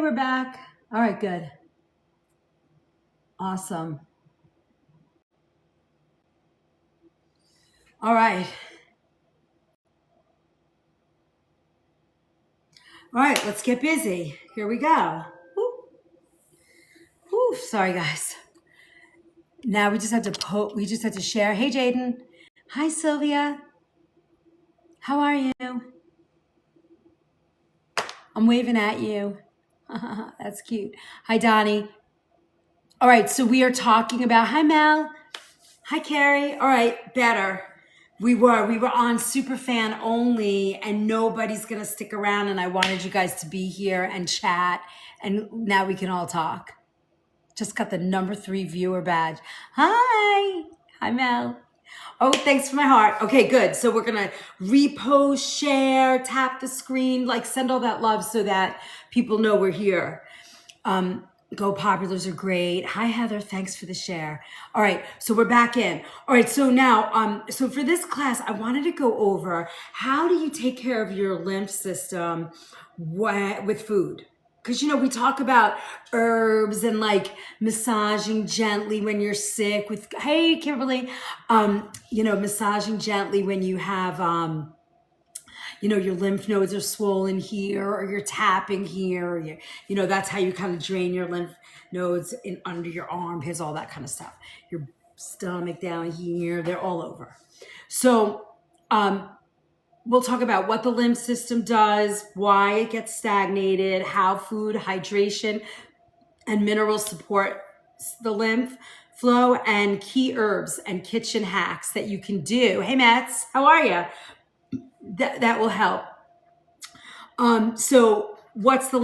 we're back. All right, good. Awesome. All right. All right, let's get busy. Here we go. Woo. Woo. Sorry, guys. Now we just have to share. Hey, Jaden. Hi, Sylvia. How are you? I'm waving at you. That's cute. Hi, Donnie. All right, so we are talking about, hi, Mel. Hi, Carrie. All right, better. We were on Superfan only, and nobody's gonna stick around, and I wanted you guys to be here and chat, and now we can all talk. Just got the #3 viewer badge. Hi. Hi, Mel. Oh, thanks for my heart. Okay, good. So we're gonna repost, share, tap the screen, like send all that love so that people know we're here. Go Populars are great. Hi, Heather. Thanks for the share. All right, so we're back in. All right, so now, so for this class, I wanted to go over how do you take care of your lymph system with food? Because, we talk about herbs and like massaging gently when you're sick with, hey, Kimberly, massaging gently when you have, your lymph nodes are swollen here, or you're tapping here, or that's how you kind of drain your lymph nodes in under your armpits, all that kind of stuff. Your stomach down here, they're all over. So we'll talk about what the lymph system does, why it gets stagnated, how food, hydration, and minerals support the lymph flow, and key herbs and kitchen hacks that you can do. Hey, Mats, how are you? That will help. So what does the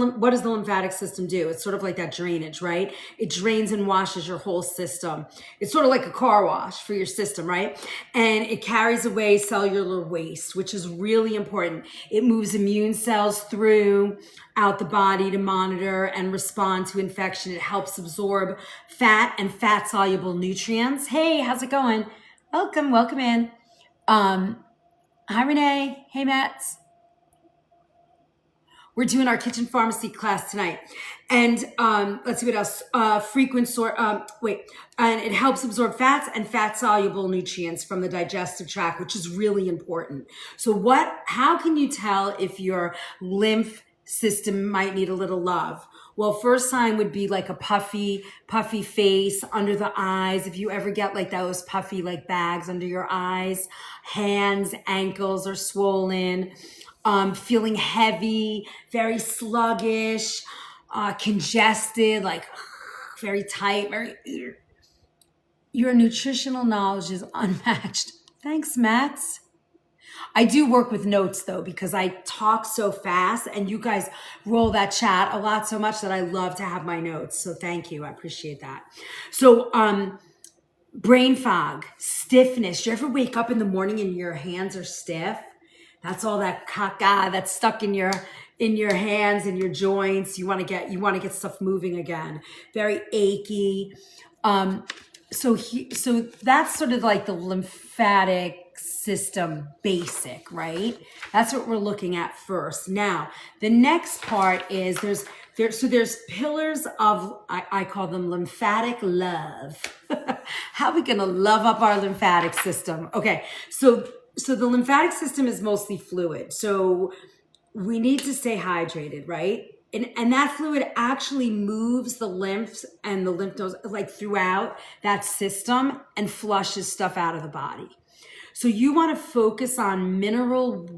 lymphatic system do? It's sort of like that drainage, right? It drains and washes your whole system. It's sort of like a car wash for your system, right? And it carries away cellular waste, which is really important. It moves immune cells throughout the body to monitor and respond to infection. It helps absorb fat and fat-soluble nutrients. Hey, how's it going? Welcome in. Hi, Renee. Hey, Mats. We're doing our kitchen pharmacy class tonight. And let's see what else. And it helps absorb fats and fat-soluble nutrients from the digestive tract, which is really important. So how can you tell if your lymph system might need a little love? Well, first sign would be like a puffy face under the eyes. If you ever get like those puffy like bags under your eyes, hands, ankles are swollen, feeling heavy, very sluggish, congested, like very tight, your nutritional knowledge is unmatched. Thanks, Mats. I do work with notes though, because I talk so fast and you guys roll that chat a lot so much that I love to have my notes. So thank you. I appreciate that. So, brain fog, stiffness. Do you ever wake up in the morning and your hands are stiff? That's all that caca that's stuck in your hands and your joints. You want to get stuff moving again. Very achy. So that's sort of like the lymphatic system basic, right? That's what we're looking at first. Now, the next part is there's pillars of, I call them lymphatic love. How are we going to love up our lymphatic system? Okay. So the lymphatic system is mostly fluid. So we need to stay hydrated, right? And that fluid actually moves the lymphs and the lymph nodes like throughout that system and flushes stuff out of the body. So you want to focus on mineral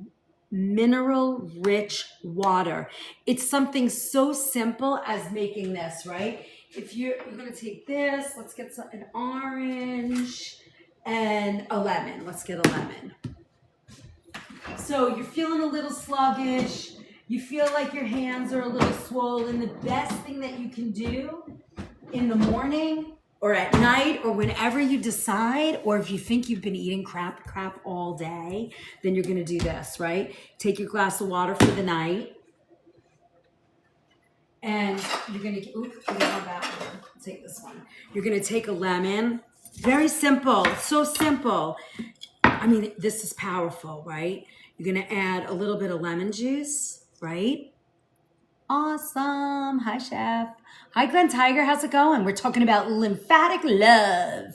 rich water. It's something so simple as making this, right? If you're going to take this, let's get an orange and a lemon. Let's get a lemon. So you're feeling a little sluggish. You feel like your hands are a little swollen. The best thing that you can do in the morning or at night or whenever you decide, or if you think you've been eating crap all day, then you're going to do this, right? Take your glass of water for the night. And you're going to, take this one. You're going to take a lemon. Very simple. So simple. I mean, this is powerful, right? You're going to add a little bit of lemon juice, right? Awesome. Hi, Chef. Hi, Glenn Tiger. How's it going? We're talking about lymphatic love.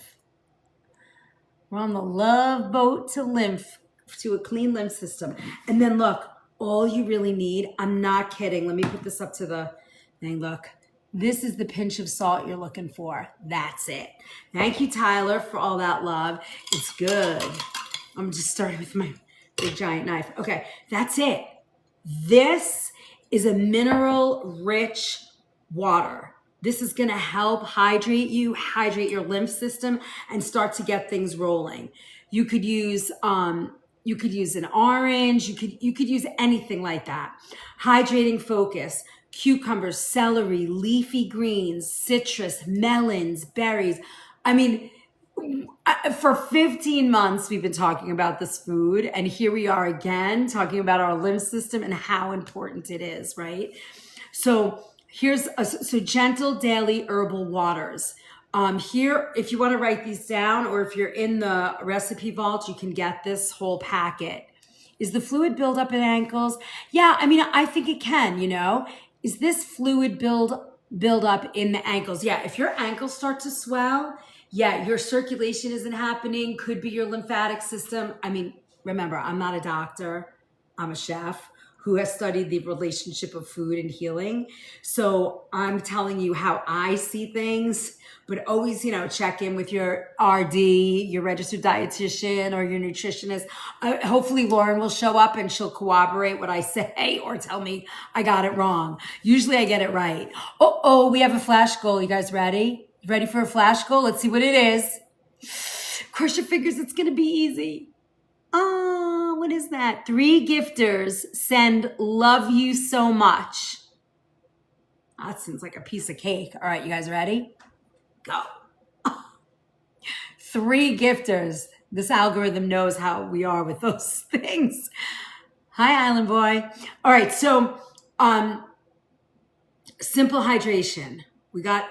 We're on the love boat to a clean lymph system. And then look, all you really need, I'm not kidding. Let me put this up to the thing. Look, this is the pinch of salt you're looking for. That's it. Thank you, Tyler, for all that love. It's good. I'm just starting with my big giant knife. Okay, that's it. This is a mineral-rich water. This is going to help hydrate your lymph system, and start to get things rolling. You could use an orange. You could use anything like that. Hydrating focus: cucumbers, celery, leafy greens, citrus, melons, berries. I mean, for 15 months, we've been talking about this food, and here we are again talking about our lymph system and how important it is, right? So so gentle daily herbal waters. Here, if you want to write these down, or if you're in the recipe vault, you can get this whole packet. Is the fluid build up in ankles? Yeah, I mean, I think it can, Is this fluid build up in the ankles? Yeah, if your ankles start to swell, yeah, your circulation isn't happening, could be your lymphatic system. I mean, remember, I'm not a doctor, I'm a chef who has studied the relationship of food and healing. So I'm telling you how I see things, but always, check in with your RD, your registered dietitian, or your nutritionist. Hopefully Lauren will show up and she'll corroborate what I say or tell me I got it wrong. Usually I get it right. Oh, we have a flash goal. You guys ready? Ready for a flash goal? Let's see what it is. Cross your fingers, it's gonna be easy. Oh, what is that? 3 gifters send love you so much. That seems like a piece of cake. All right, you guys ready? Go. 3 gifters. This algorithm knows how we are with those things. Hi, Island Boy. All right, so simple hydration. We got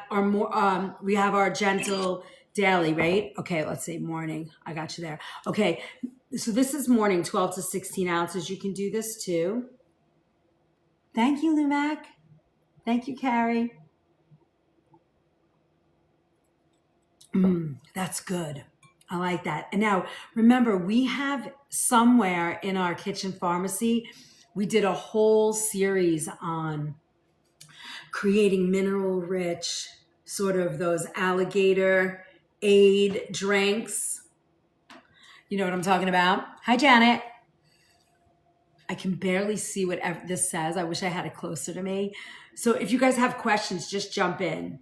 we have our gentle daily, right? Okay, let's say morning. I got you there. Okay, so this is morning, 12 to 16 ounces. You can do this too. Thank you, Lumac. Thank you, Carrie. That's good. I like that. And now, remember, we have somewhere in our kitchen pharmacy, we did a whole series on creating mineral-rich, sort of those alligator aid drinks. You know what I'm talking about? Hi, Janet. I can barely see what this says. I wish I had it closer to me. So if you guys have questions, just jump in.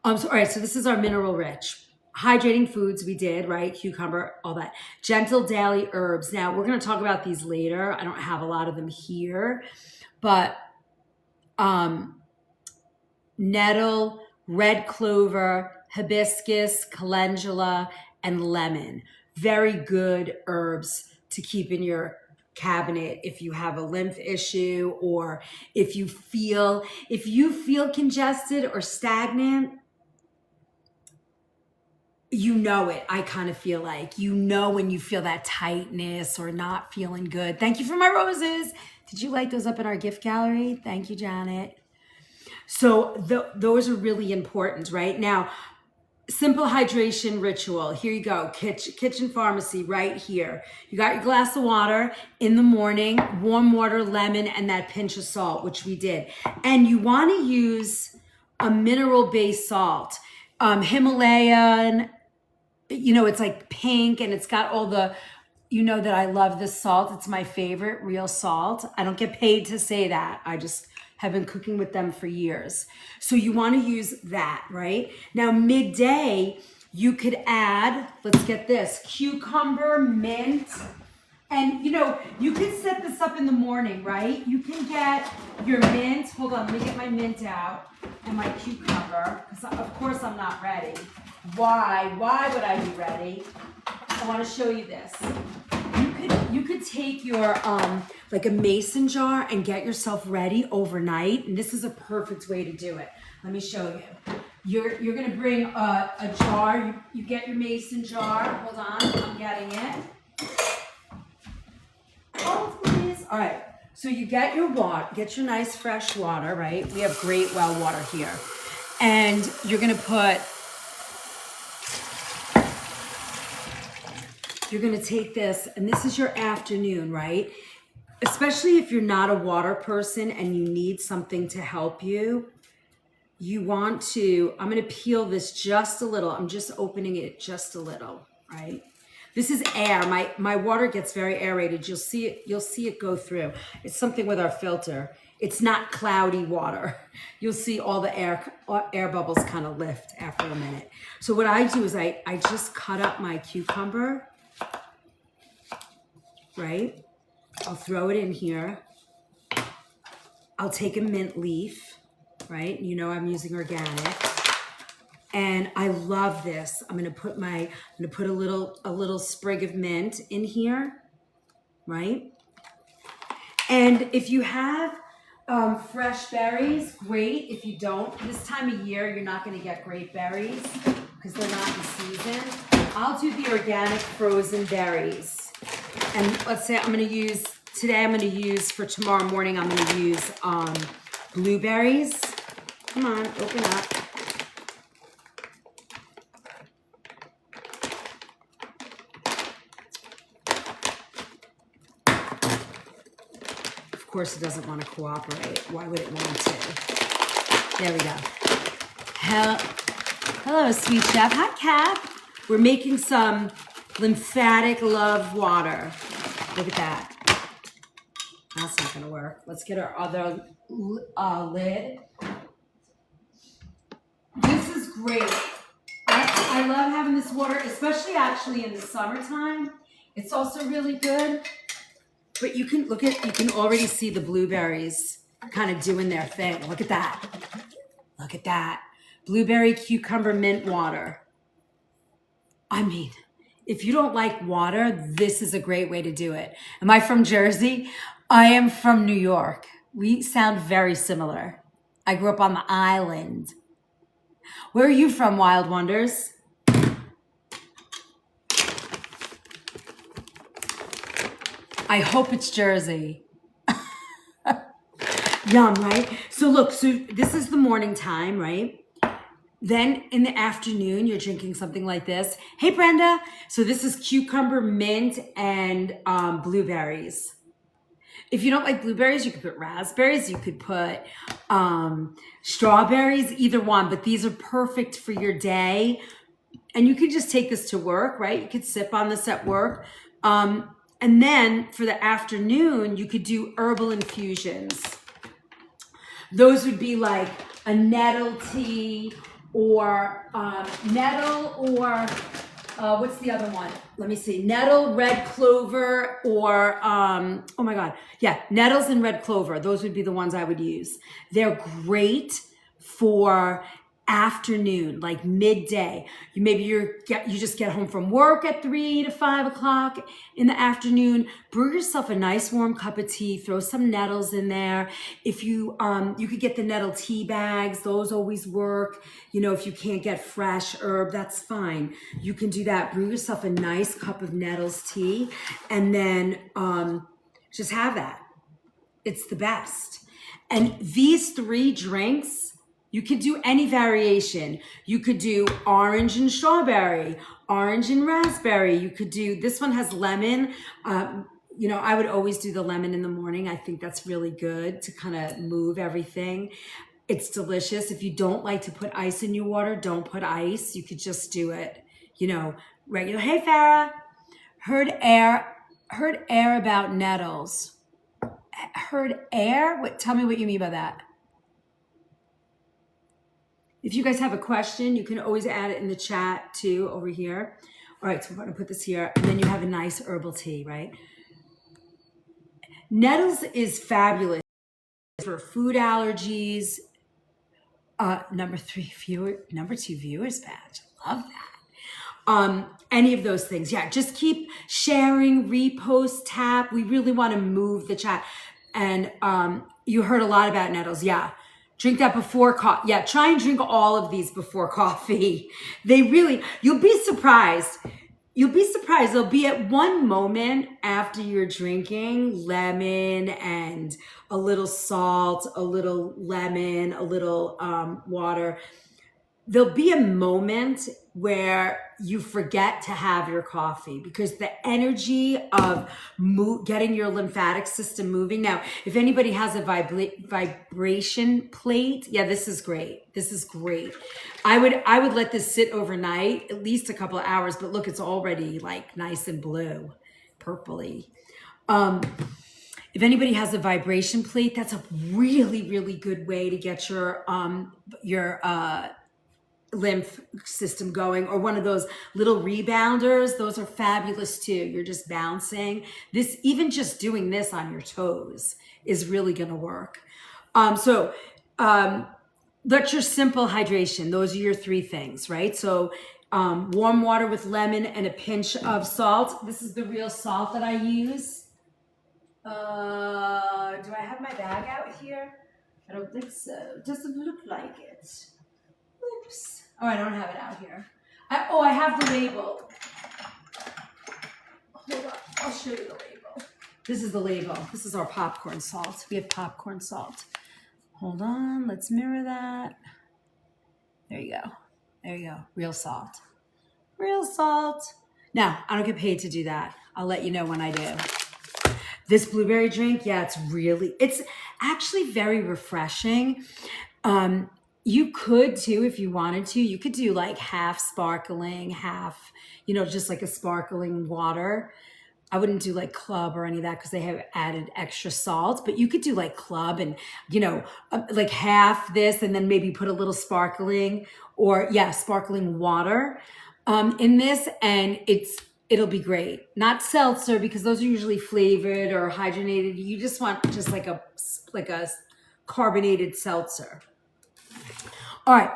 All right, so this is our mineral-rich. Hydrating foods we did, right? Cucumber, all that. Gentle daily herbs. Now, we're going to talk about these later. I don't have a lot of them here. But nettle, red clover, hibiscus, calendula, and lemon. Very good herbs to keep in your cabinet if you have a lymph issue, or if you feel congested or stagnant. You know it. I kind of feel like, when you feel that tightness or not feeling good. Thank you for my roses. Did you light those up in our gift gallery? Thank you, Janet. So those are really important, right? Now, simple hydration ritual. Here you go. Kitchen pharmacy right here. You got your glass of water in the morning, warm water, lemon, and that pinch of salt, which we did. And you want to use a mineral-based salt. Himalayan, it's like pink, and it's got all the, that I love this salt. It's my favorite real salt. I don't get paid to say that. I just have been cooking with them for years. So you want to use that, right? Now, midday, you could add, let's get this, cucumber, mint, and you can set this up in the morning, right? You can get your mint. Hold on, let me get my mint out and my cucumber, because of course I'm not ready. Why would I be ready? I want to show you this. You could take your like a mason jar and get yourself ready overnight, and this is a perfect way to do it. Let me show you. You're gonna bring a jar. You get your mason jar. Hold on, I'm getting it. Oh, please. All right. So you get your water, get your nice fresh water, right? We have great well water here. And you're gonna take this, and this is your afternoon, right? Especially if you're not a water person and you need something to help you, you want to, I'm gonna peel this just a little. I'm just opening it just a little, right? This is air. My water gets very aerated. You'll see it go through. It's something with our filter. It's not cloudy water. You'll see all the air bubbles kind of lift after a minute. So what I do is I just cut up my cucumber, right? I'll throw it in here. I'll take a mint leaf, right? You know I'm using organic. And I love this. I'm gonna put a little sprig of mint in here, right? And if you have fresh berries, great. If you don't, this time of year, you're not gonna get great berries because they're not in season. I'll do the organic frozen berries. And let's say for tomorrow morning, I'm gonna use blueberries. Come on, open up. Of course, it doesn't want to cooperate. Why would it want to? There we go. Hello, sweet chef. Hi, Cap. We're making some lymphatic love water. Look at that. That's not going to work. Let's get our other lid. This is great. I love having this water, especially actually in the summertime. It's also really good. But you can already see the blueberries kind of doing their thing. Look at that. Look at that. Blueberry cucumber mint water. I mean, if you don't like water, this is a great way to do it. Am I from Jersey? I am from New York. We sound very similar. I grew up on the island. Where are you from, Wild Wonders? I hope it's Jersey. Yum, right? So look, this is the morning time, right? Then in the afternoon, you're drinking something like this. Hey, Brenda. So this is cucumber, mint, and blueberries. If you don't like blueberries, you could put raspberries. You could put strawberries, either one. But these are perfect for your day. And you could just take this to work, right? You could sip on this at work. And then for the afternoon, you could do herbal infusions. Those would be like a nettle tea or what's the other one? Let me see. Nettle, red clover, or oh my God. Yeah, nettles and red clover. Those would be the ones I would use. They're great for afternoon, like midday. You just get home from work at 3 to 5 o'clock in the afternoon. Brew yourself a nice warm cup of tea. Throw some nettles in there. If you could get the nettle tea bags. Those always work. You know, if you can't get fresh herb, that's fine. You can do that. Brew yourself a nice cup of nettles tea, and then just have that. It's the best. And these 3 drinks, you could do any variation. You could do orange and strawberry, orange and raspberry. You could do, this one has lemon. I would always do the lemon in the morning. I think that's really good to kind of move everything. It's delicious. If you don't like to put ice in your water, don't put ice. You could just do it, regular. Hey, Farah. Heard air about nettles. Heard air? Tell me what you mean by that. If you guys have a question, you can always add it in the chat too over here. All right, so we're going to put this here, and then you have a nice herbal tea, right? Nettles is fabulous for food allergies. Number 2 viewers badge. Love that. Any of those things. Yeah, just keep sharing, repost, tap. We really want to move the chat. And you heard a lot about nettles. Yeah. Drink that before coffee. Yeah, try and drink all of these before coffee. You'll be surprised. you'll be surprised. There'll be at one moment after you're drinking lemon and a little salt, a little lemon, a little water. There'll be a moment where you forget to have your coffee because the energy of getting your lymphatic system moving. Now, if anybody has a vibration plate, yeah, this is great. This is great. I would let this sit overnight, at least a couple of hours, but look, it's already like nice and blue, purpley. If anybody has a vibration plate, that's a really, really good way to get your lymph system going, or one of those little rebounders. Those are fabulous too. You're just bouncing. This, even just doing this on your toes is really going to work. That's your simple hydration. Those are your three things, right? So warm water with lemon and a pinch of salt. This is the real salt that I use. Do I have my bag out here? I don't think so. Doesn't look like it. Oops. Oh, I don't have it out here. I have the label. Hold on. I'll show you the label. This is the label. This is our popcorn salt. We have popcorn salt. Hold on. Let's mirror that. There you go. There you go. Real salt. Real salt. Now, I don't get paid to do that. I'll let you know when I do. This blueberry drink, yeah, it's actually very refreshing. You could too, if you wanted to, you could do like half sparkling, half, just like a sparkling water. I wouldn't do like club or any of that because they have added extra salt, but you could do like club and, like half this and then maybe put a little sparkling sparkling water in this, and it'll be great. Not seltzer because those are usually flavored or hydrogenated. You just want just like a carbonated seltzer. All right.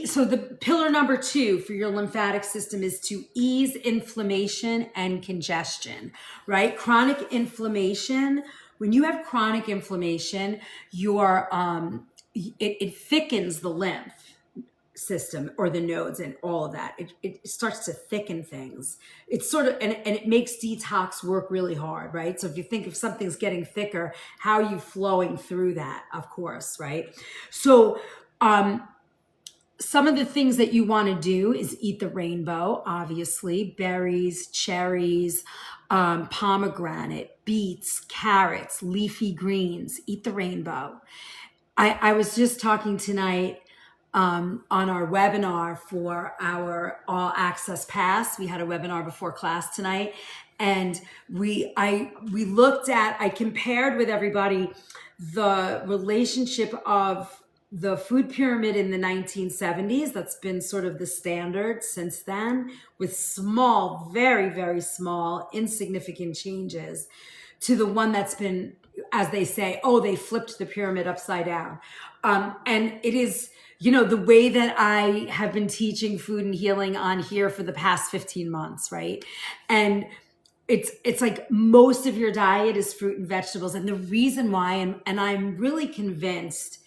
So the pillar number 2 for your lymphatic system is to ease inflammation and congestion, right? Chronic inflammation. When you have chronic inflammation, it thickens the lymph system or the nodes and all of that. It starts to thicken things. It's sort of, and it makes detox work really hard, right? So if you think if something's getting thicker, how are you flowing through that? Of course, right? So, some of the things that you want to do is eat the rainbow, obviously, berries, cherries, pomegranate, beets, carrots, leafy greens, eat the rainbow. I was just talking tonight on our webinar for our All Access Pass. We had a webinar before class tonight, and I compared with everybody the relationship of the food pyramid in the 1970s, that's been sort of the standard since then, with small, very, very small, insignificant changes, to the one that's been, as they say, they flipped the pyramid upside down. And it is, the way that I have been teaching food and healing on here for the past 15 months, right? And it's like most of your diet is fruit and vegetables. And the reason why, and I'm really convinced,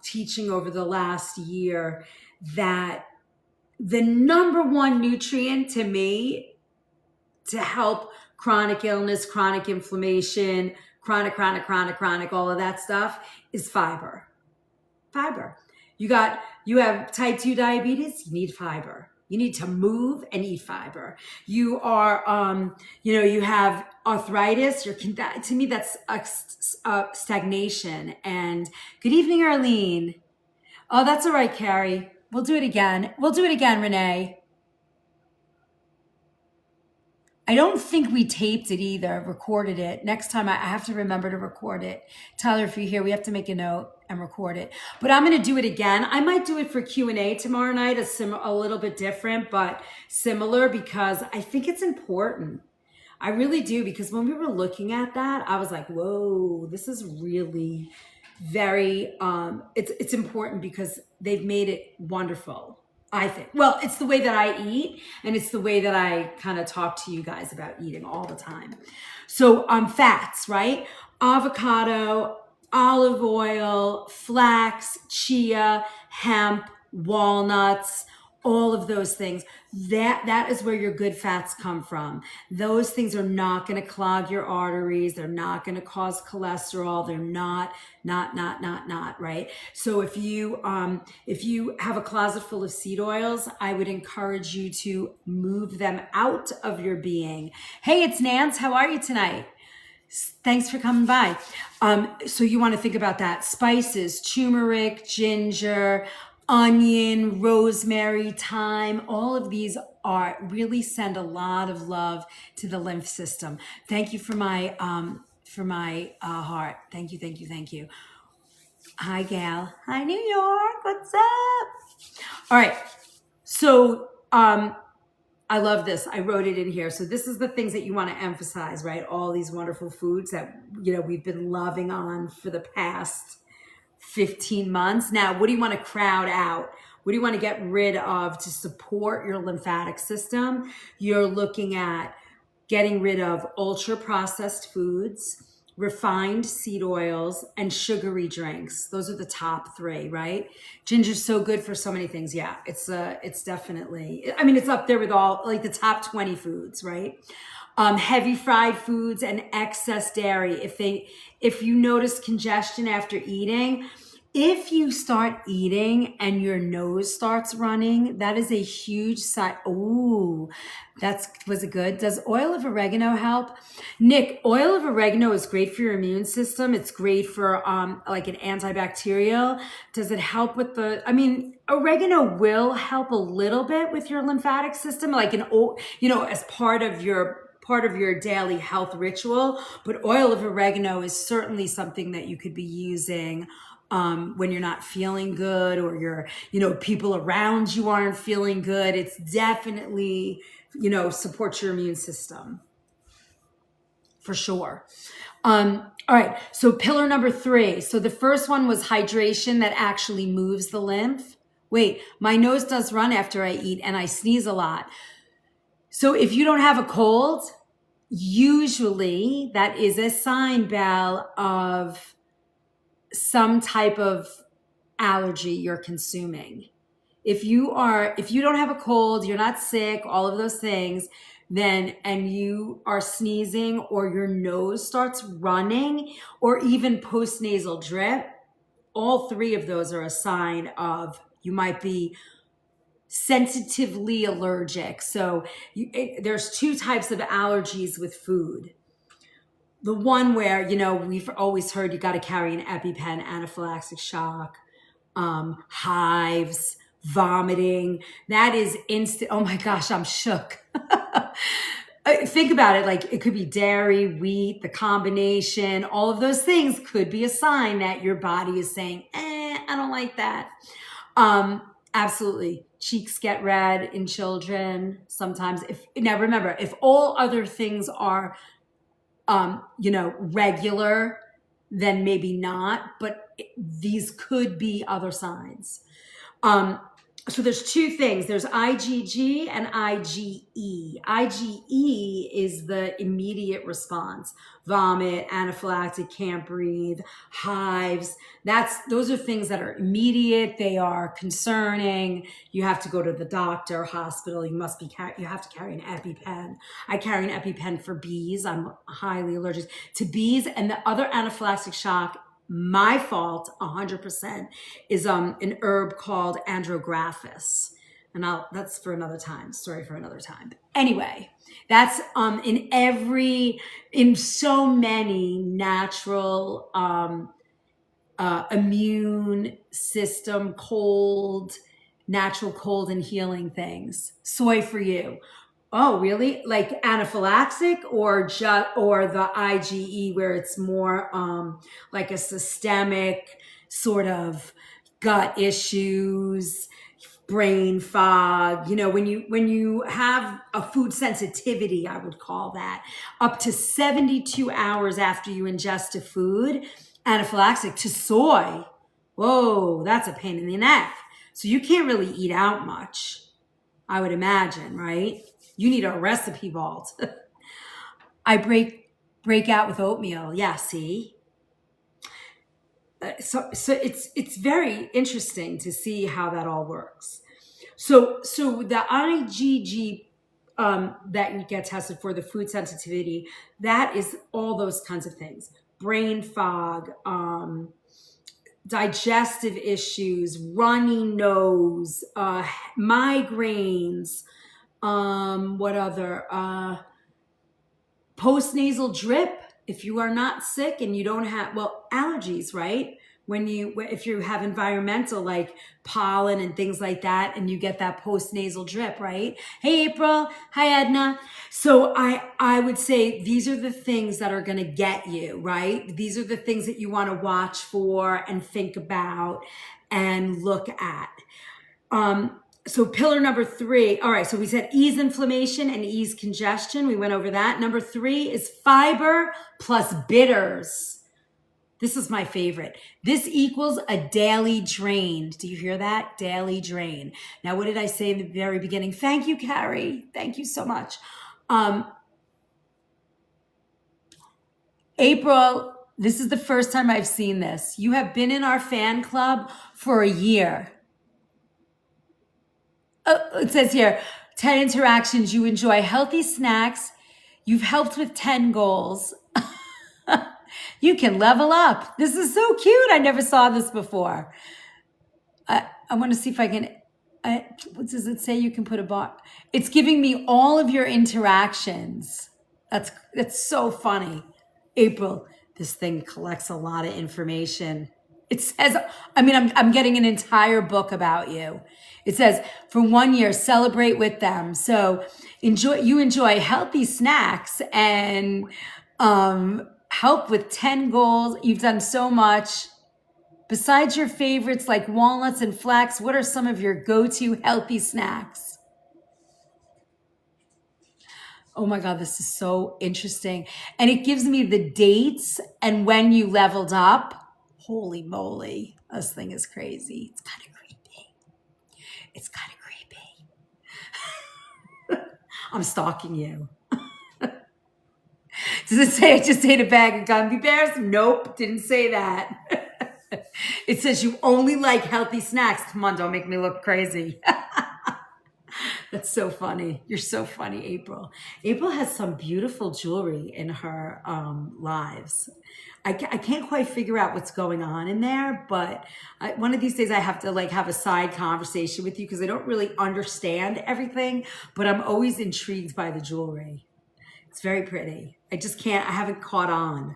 teaching over the last year, that the number one nutrient to me to help chronic illness, chronic inflammation, chronic, all of that stuff is fiber. Fiber. You have type 2 diabetes, you need fiber. You need to move and eat fiber. You are, you have arthritis. To me, that's stagnation. And good evening, Arlene. Oh, that's all right, Carrie. We'll do it again. Renee. I don't think we taped it either, recorded it. Next time I have to remember to record it. Tyler, if you're here, we have to make a note and record it. But I'm going to do it again. I might do it for Q&A tomorrow night, a little bit different, but similar, because I think it's important. I really do, because when we were looking at that, I was like, whoa, this is really very, it's important because they've made it wonderful. I think. Well, it's the way that I eat, and it's the way that I kind of talk to you guys about eating all the time. So fats, right? Avocado, olive oil, flax, chia, hemp, walnuts, all of those things. That is where your good fats come from. Those things are not going to clog your arteries. They're not going to cause cholesterol. They're not, right? So if you have a closet full of seed oils, I would encourage you to move them out of your being. Hey, it's Nance. How are you tonight? Thanks for coming by. So you want to think about that. Spices, turmeric, ginger, onion, rosemary, thyme, all of these are really send a lot of love to the lymph system. Thank you for my heart. Thank you, thank you, thank you. Hi, Gal. Hi, New York. What's up? All right. So I love this. I wrote it in here. So this is the things that you want to emphasize, right? All these wonderful foods that, we've been loving on for the past 15 months. Now, what do you want to crowd out? What do you want to get rid of to support your lymphatic system? You're looking at getting rid of ultra processed foods, refined seed oils, and sugary drinks. Those are the top 3, right? Ginger's so good for so many things. Yeah, it's definitely, it's up there with all like the top 20 foods, right? Heavy fried foods and excess dairy. If you notice congestion after eating, if you start eating and your nose starts running, that is a huge sign. Ooh, was it good? Does oil of oregano help? Nick, oil of oregano is great for your immune system. It's great for like an antibacterial. Does it help with oregano will help a little bit with your lymphatic system, like as part of your daily health ritual. But oil of oregano is certainly something that you could be using when you're not feeling good, or people around you aren't feeling good. It's definitely, supports your immune system for sure. All right. So pillar number 3. So the first one was hydration that actually moves the lymph. Wait, my nose does run after I eat and I sneeze a lot. So if you don't have a cold, usually that is a sign, Belle, of some type of allergy you're consuming. If you don't have a cold, you're not sick, all of those things, and you are sneezing or your nose starts running or even postnasal drip, all 3 of those are a sign of you might be sensitively allergic. So there's 2 types of allergies with food. The one where, we've always heard you got to carry an EpiPen, anaphylactic shock, hives, vomiting. That is instant. Oh my gosh, I'm shook. Think about it. Like it could be dairy, wheat, the combination, all of those things could be a sign that your body is saying, I don't like that. Absolutely. Cheeks get red in children sometimes. Now remember, if all other things are regular, then maybe not, but these could be other signs. So there's 2 things. There's IgG and IgE. IgE is the immediate response. Vomit, anaphylactic, can't breathe, hives. Those are things that are immediate. They are concerning. You have to go to the doctor, hospital. You have to carry an EpiPen. I carry an EpiPen for bees. I'm highly allergic to bees. And the other anaphylactic shock, my fault, 100%, is an herb called andrographis. And that's for another time. Story for another time. Anyway, that's in so many natural immune system natural cold and healing things. Soy for you. Oh, really? Like anaphylactic or the IgE where it's more like a systemic sort of gut issues, brain fog. When you have a food sensitivity, I would call that, up to 72 hours after you ingest a food, anaphylactic to soy. Whoa, that's a pain in the neck. So you can't really eat out much, I would imagine, right? You need a recipe vault. I break out with oatmeal. Yeah, see? So it's very interesting to see how that all works. So the IgG that you get tested for, the food sensitivity, that is all those kinds of things: brain fog, digestive issues, runny nose, migraines. What other? Postnasal drip. If you are not sick and you don't have, well, allergies, right? If you have environmental like pollen and things like that, and you get that postnasal drip, right? Hey, April. Hi, Edna. So I would say these are the things that are going to get you, right? These are the things that you want to watch for and think about and look at. So pillar number 3, all right, so we said ease inflammation and ease congestion. We went over that. Number 3 is fiber plus bitters. This is my favorite. This equals a daily drain. Do you hear that? Daily drain. Now, what did I say in the very beginning? Thank you, Carrie. Thank you so much. April, this is the first time I've seen this. You have been in our fan club for a year. It says here, 10 interactions. You enjoy healthy snacks. You've helped with 10 goals. You can level up. This is so cute. I never saw this before. I want to see if I can, what does it say? You can put a bar. It's giving me all of your interactions. That's so funny. April, this thing collects a lot of information. It says, I'm getting an entire book about you. It says, for 1 year, celebrate with them. So enjoy healthy snacks and help with 10 goals. You've done so much. Besides your favorites like walnuts and flax, what are some of your go-to healthy snacks? Oh my God, this is so interesting. And it gives me the dates and when you leveled up. Holy moly, this thing is crazy. It's kind of creepy. It's kind of creepy. I'm stalking you. Does it say I just ate a bag of gummy bears? Nope, didn't say that. It says you only like healthy snacks. Come on, don't make me look crazy. That's so funny. You're so funny, April. April has some beautiful jewelry in her lives. I can't quite figure out what's going on in there, but one of these days I have to like have a side conversation with you because I don't really understand everything, but I'm always intrigued by the jewelry. It's very pretty. I haven't caught on.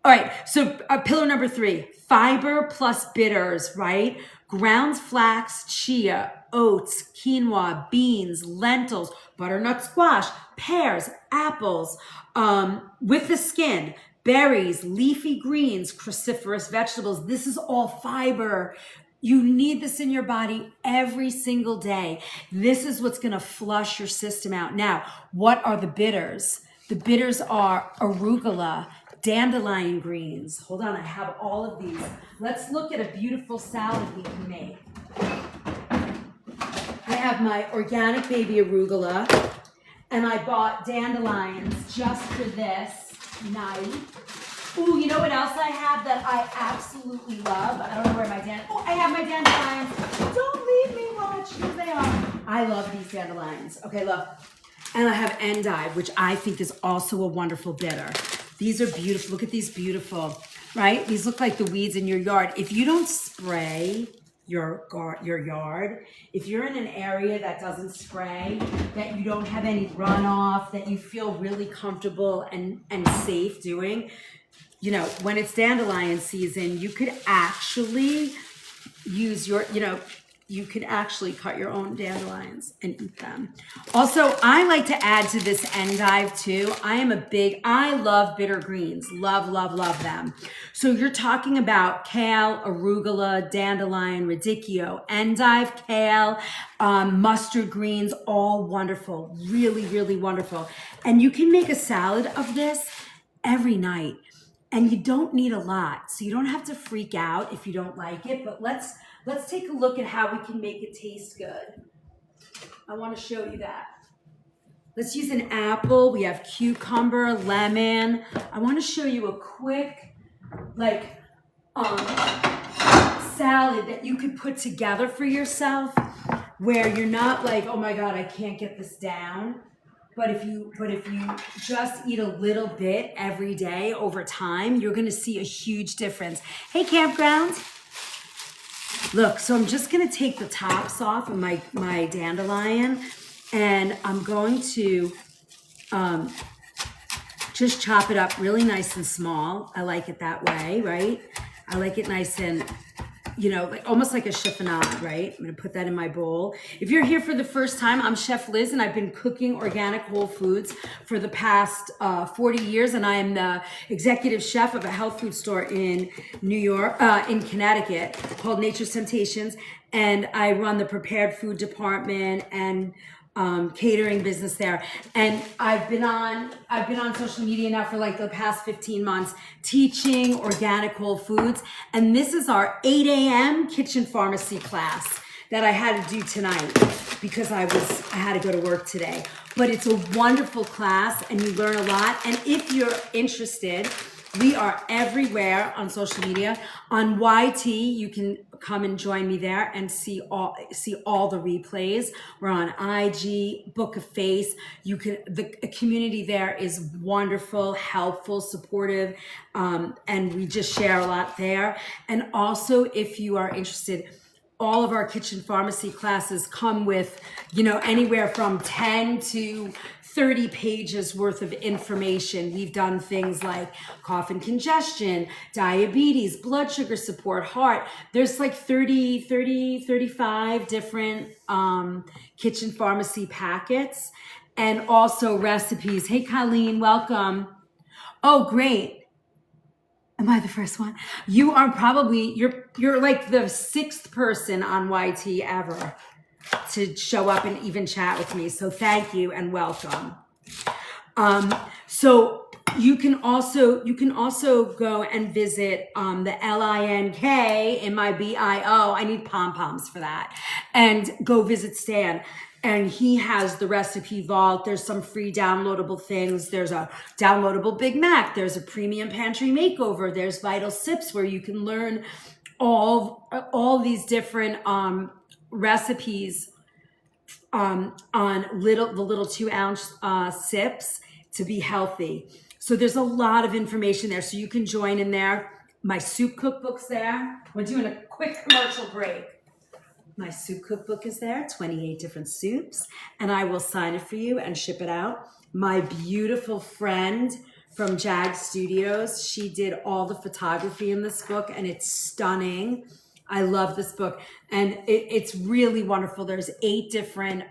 All right, so pillar number 3, fiber plus bitters, right? Ground flax, chia, oats, quinoa, beans, lentils, butternut squash, pears, apples, with the skin, berries, leafy greens, cruciferous vegetables. This is all fiber. You need this in your body every single day. This is what's going to flush your system out. Now, what are the bitters? The bitters are arugula, dandelion greens. Hold on, I have all of these. Let's look at a beautiful salad we can make. I have my organic baby arugula, and I bought dandelions just for this night. Ooh, you know what else I have that I absolutely love? I don't know where my I have my dandelions. Don't leave me, watch. Here they are. I love these dandelions. Okay, look. And I have endive, which I think is also a wonderful bitter. These are beautiful. Look at these beautiful, right? These look like the weeds in your yard. If you don't spray your yard, if you're in an area that doesn't spray, that you don't have any runoff, that you feel really comfortable and safe doing, you know, when it's dandelion season, you could actually use you could actually cut your own dandelions and eat them. Also, I like to add to this endive too. I love bitter greens. Love, love, love them. So you're talking about kale, arugula, dandelion, radicchio, endive, kale, mustard greens, all wonderful. Really, really wonderful. And you can make a salad of this every night. And you don't need a lot. So you don't have to freak out if you don't like it, but let's take a look at how we can make it taste good. I want to show you that. Let's use an apple. We have cucumber, lemon. I want to show you a quick, salad that you could put together for yourself where you're not like, oh my God, I can't get this down. But if you just eat a little bit every day over time, you're gonna see a huge difference. Hey, campground. Look, so I'm just gonna take the tops off of my dandelion, and I'm going to just chop it up really nice and small. I like it that way, right? I like it nice and, like almost like a chiffonade, right? I'm gonna put that in my bowl. If you're here for the first time, I'm Chef Liz, and I've been cooking organic whole foods for the past 40 years, and I am the executive chef of a health food store in New York, in Connecticut, called Nature's Temptations, and I run the prepared food department and catering business there. And I've been on social media now for like the past 15 months teaching organic whole foods. And this is our 8 a.m. kitchen pharmacy class that I had to do tonight because I had to go to work today. But it's a wonderful class and you learn a lot. And if you're interested, we are everywhere on social media. On YT, you can come and join me there and see all the replays. We're on IG, Book a Face. The community there is wonderful, helpful, supportive, and we just share a lot there. And also, if you are interested, all of our kitchen pharmacy classes come with, anywhere from 10 to 30 pages worth of information. We've done things like cough and congestion, diabetes, blood sugar support, heart. There's like 35 different kitchen pharmacy packets and also recipes. Hey, Colleen, welcome. Oh, great. Am I the first one? You are probably, you're like the 6th person on YT ever to show up and even chat with me. So thank you and welcome. So you can also go and visit the LINK in my BIO. I need pom-poms for that. And go visit Stan. And he has the recipe vault. There's some free downloadable things. There's a downloadable Big Mac. There's a premium pantry makeover. There's Vital Sips where you can learn all these different recipes on the little 2-ounce sips to be healthy. So there's a lot of information there. So you can join in there. My soup cookbook's there. We're doing a quick commercial break. My soup cookbook is there, 28 different soups, and I will sign it for you and ship it out. My beautiful friend from Jag Studios, she did all the photography in this book, and it's stunning. I love this book, and it's really wonderful. There's 8 different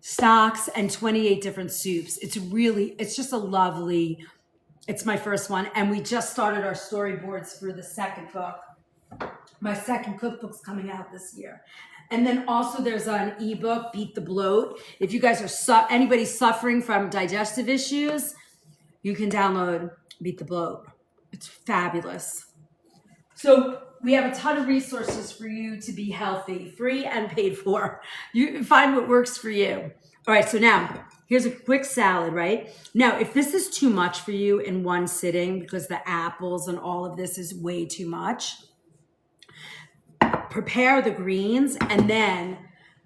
stocks and 28 different soups. It's just a lovely, it's my first one, and we just started our storyboards for the second book. My second cookbook's coming out this year. And then also there's an ebook, Beat the Bloat. If you guys are anybody suffering from digestive issues, you can download Beat the Bloat. It's fabulous. So we have a ton of resources for you to be healthy, free and paid for. You find what works for you. All right, so now here's a quick salad, right? Now, if this is too much for you in one sitting because the apples and all of this is way too much, prepare the greens and then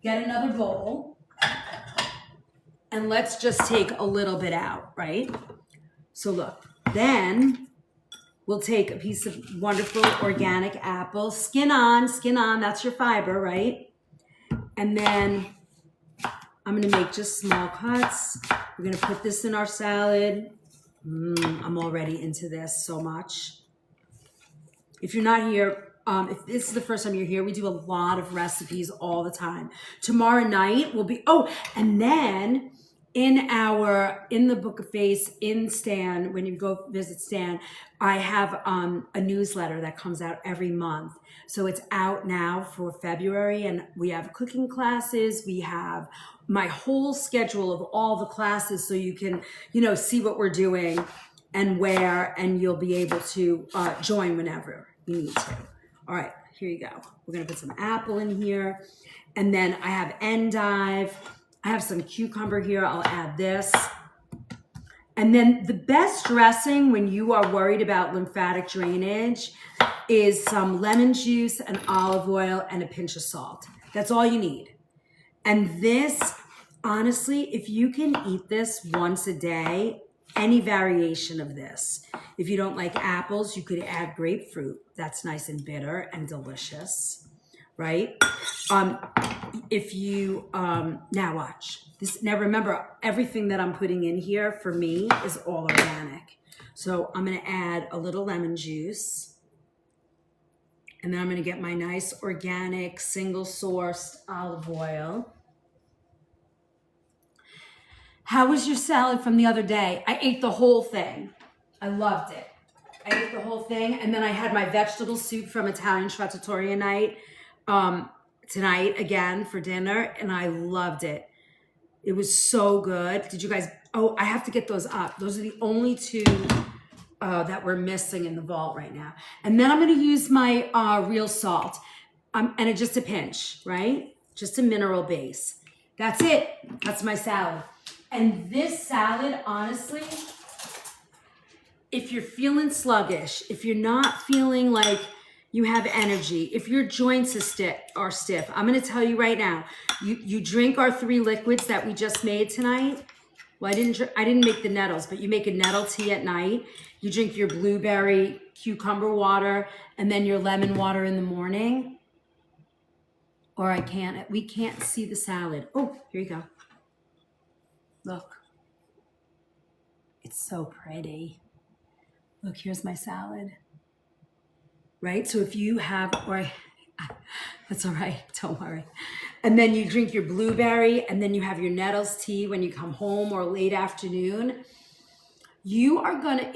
get another bowl and let's just take a little bit out, right? So look, then we'll take a piece of wonderful organic apple, skin on, that's your fiber, right? And then I'm gonna make just small cuts. We're gonna put this in our salad. I'm already into this so much. If you're not here, if this is the first time you're here, we do a lot of recipes all the time. Tomorrow night will be, and then in the Book of Face, in Stan, when you go visit Stan, I have a newsletter that comes out every month. So it's out now for February, and we have cooking classes. We have my whole schedule of all the classes so you can, see what we're doing and where, and you'll be able to join whenever you need to. All right, here you go. We're gonna put some apple in here. And then I have endive. I have some cucumber here. I'll add this. And then the best dressing when you are worried about lymphatic drainage is some lemon juice and olive oil and a pinch of salt. That's all you need. And this, honestly, if you can eat this once a day, any variation of this. If you don't like apples, you could add grapefruit. That's nice and bitter and delicious, right? If you, now watch. Now remember, everything that I'm putting in here for me is all organic. So I'm gonna add a little lemon juice. And then I'm gonna get my nice organic, single-sourced olive oil. How was your salad from the other day? I ate the whole thing. I loved it. I ate the whole thing. And then I had my vegetable soup from Italian Trattoria night tonight again for dinner. And I loved it. It was so good. Did you guys, oh, I have to get those up. Those are the only two that we're missing in the vault right now. And then I'm gonna use my real salt. And it's just a pinch, right? Just a mineral base. That's it. That's my salad. And this salad, honestly, if you're feeling sluggish, if you're not feeling like you have energy, if your joints are stiff, I'm going to tell you right now, you drink our 3 liquids that we just made tonight. Well, I didn't make the nettles, but you make a nettle tea at night. You drink your blueberry cucumber water and then your lemon water in the morning. Or we can't see the salad. Oh, here you go. Look, it's so pretty. Look, here's my salad, right? So if you have, that's all right, don't worry. And then you drink your blueberry and then you have your nettles tea when you come home or late afternoon. You are gonna,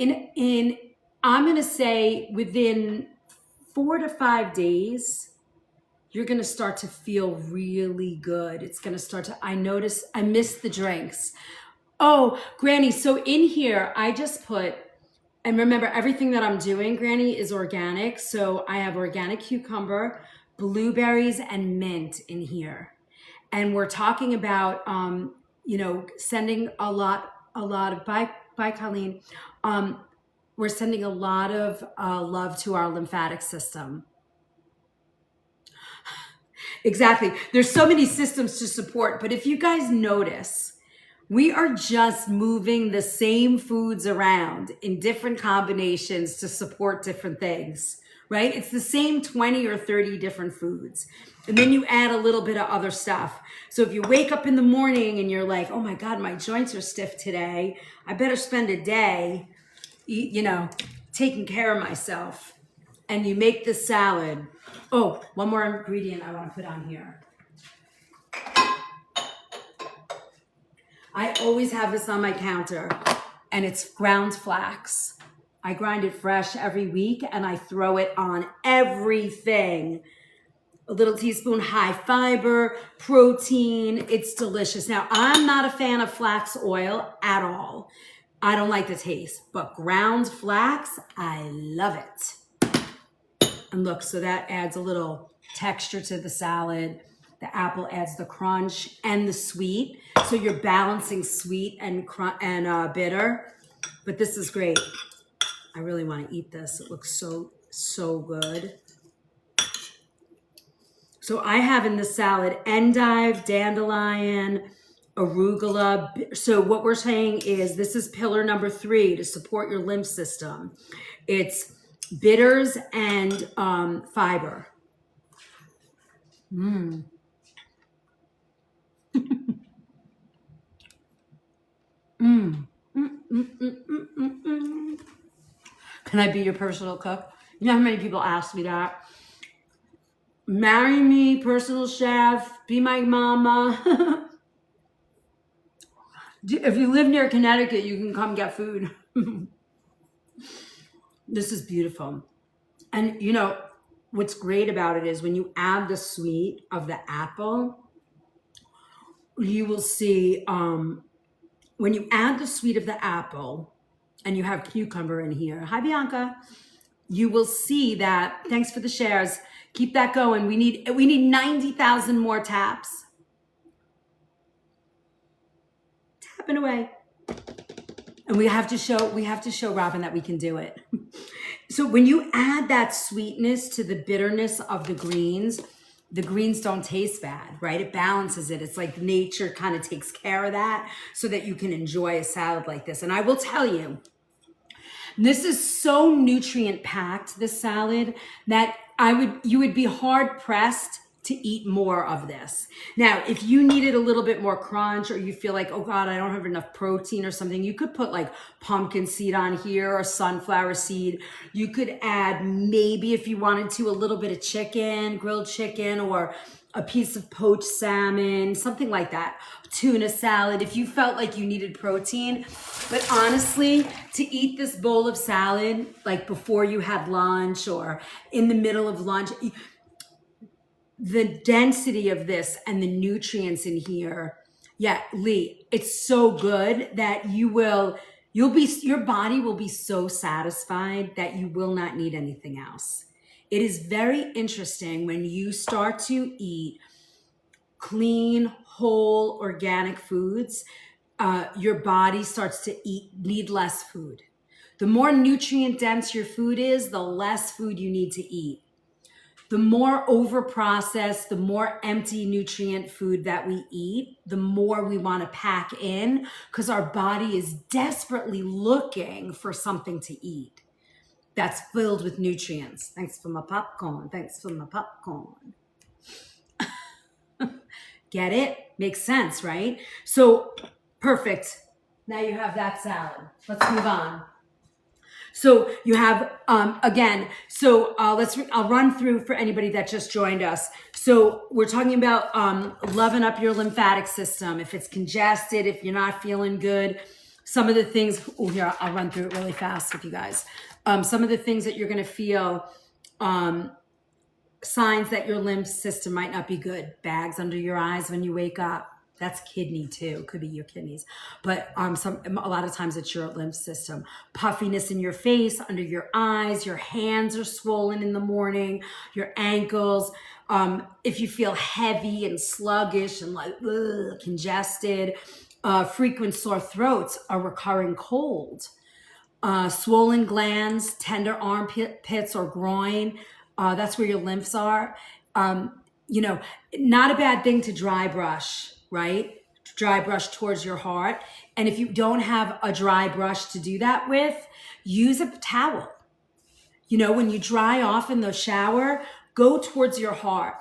I'm gonna say within 4 to 5 days, you're going to start to feel really good. It's going to start to, I miss the drinks. Oh, Granny, so in here, I just put, and remember everything that I'm doing, Granny, is organic. So I have organic cucumber, blueberries, and mint in here. And we're talking about, sending a lot of, bye Colleen. We're sending a lot of love to our lymphatic system. Exactly. There's so many systems to support, but if you guys notice, we are just moving the same foods around in different combinations to support different things, right? It's the same 20 or 30 different foods. And then you add a little bit of other stuff. So if you wake up in the morning and you're like, oh my God, my joints are stiff today. I better spend a day, taking care of myself. And you make this salad. Oh, one more ingredient I want to put on here. I always have this on my counter, and it's ground flax. I grind it fresh every week, and I throw it on everything. A little teaspoon, high fiber, protein. It's delicious. Now, I'm not a fan of flax oil at all. I don't like the taste, but ground flax, I love it. And look, so that adds a little texture to the salad. The apple adds the crunch and the sweet. So you're balancing sweet and bitter. But this is great. I really want to eat this. It looks so good. So I have in this salad endive, dandelion, arugula. So what we're saying is this is pillar number 3 to support your lymph system. It's bitters and fiber. Can I be your personal cook? You know how many people ask me that? Marry me, personal chef, be my mama. If you live near Connecticut, you can come get food. This is beautiful. And what's great about it is when you add the sweet of the apple, you will see, when you add the sweet of the apple and you have cucumber in here, hi Bianca, you will see that, thanks for the shares, keep that going. We need 90,000 more taps. Tapping away. And we have to show Robin that we can do it. So when you add that sweetness to the bitterness of the greens don't taste bad, right? It balances it. It's like nature kind of takes care of that so that you can enjoy a salad like this. And I will tell you, this is so nutrient packed, this salad, that you would be hard pressed to eat more of this. Now, if you needed a little bit more crunch, or you feel like, oh God, I don't have enough protein or something, you could put like pumpkin seed on here or sunflower seed. You could add, maybe if you wanted to, a little bit of chicken, grilled chicken, or a piece of poached salmon, something like that. Tuna salad, if you felt like you needed protein. But honestly, to eat this bowl of salad, like before you had lunch or in the middle of lunch, the density of this and the nutrients in here, yeah, Lee, it's so good that your body will be so satisfied that you will not need anything else. It is very interesting when you start to eat clean, whole, organic foods, your body starts to need less food. The more nutrient dense your food is, the less food you need to eat. The more over-processed, the more empty nutrient food that we eat, the more we want to pack in, because our body is desperately looking for something to eat that's filled with nutrients. Thanks for my popcorn. Thanks for my popcorn. Get it? Makes sense, right? So, perfect. Now you have that salad. Let's move on. So you have, again, so I'll run through for anybody that just joined us. So we're talking about loving up your lymphatic system. If it's congested, if you're not feeling good, some of the things, here, I'll run through it really fast with you guys. Some of the things that you're going to feel, signs that your lymph system might not be good. Bags under your eyes when you wake up. That's kidney too. Could be your kidneys. But a lot of times it's your lymph system. Puffiness in your face, under your eyes. Your hands are swollen in the morning. Your ankles. If you feel heavy and sluggish and like congested. Frequent sore throats, a recurring cold. Swollen glands, tender armpits or groin. That's where your lymphs are. Not a bad thing to dry brush, right? Dry brush towards your heart. And if you don't have a dry brush to do that with, use a towel. When you dry off in the shower, go towards your heart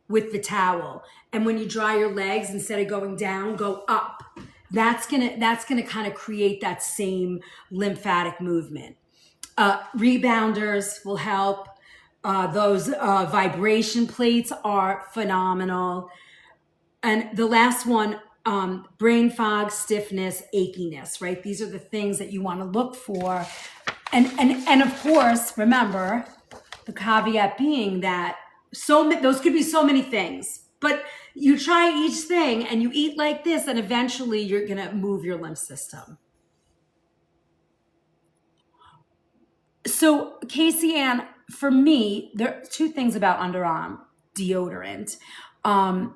with the towel. And when you dry your legs, instead of going down, go up. That's gonna kind of create that same lymphatic movement. Rebounders will help. Those vibration plates are phenomenal. And the last one, brain fog, stiffness, achiness, right? These are the things that you want to look for. And of course, remember, the caveat being that those could be so many things, but you try each thing and you eat like this, and eventually you're going to move your lymph system. So, Casey Ann, for me, there are two things about underarm deodorant. A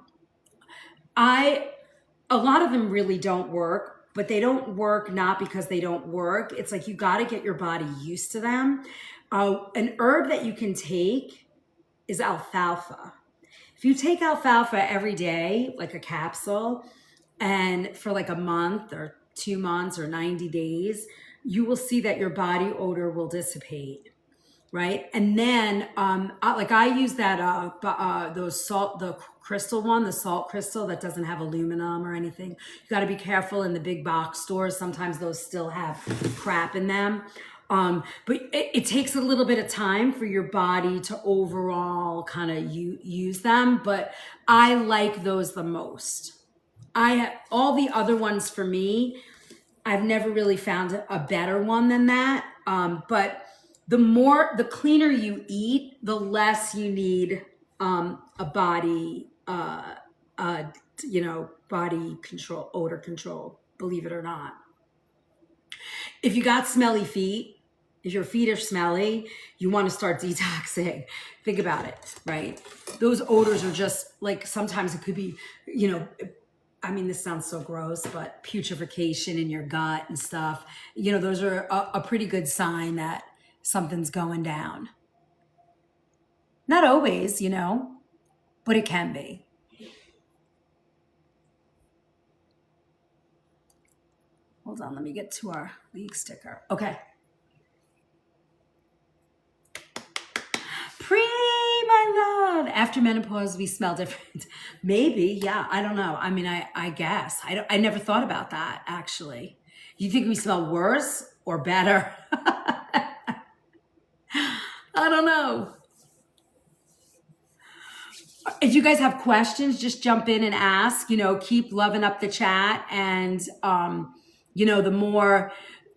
lot of them really don't work, but they don't work not because they don't work. It's like you got to get your body used to them. An herb that you can take is alfalfa. If you take alfalfa every day, like a capsule, and for like a month or 2 months or 90 days, you will see that your body odor will dissipate. Right. And then, I use that, the crystal one, the salt crystal that doesn't have aluminum or anything. You got to be careful in the big box stores. Sometimes those still have crap in them. But it takes a little bit of time for your body to overall kind of use them. But I like those the most. All the other ones for me, I've never really found a better one than that. But the cleaner you eat, the less you need a body, body control, odor control, believe it or not. If you got smelly feet, if your feet are smelly, you want to start detoxing. Think about it, right? Those odors are just like, sometimes it could be, this sounds so gross, but putrefaction in your gut and stuff, those are a pretty good sign that something's going down. Not always, but it can be. Hold on, let me get to our league sticker. Okay. My love. After menopause, we smell different. Maybe, yeah. I don't know. I mean, I guess. I never thought about that, actually. You think we smell worse or better? I don't know. If you guys have questions, just jump in and ask. Keep loving up the chat. And, the more...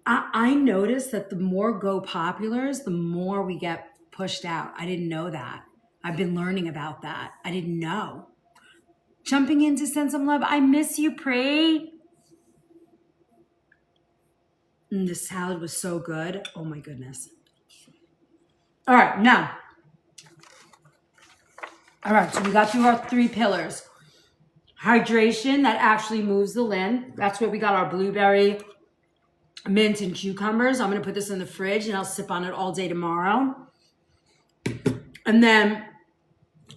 I notice that the more go populars, the more we get pushed out. I didn't know that. I've been learning about that. I didn't know. Jumping in to send some love. I miss you, Pray. The salad was so good. Oh my goodness. All right, now. All right, so we got through our 3 pillars. Hydration, that actually moves the lymph. That's where we got our blueberry, mint, and cucumbers. I'm going to put this in the fridge and I'll sip on it all day tomorrow. And then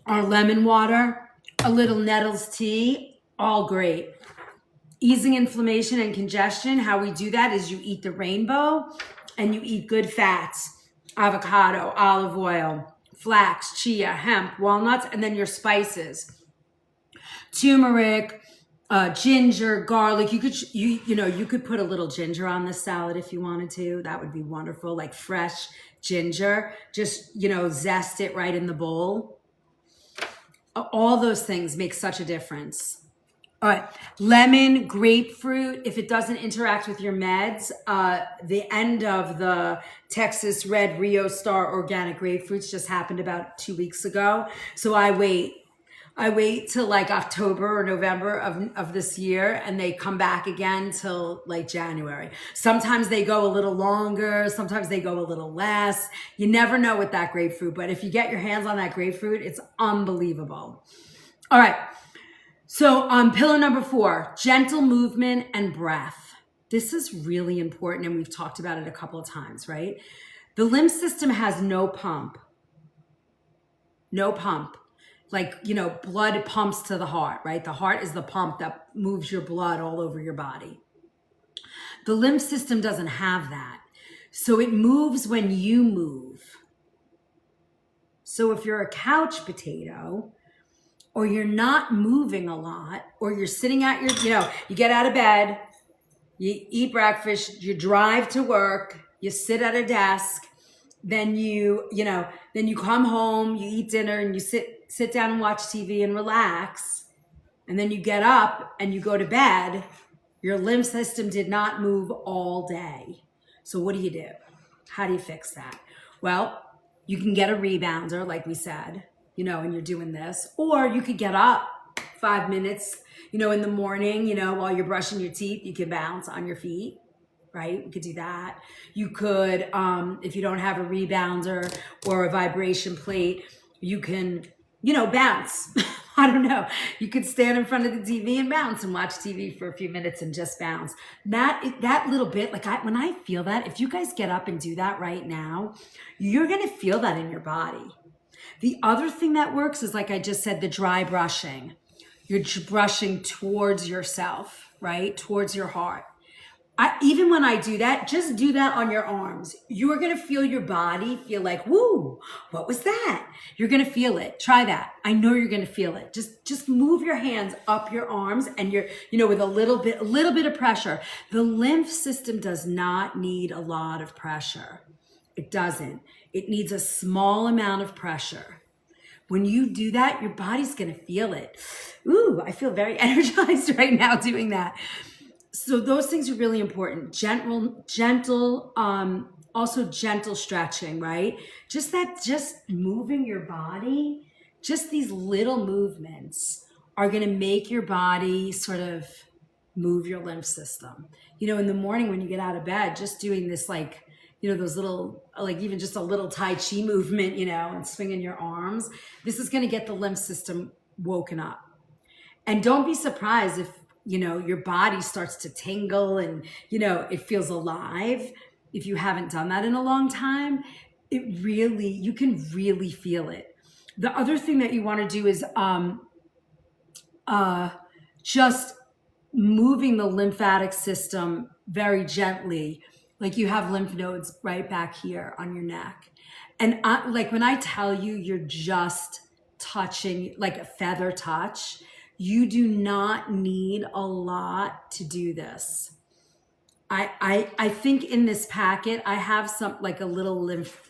our lemon water, a little nettles tea, all great. Easing inflammation and congestion, how we do that is you eat the rainbow and you eat good fats, avocado, olive oil, flax, chia, hemp, walnuts, and then your spices. Turmeric, ginger, garlic. You could put a little ginger on this salad if you wanted to. That would be wonderful, like fresh ginger. Just, zest it right in the bowl. All those things make such a difference. All right, lemon, grapefruit. If it doesn't interact with your meds, the end of the Texas Red Rio Star organic grapefruits just happened about 2 weeks ago. So I wait till like October or November of this year, and they come back again till like January. Sometimes they go a little longer, sometimes they go a little less. You never know with that grapefruit, but if you get your hands on that grapefruit, it's unbelievable. All right, so pillar number 4, gentle movement and breath. This is really important, and we've talked about it a couple of times, right? The lymph system has no pump. No pump. Like, blood pumps to the heart, right? The heart is the pump that moves your blood all over your body. The lymph system doesn't have that. So it moves when you move. So if you're a couch potato, or you're not moving a lot, or you're sitting at your, you get out of bed, you eat breakfast, you drive to work, you sit at a desk, then then you come home, you eat dinner, and you sit down and watch TV and relax, and then you get up and you go to bed. Your lymph system did not move all day. So what do you do? How do you fix that? Well, you can get a rebounder, like we said, and you're doing this, or you could get up 5 minutes, in the morning, while you're brushing your teeth, you can bounce on your feet. Right? You could do that. You could, if you don't have a rebounder or a vibration plate, you can, bounce. I don't know. You could stand in front of the TV and bounce and watch TV for a few minutes and just bounce. That little bit, when I feel that, if you guys get up and do that right now, you're going to feel that in your body. The other thing that works is, like I just said, the dry brushing. You're brushing towards yourself, right? Towards your heart. Even when I do that, just do that on your arms. You are going to feel your body feel like, woo, what was that? You're going to feel it. Try that. I know you're going to feel it. Just move your hands up your arms, and you're, with a little bit of pressure. The lymph system does not need a lot of pressure. It doesn't. It needs a small amount of pressure. When you do that, your body's going to feel it. Ooh, I feel very energized right now doing that. So those things are really important. Gentle, also gentle stretching, right? Just moving your body, just these little movements are going to make your body sort of move your lymph system. In the morning when you get out of bed, just doing this, those little, even just a little Tai Chi movement, and swinging your arms. This is going to get the lymph system woken up. And don't be surprised if, your body starts to tingle and, it feels alive. if you haven't done that in a long time, you can really feel it. The other thing that you want to do is just moving the lymphatic system very gently, like you have lymph nodes right back here on your neck. And like when I tell you you're just touching, like a feather touch, you do not need a lot to do this. I think in this packet, I have some like a little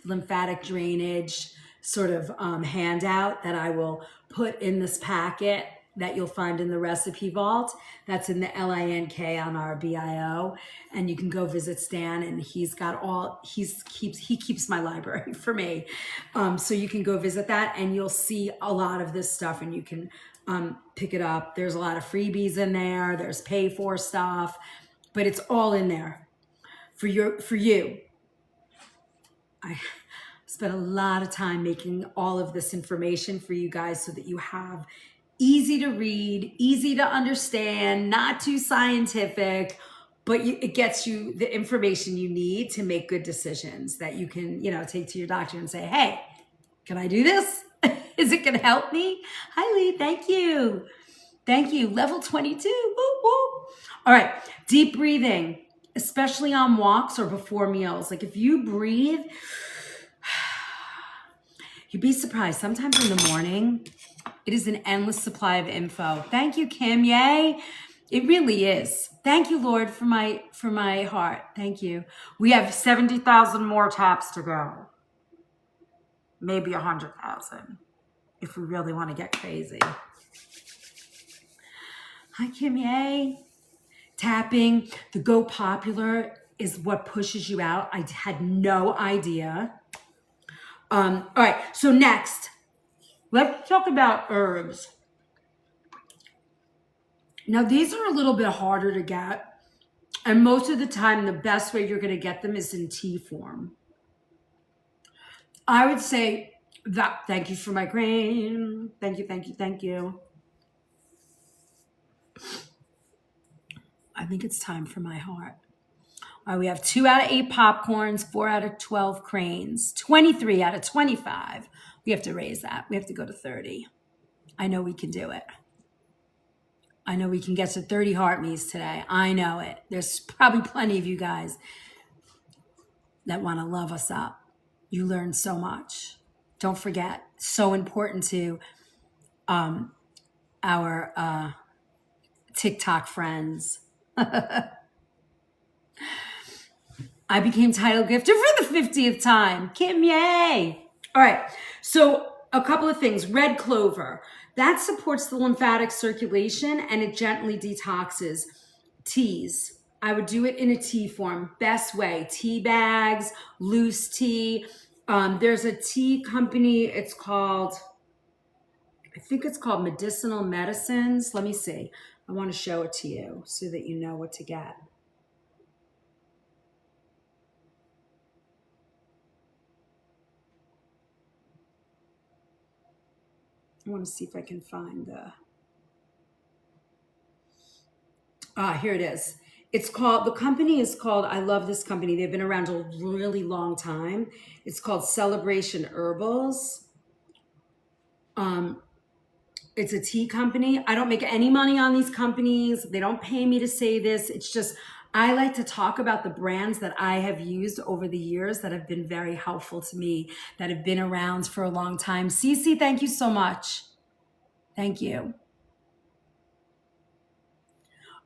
lymphatic drainage sort of handout that I will put in this packet that you'll find in the recipe vault. That's in the LINK on our BIO. And you can go visit Stan, and he's got he keeps my library for me. So you can go visit that and you'll see a lot of this stuff, and you can pick it up. There's a lot of freebies in there. There's pay for stuff, but it's all in there for you. I spent a lot of time making all of this information for you guys so that you have easy to read, easy to understand, not too scientific, but it gets you the information you need to make good decisions that you can, take to your doctor and say, hey, can I do this? Is it going to help me? Hi, Lee. Thank you. Thank you. Level 22. Woo, woo. All right. Deep breathing, especially on walks or before meals. Like if you breathe, you'd be surprised. Sometimes in the morning, it is an endless supply of info. Thank you, Kim. Yay. It really is. Thank you, Lord, for my heart. Thank you. We have 70,000 more taps to go. Maybe 100,000 if we really want to get crazy. Hi, Kim. Yay. Tapping. The Go Popular is what pushes you out. I had no idea. All right. So next, let's talk about herbs. Now, these are a little bit harder to get. And most of the time, the best way you're going to get them is in tea form. I would say that, thank you for my grain. Thank you, thank you, thank you. I think it's time for my heart. All right, we have 2 out of 8 popcorns, 4 out of 12 cranes, 23 out of 25. We have to raise that. We have to go to 30. I know we can do it. I know we can get to 30 heart me's today. I know it. There's probably plenty of you guys that want to love us up. You learn so much. Don't forget, so important to our TikTok friends. I became title gifter for the 50th time. Kim, yay. All right, so a couple of things. Red clover. That supports the lymphatic circulation and it gently detoxes. Teas. I would do it in a tea form. Best way. Tea bags, loose tea. There's a tea company. It's called, I think it's called Medicinal Medicines. Let me see. I want to show it to you so that you know what to get. I want to see if I can find the... here it is. It's called, the company is called, I love this company. They've been around a really long time. It's called Celebration Herbals. It's a tea company. I don't make any money on these companies. They don't pay me to say this. It's just, I like to talk about the brands that I have used over the years that have been very helpful to me, that have been around for a long time. Cece, thank you so much. Thank you.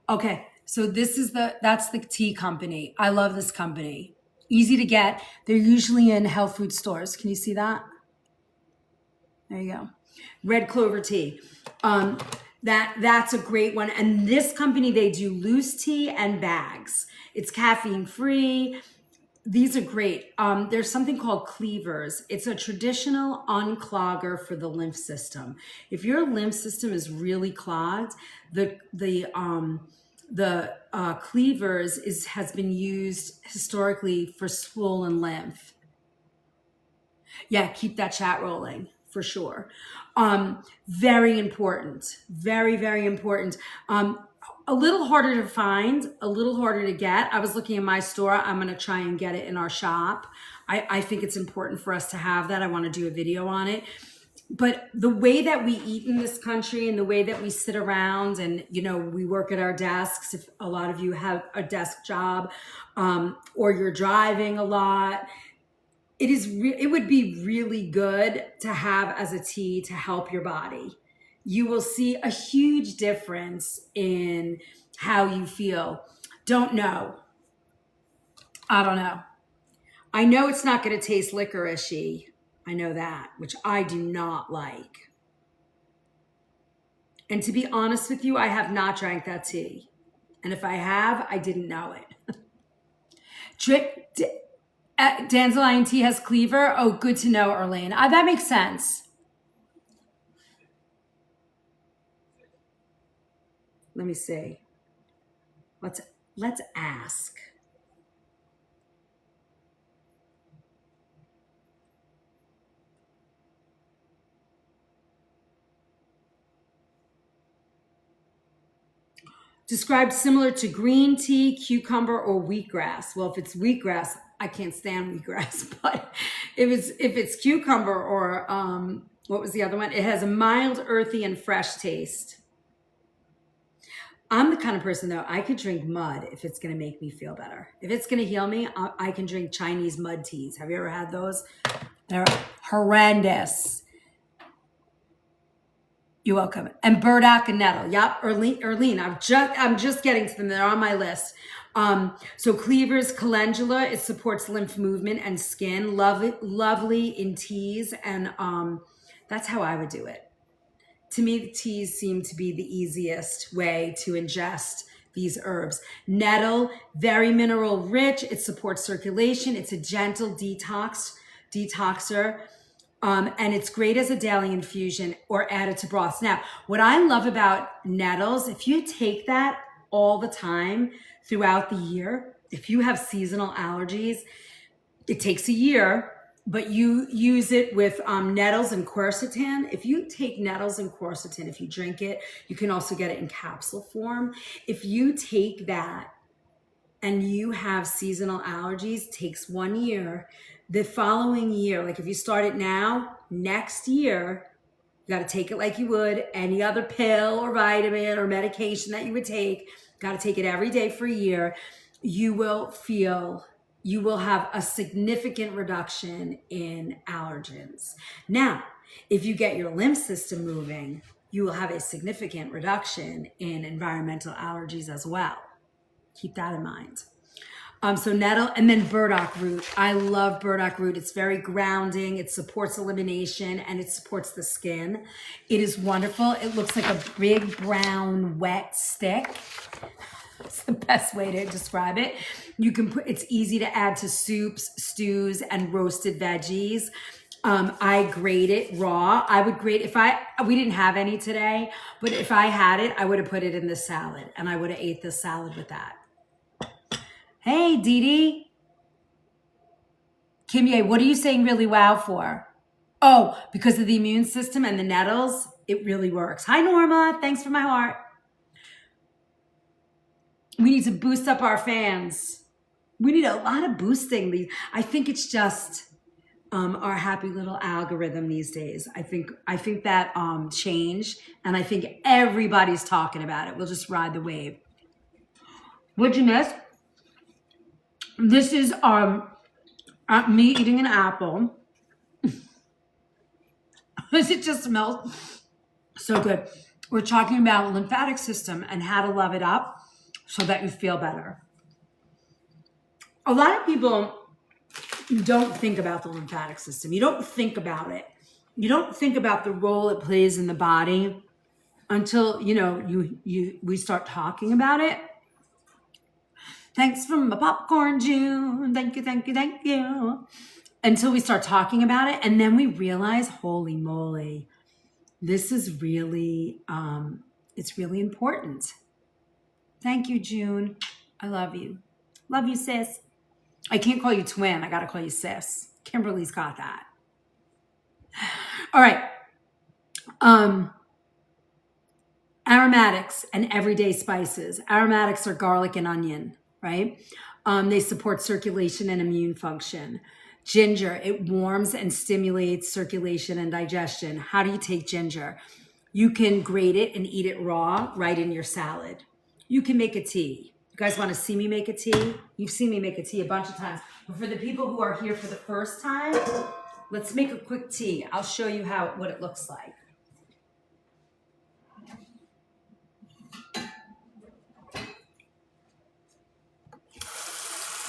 Okay, so that's the tea company. I love this company. Easy to get. They're usually in health food stores. Can you see that? There you go. Red clover tea. That's a great one. And this company, they do loose tea and bags. It's caffeine free. These are great. There's something called cleavers. It's a traditional unclogger for the lymph system. If your lymph system is really clogged, the cleavers has been used historically for swollen lymph. Yeah, keep that chat rolling for sure. Very important. Very, very important. a little harder to find, a little harder to get. I was looking in my store. I'm going to try and get it in our shop. I think it's important for us to have that. I want to do a video on it. But the way that we eat in this country and the way that we sit around and, you know, we work at our desks, if a lot of you have a desk job, or you're driving a lot, it would be really good to have as a tea to help your body. You will see a huge difference in how you feel. Don't know. I don't know. I know it's not going to taste licorice-y. I know that, which I do not like. And to be honest with you, I have not drank that tea. And if I have, I didn't know it. Dandelion tea has cleaver. Oh, good to know, Arlene. That makes sense. Let me see. Let's ask. Described similar to green tea, cucumber, or wheatgrass. Well, if it's wheatgrass, I can't stand wheatgrass. But if it's cucumber or what was the other one? It has a mild, earthy, and fresh taste. I'm the kind of person, though, I could drink mud if it's going to make me feel better. If it's going to heal me, I can drink Chinese mud teas. Have you ever had those? They're horrendous. You're welcome. And burdock and nettle. Yep, Erlene. I'm just getting to them. They're on my list. So cleavers, calendula. It supports lymph movement and skin. Lovely in teas, and that's how I would do it. To me, the teas seem to be the easiest way to ingest these herbs. Nettle, very mineral rich. It supports circulation. It's a gentle detoxer. And it's great as a daily infusion or added to broths. Now, what I love about nettles, if you take that all the time throughout the year, if you have seasonal allergies, it takes a year, but you use it with nettles and quercetin. If you take nettles and quercetin, if you drink it, you can also get it in capsule form. If you take that and you have seasonal allergies, takes 1 year. The following year, like if you start it now, next year, you got to take it like you would any other pill or vitamin or medication that you would take. Got to take it every day for a year. You will have a significant reduction in allergens. Now, if you get your lymph system moving, you will have a significant reduction in environmental allergies as well. Keep that in mind. So nettle, and then burdock root. I love burdock root. It's very grounding. It supports elimination and it supports the skin. It is wonderful. It looks like a big brown wet stick. It's the best way to describe it. It's easy to add to soups, stews, and roasted veggies. I grate it raw. I would grate we didn't have any today, but if I had it, I would have put it in the salad and I would have ate the salad with that. Hey, Dee Dee. Kimye, what are you saying really wow for? Oh, because of the immune system and the nettles, it really works. Hi, Norma. Thanks for my heart. We need to boost up our fans. We need a lot of boosting. I think it's just our happy little algorithm these days. I think that changed, and I think everybody's talking about it. We'll just ride the wave. What'd you miss? This is me eating an apple. It just smells so good. We're talking about lymphatic system and how to love it up so that you feel better. A lot of people don't think about the lymphatic system. You don't think about it. You don't think about the role it plays in the body until we start talking about it. Thanks for my popcorn, June. Thank you, thank you, thank you. Until we start talking about it, and then we realize, holy moly, this is really, it's really important. Thank you, June. I love you. Love you, sis. I can't call you twin. I got to call you sis. Kimberly's got that. All right. Aromatics and everyday spices. Aromatics are garlic and onion, right? They support circulation and immune function. Ginger, it warms and stimulates circulation and digestion. How do you take ginger? You can grate it and eat it raw right in your salad. You can make a tea. You guys want to see me make a tea? You've seen me make a tea a bunch of times. But for the people who are here for the first time, let's make a quick tea. I'll show you what it looks like.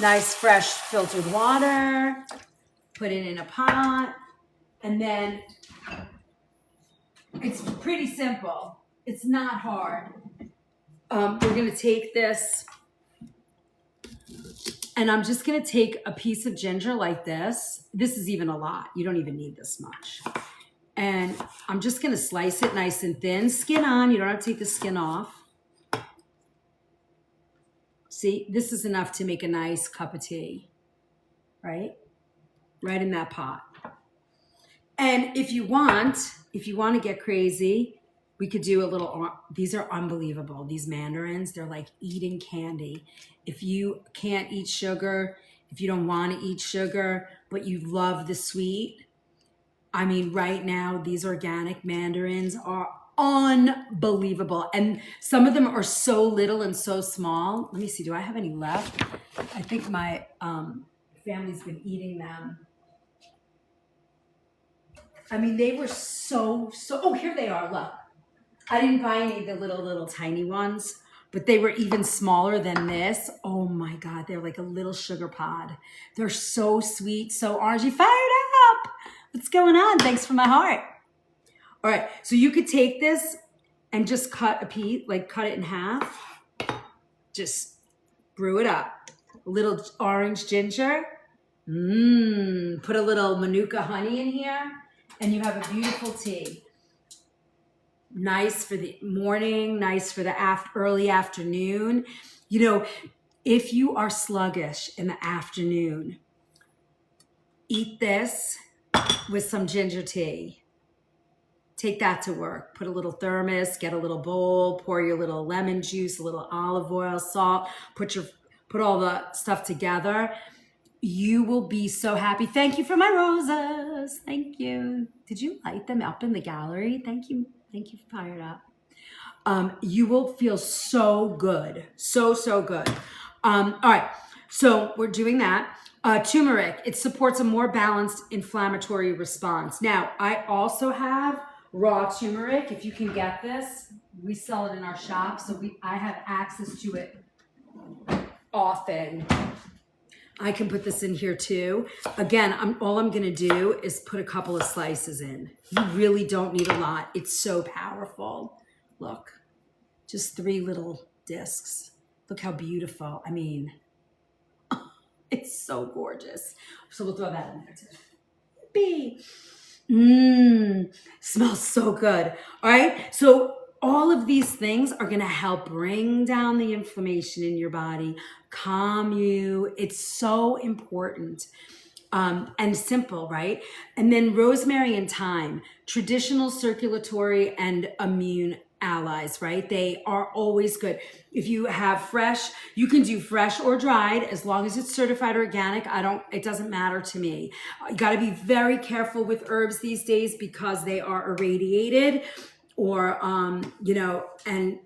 Nice fresh filtered water, put it in a pot, and then it's pretty simple. It's not hard. We're gonna take this, and I'm just gonna take a piece of ginger like this. This is even a lot. You don't even need this much. And I'm just gonna slice it nice and thin, skin on. You don't have to take the skin off. See, this is enough to make a nice cup of tea, right? Right in that pot. And if you want to get crazy, we could do a little, these are unbelievable. These mandarins, they're like eating candy. If you can't eat sugar, if you don't want to eat sugar, but you love the sweet, I mean, right now, these organic mandarins are unbelievable. And some of them are so little and so small. Let me see, do I have any left? I think my family's been eating them. I mean, they were so, oh, here they are, look. I didn't buy any of the little tiny ones, but they were even smaller than this. Oh my God, they're like a little sugar pod. They're so sweet, so orangey. Fired up! What's going on? Thanks for my heart. All right, so you could take this and just cut a piece, like cut it in half. Just brew it up. A little orange ginger. Put a little Manuka honey in here, and you have a beautiful tea. Nice for the morning, nice for the early afternoon. You know, if you are sluggish in the afternoon, eat this with some ginger tea. Take that to work. Put a little thermos, get a little bowl, pour your little lemon juice, a little olive oil, salt, put all the stuff together. You will be so happy. Thank you for my roses. Thank you. Did you light them up in the gallery? Thank you. Thank you for Fired Up. You will feel so good. So good. All right. So we're doing that. Turmeric, it supports a more balanced inflammatory response. Now, I also have raw turmeric. If you can get this, we sell it in our shop. So I have access to it often. I can put this in here too. Again, all I'm gonna do is put a couple of slices in. You really don't need a lot. It's so powerful. Look, just 3 little discs. Look how beautiful. I mean, it's so gorgeous. So we'll throw that in there too. Smells so good. All right, so all of these things are gonna help bring down the inflammation in your body, calm you. It's so important and simple, right? And then rosemary and thyme, traditional circulatory and immune allies, right? They are always good. If you have fresh, you can do fresh or dried as long as it's certified organic. It doesn't matter to me. You got to be very careful with herbs these days because they are irradiated or, and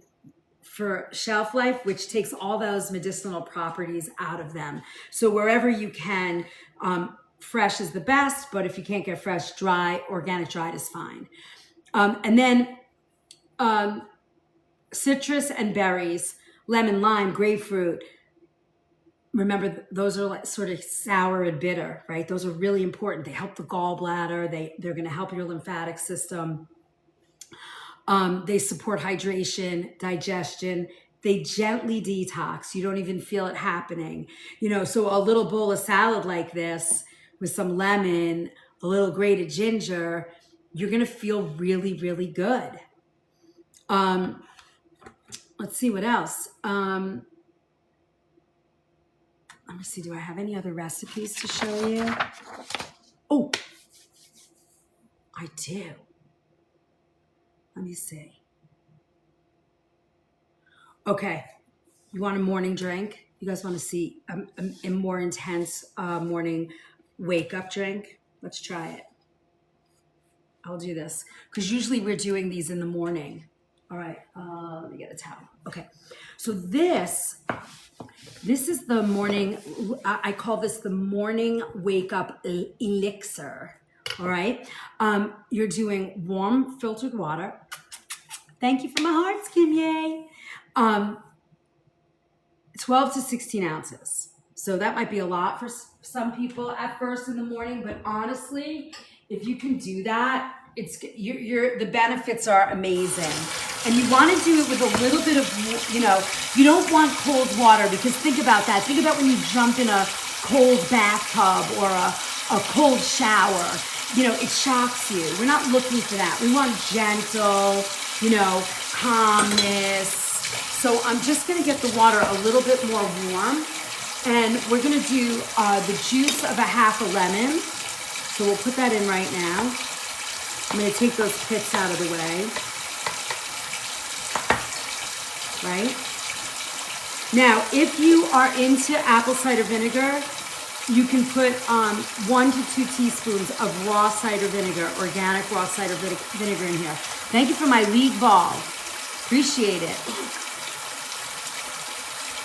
for shelf life, which takes all those medicinal properties out of them. So wherever you can, fresh is the best, but if you can't get fresh, organic dried is fine. And then citrus and berries, lemon, lime, grapefruit. Remember, those are like sort of sour and bitter, right? Those are really important. They help the gallbladder. They're going to help your lymphatic system. They support hydration, digestion. They gently detox. You don't even feel it happening. So a little bowl of salad like this with some lemon, a little grated ginger, you're going to feel really, really good. Let's see what else. Let me see, do I have any other recipes to show you? Oh, I do. Let me see. Okay. You want a morning drink? You guys want to see a more intense morning wake up drink? Let's try it. I'll do this because usually we're doing these in the morning. All right, let me get a towel. Okay, so this is the morning. I call this the morning wake up elixir. All right, you're doing warm filtered water. Thank you for my hearts, Kim Ye. 12 to 16 ounces. So that might be a lot for some people at first in the morning, but honestly, if you can do that, the benefits are amazing. And you want to do it with a little bit of, you don't want cold water because think about that. Think about when you jump in a cold bathtub or a cold shower. It shocks you. We're not looking for that. We want gentle, calmness. So I'm just going to get the water a little bit more warm, and we're going to do the juice of a half a lemon. So we'll put that in right now. I'm going to take those pits out of the way. Right? Now, if you are into apple cider vinegar, you can put 1 to 2 teaspoons of raw cider vinegar, organic raw cider vinegar in here. Thank you for my league ball. Appreciate it.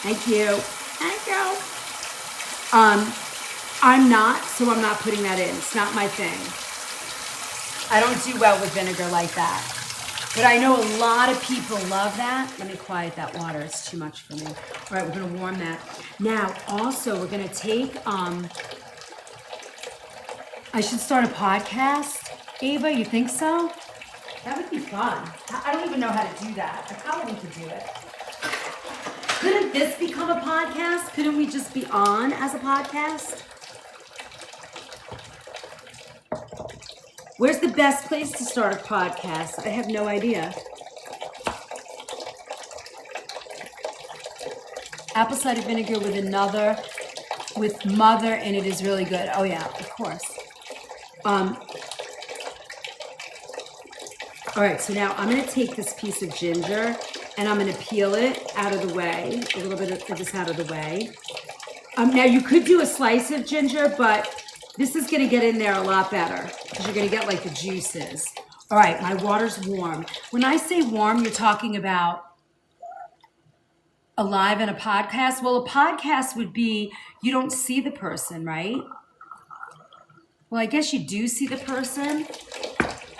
Thank you. Thank you. I'm not putting that in. It's not my thing. I don't do well with vinegar like that. But I know a lot of people love that. Let me quiet that water. It's too much for me. All right, we're going to warm that. Now, also, we're going to take, I should start a podcast. Ava, you think so? That would be fun. I don't even know how to do that. I probably could do it. Couldn't this become a podcast? Couldn't we just be on as a podcast? Where's the best place to start a podcast? I have no idea. Apple cider vinegar with mother, and it is really good. Oh yeah, of course. All right, so now I'm gonna take this piece of ginger and I'm gonna peel it out of the way, a little bit of this out of the way. Now you could do a slice of ginger, but this is gonna get in there a lot better because you're gonna get like the juices. All right, my water's warm. When I say warm, you're talking about a live and a podcast. Well, a podcast would be, you don't see the person, right? Well, I guess you do see the person.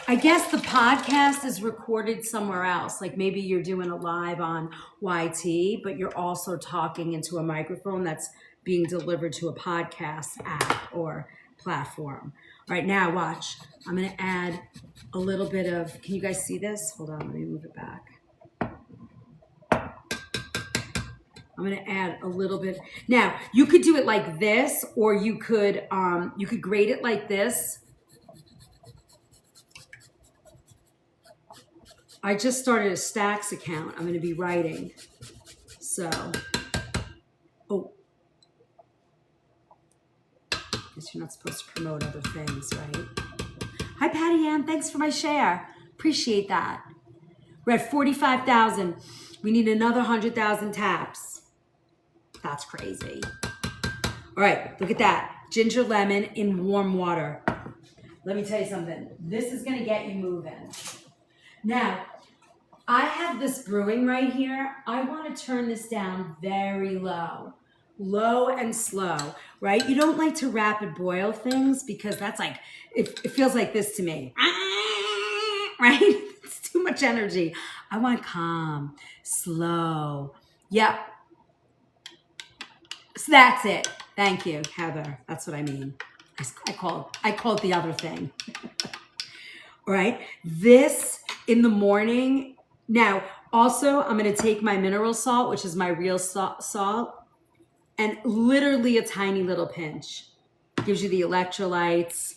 I guess the podcast is recorded somewhere else. Like maybe you're doing a live on YT, but you're also talking into a microphone that's being delivered to a podcast app or platform. All right, now watch. I'm going to add a little bit of, can you guys see this? Hold on, let me move it back. I'm going to add a little bit. Now, you could do it like this, or you could grate it like this. I just started a Stacks account. I'm going to be writing. So, oh. Guess you're not supposed to promote other things, right? Hi, Patty Ann. Thanks for my share. Appreciate that. We're at 45,000. We need another 100,000 taps. That's crazy. All right, look at that. Ginger lemon in warm water. Let me tell you something. This is going to get you moving. Now, I have this brewing right here. I want to turn this down very low. Low and slow, right? You don't like to rapid boil things because that's like, it feels like this to me. Right? It's too much energy. I want calm, slow. Yep. So that's it. Thank you, Heather. That's what I mean. I call it the other thing. All right. This in the morning. Now, also, I'm going to take my mineral salt, which is my real salt, and literally a tiny little pinch. Gives you the electrolytes.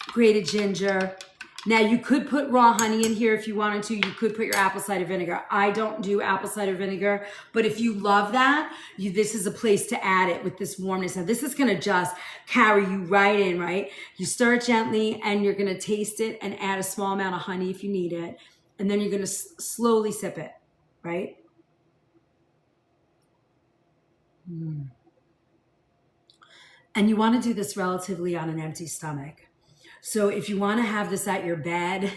Grated ginger. Now, you could put raw honey in here if you wanted to. You could put your apple cider vinegar. I don't do apple cider vinegar, but if you love that, this is a place to add it with this warmness. Now, this is going to just carry you right in, right? You stir it gently, and you're going to taste it and add a small amount of honey if you need it. And then you're going to slowly sip it, right? And you want to do this relatively on an empty stomach. So if you want to have this at your bed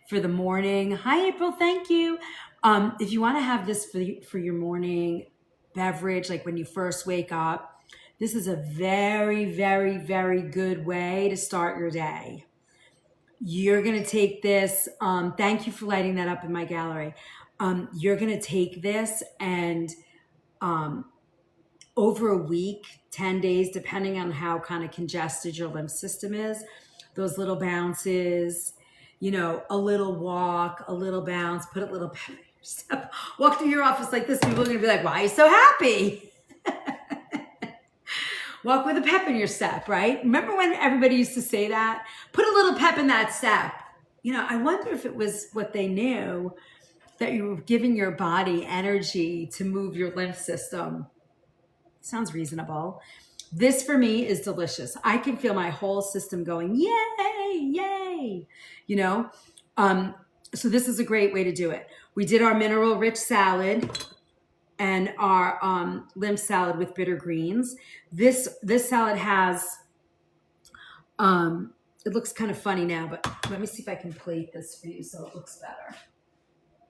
for the morning, hi April, thank you. If you want to have this for your morning beverage, like when you first wake up, this is a very, very, very good way to start your day. You're going to take this. Thank you for lighting that up in my gallery. You're going to take this and over a week, 10 days, depending on how kind of congested your lymph system is, those little bounces, you know, a little walk, a little bounce, put a little pep in your step. Walk through your office like this, people are going to be like, why are you so happy? Walk with a pep in your step, right? Remember when everybody used to say that? Put a little pep in that step. You know, I wonder if it was what they knew, that you were giving your body energy to move your lymph system. Sounds reasonable. This for me is delicious. I can feel my whole system going, yay, yay, you know? So this is a great way to do it. We did our mineral rich salad and our lymph salad with bitter greens. This salad has, it looks kind of funny now, but let me see if I can plate this for you so it looks better.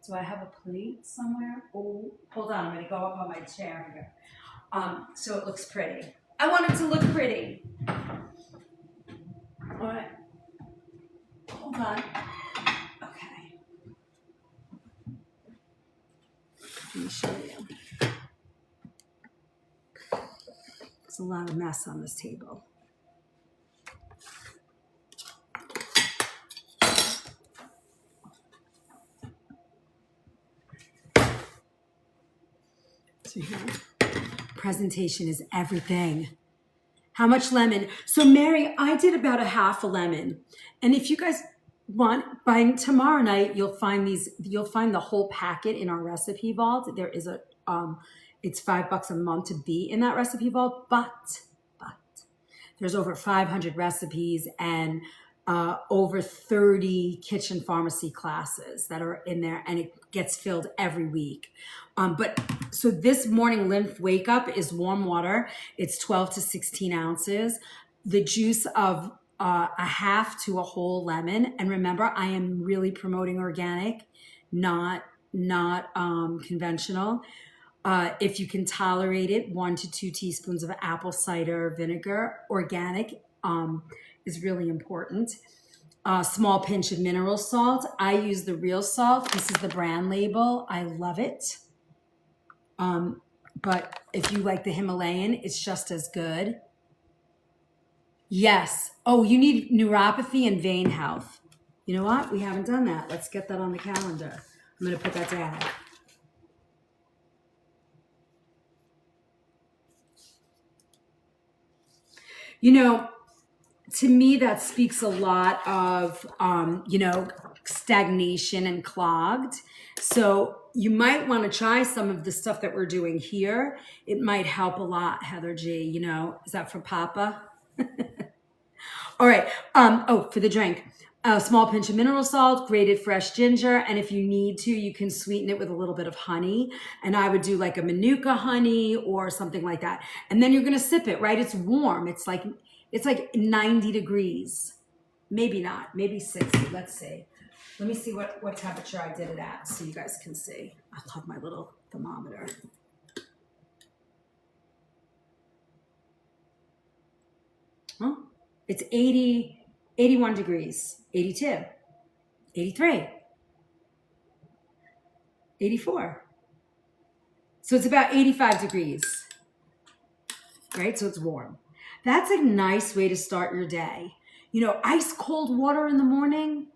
Do I have a plate somewhere? Oh, hold on, I'm gonna go up on my chair here. So it looks pretty. I want it to look pretty. All right. Hold on. Okay. Let me show you. There's a lot of mess on this table. So here. Presentation is everything. How much lemon? So Mary, I did about a half a lemon. And if you guys want, by tomorrow night, you'll find the whole packet in our recipe vault. There is it's $5 a month to be in that recipe vault, but there's over 500 recipes and over 30 kitchen pharmacy classes that are in there, and it gets filled every week. So this morning lymph wake up is warm water. It's 12 to 16 ounces. The juice of a half to a whole lemon. And remember, I am really promoting organic, not conventional. If you can tolerate it, 1 to 2 teaspoons of apple cider vinegar, organic, is really important. A small pinch of mineral salt. I use the real salt. This is the brand label. I love it. But if you like the Himalayan, it's just as good. Yes. Oh, you need neuropathy and vein health. You know what? We haven't done that. Let's get that on the calendar. I'm going to put that down. You know, to me, that speaks a lot of, stagnation and clogged. So you might want to try some of the stuff that we're doing here. It might help a lot, Heather G. You know, is that for Papa? All right. For the drink, a small pinch of mineral salt, grated fresh ginger. And if you need to, you can sweeten it with a little bit of honey. And I would do like a Manuka honey or something like that. And then you're going to sip it, right? It's warm. It's like 90 degrees. Maybe not, maybe 60. Let's see. Let me see what temperature I did it at so you guys can see. I love my little thermometer. Huh? It's 80, 81 degrees, 82, 83, 84. So it's about 85 degrees, right? So it's warm. That's a nice way to start your day. You know, ice cold water in the morning,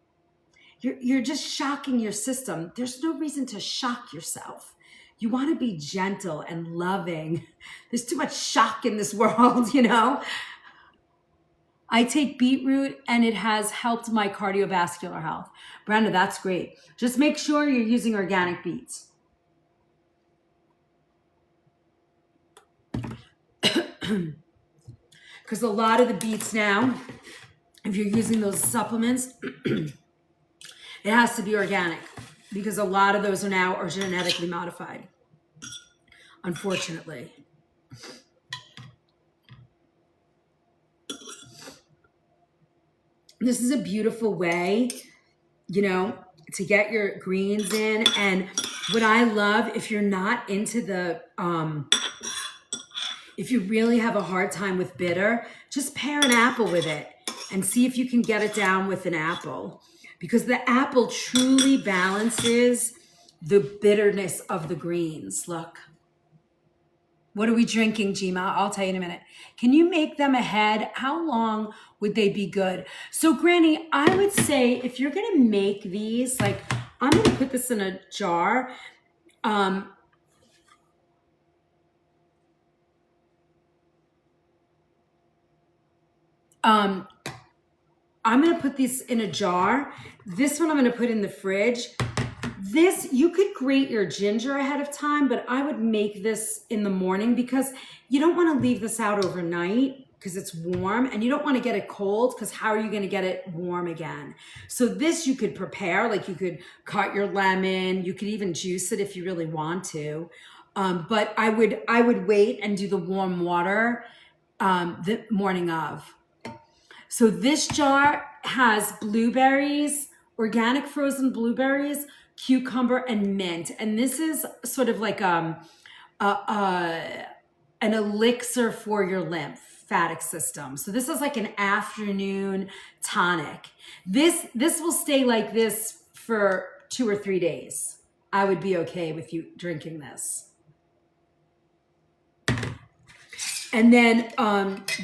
you're just shocking your system. There's no reason to shock yourself. You want to be gentle and loving. There's too much shock in this world, you know? I take beetroot and it has helped my cardiovascular health. Brenda, that's great. Just make sure you're using organic beets. Because a lot of the beets now, if you're using those supplements, it has to be organic. because a lot of those are genetically modified, unfortunately. This is a beautiful way, you know, to get your greens in. And what I love, if you're not into the, if you really have a hard time with bitter, just pair an apple with it and see if you can get it down with an apple, because the apple truly balances the bitterness of the greens. Look. What are we drinking, Gima? I'll tell you in a minute. Can you make them ahead? How long would they be good? So Granny, I would say if you're gonna make these, like I'm gonna put this in a jar. I'm gonna put these in a jar. This one I'm gonna put in the fridge. This, you could grate your ginger ahead of time, but I would make this in the morning because you don't want to leave this out overnight because it's warm, and you don't want to get it cold because how are you going to get it warm again? So this you could prepare, like you could cut your lemon, you could even juice it if you really want to. But I would wait and do the warm water the morning of. So this jar has blueberries, organic frozen blueberries, cucumber, and mint. And this is sort of like an elixir for your lymphatic system. So this is like an afternoon tonic. This will stay like this for 2 or 3 days. I would be okay with you drinking this. And then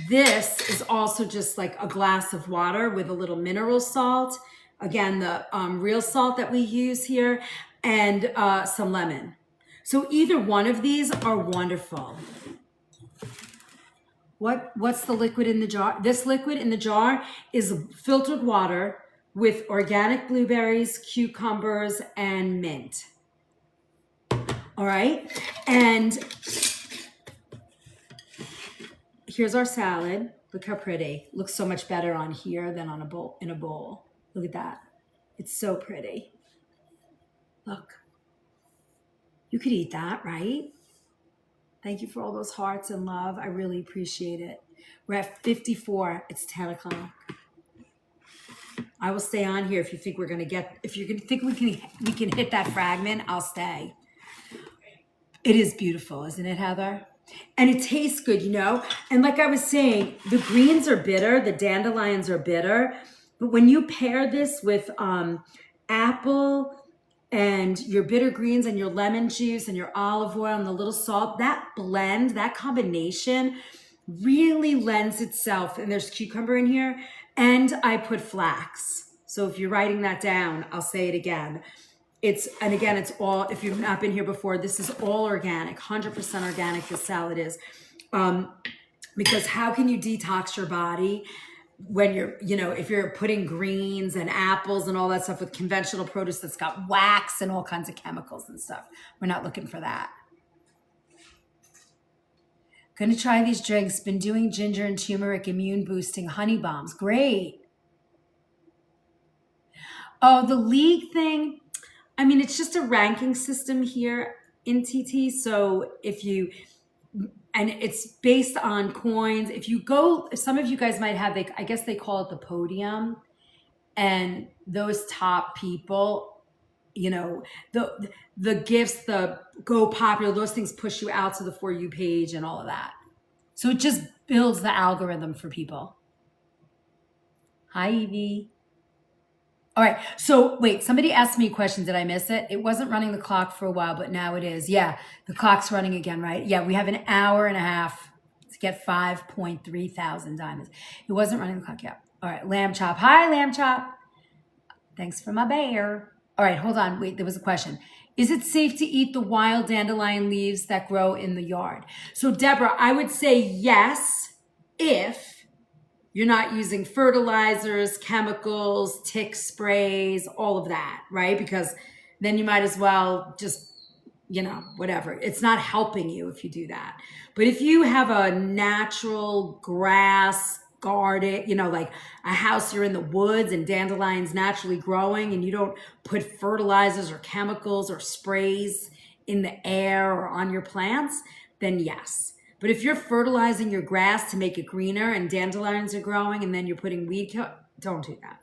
this is also just like a glass of water with a little mineral salt. Again, the real salt that we use here, and some lemon. So either one of these are wonderful. What's the liquid in the jar? This liquid in the jar is filtered water with organic blueberries, cucumbers, and mint. All right, and here's our salad. Look how pretty. Looks so much better on here than on in a bowl. Look at that. It's so pretty. Look. You could eat that, right? Thank you for all those hearts and love. I really appreciate it. We're at 54. It's 10 o'clock. I will stay on here if you think we're gonna get, if you think we can hit that fragment, I'll stay. It is beautiful, isn't it, Heather? And it tastes good, you know? And like I was saying, the greens are bitter, the dandelions are bitter. But when you pair this with apple and your bitter greens and your lemon juice and your olive oil and the little salt, that blend, that combination really lends itself. And there's cucumber in here. And I put flax. So if you're writing that down, I'll say it again. It's all, if you've not been here before, this is all organic, 100% organic, this salad is. Because how can you detox your body when you're, if you're putting greens and apples and all that stuff with conventional produce that's got wax and all kinds of chemicals and stuff? We're not looking for that. Gonna try these drinks. Been doing ginger and turmeric immune boosting honey bombs. Great. Oh, the league thing. I mean, it's just a ranking system here in TT. So and it's based on coins. If some of you guys might have, I guess they call it the podium. And those top people, the gifts, the go popular, those things push you out to the For You page and all of that. So it just builds the algorithm for people. Hi, Evie. All right, so wait, somebody asked me a question. Did I miss it? It wasn't running the clock for a while, but now it is. Yeah, the clock's running again, right? Yeah, we have an hour and a half to get 5.3 thousand diamonds. It wasn't running the clock yet. All right, Lamb Chop. Hi, Lamb Chop. Thanks for my bear. All right, hold on. Wait, there was a question. Is it safe to eat the wild dandelion leaves that grow in the yard? So, Deborah, I would say yes if you're not using fertilizers, chemicals, tick sprays, all of that, right? Because then you might as well just, whatever. It's not helping you if you do that. But if you have a natural grass garden, like a house, you're in the woods and dandelions naturally growing, and you don't put fertilizers or chemicals or sprays in the air or on your plants, then yes. But if you're fertilizing your grass to make it greener and dandelions are growing and then you're putting don't do that.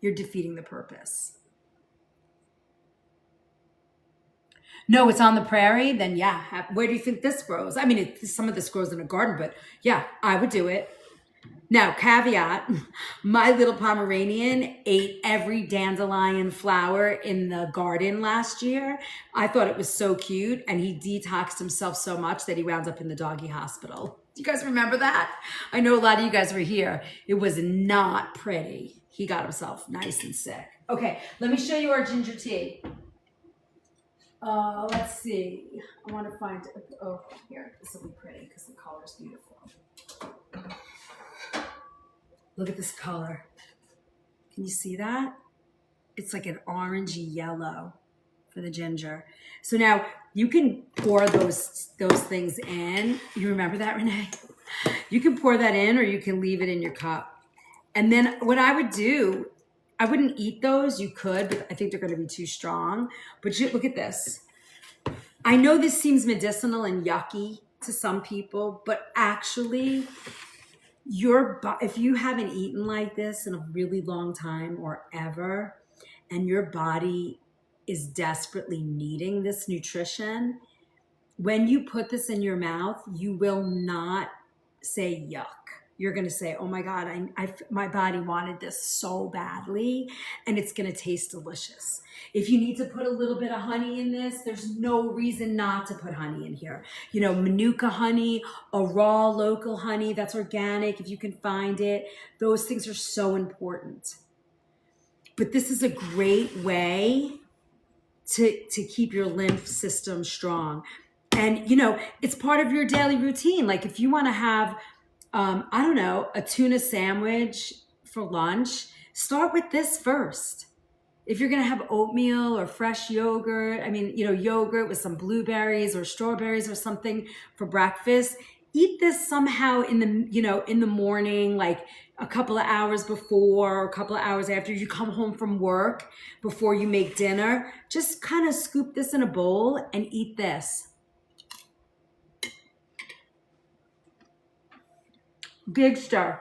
You're defeating the purpose. No, it's on the prairie, then yeah. Where do you think this grows? I mean, some of this grows in a garden, but yeah, I would do it. Now, caveat, my little Pomeranian ate every dandelion flower in the garden last year. I thought it was so cute, and he detoxed himself so much that he wound up in the doggy hospital. Do you guys remember that? I know a lot of you guys were here. It was not pretty. He got himself nice and sick. Okay, let me show you our ginger tea. Let's see. I want to find, here, this will be pretty because the color's beautiful. Look at this color. Can you see that? It's like an orangey yellow for the ginger. So now you can pour those things in. You remember that, Renee? You can pour that in, or you can leave it in your cup. And then what I would do, I wouldn't eat those. You could, but I think they're going to be too strong. But look at this. I know this seems medicinal and yucky to some people, but actually, if you haven't eaten like this in a really long time or ever, and your body is desperately needing this nutrition, when you put this in your mouth, you will not say yuck. You're going to say, oh my God, my body wanted this so badly, and it's going to taste delicious. If you need to put a little bit of honey in this, there's no reason not to put honey in here. Manuka honey, a raw local honey that's organic, if you can find it. Those things are so important. But this is a great way to keep your lymph system strong. And, it's part of your daily routine. Like if you want to have, a tuna sandwich for lunch, start with this first. If you're going to have oatmeal or fresh yogurt, yogurt with some blueberries or strawberries or something for breakfast, eat this somehow in the morning, like a couple of hours before or a couple of hours after you come home from work, before you make dinner. Just kind of scoop this in a bowl and eat this. Big stir.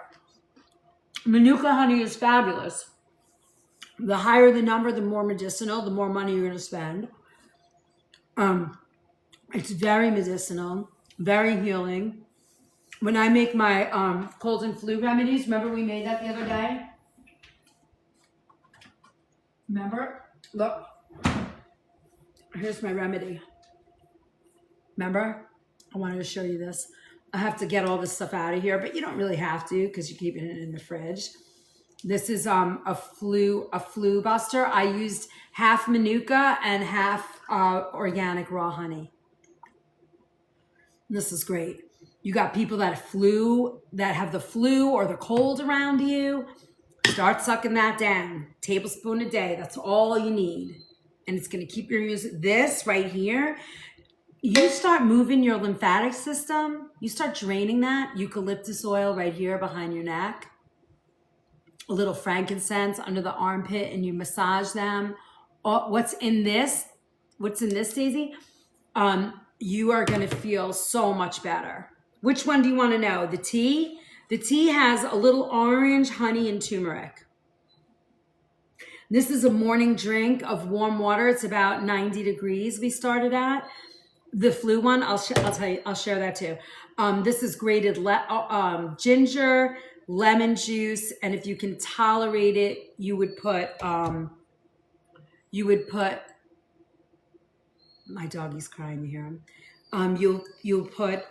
Manuka honey is fabulous. The higher the number, the more medicinal, the more money you're going to spend. It's very medicinal, very healing. When I make my cold and flu remedies, remember we made that the other day? Remember? Look. Here's my remedy. Remember? I wanted to show you this. I have to get all this stuff out of here, but you don't really have to because you're keeping it in the fridge. This is a flu buster. I used half Manuka and half organic raw honey. This is great. You got people that have the flu or the cold around you. Start sucking that down. Tablespoon a day. That's all you need. And it's going to keep your immune. This right here, you start moving your lymphatic system. You start draining that eucalyptus oil right here behind your neck. A little frankincense under the armpit, and you massage them. What's in this, Daisy? You are going to feel so much better. Which one do you want to know? The tea? The tea has a little orange, honey, and turmeric. This is a morning drink of warm water. It's about 90 degrees we started at. The flu one, I'll tell you, I'll share that too. This is grated ginger, lemon juice, and if you can tolerate it, you would put my doggy's crying, you hear him. You'll put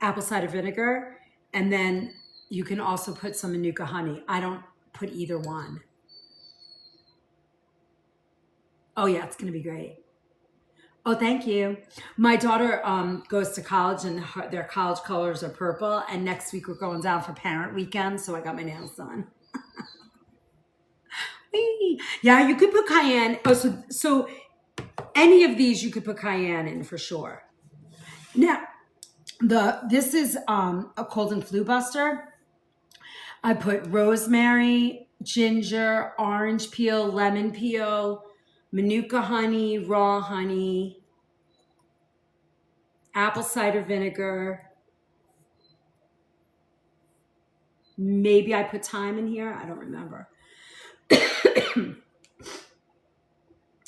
apple cider vinegar, and then you can also put some Manuka honey. I don't put either one. Oh yeah, it's gonna be great. Oh, thank you. My daughter goes to college, and their college colors are purple. And next week we're going down for parent weekend, so I got my nails done. Yeah, you could put cayenne. Oh, so any of these you could put cayenne in for sure. Now, This is a cold and flu buster. I put rosemary, ginger, orange peel, lemon peel, manuka honey, raw honey, apple cider vinegar. Maybe I put thyme in here. I don't remember.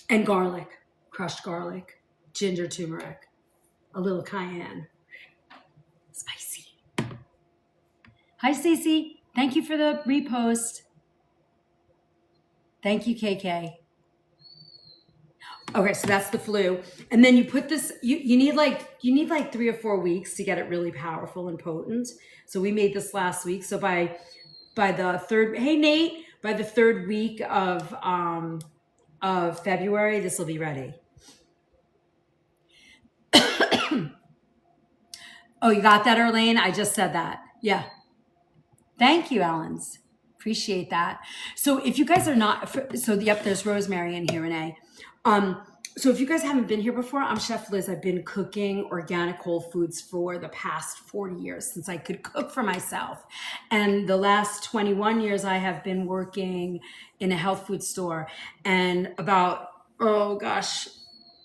And garlic, crushed garlic, ginger, turmeric, a little cayenne. Spicy. Hi, Stacey. Thank you for the repost. Thank you, KK. Okay, so that's the flu. And then you put this, you need like 3 or 4 weeks to get it really powerful and potent. So we made this last week. So by the third, hey Nate, by the third week of February, this will be ready. Oh, you got that, Erlane? I just said that. Yeah. Thank you, Ellens. Appreciate that. So if you guys are not, yep, there's rosemary in here, Renee. So if you guys haven't been here before, I'm Chef Liz. I've been cooking organic whole foods for the past 40 years since I could cook for myself. And the last 21 years, I have been working in a health food store. And about,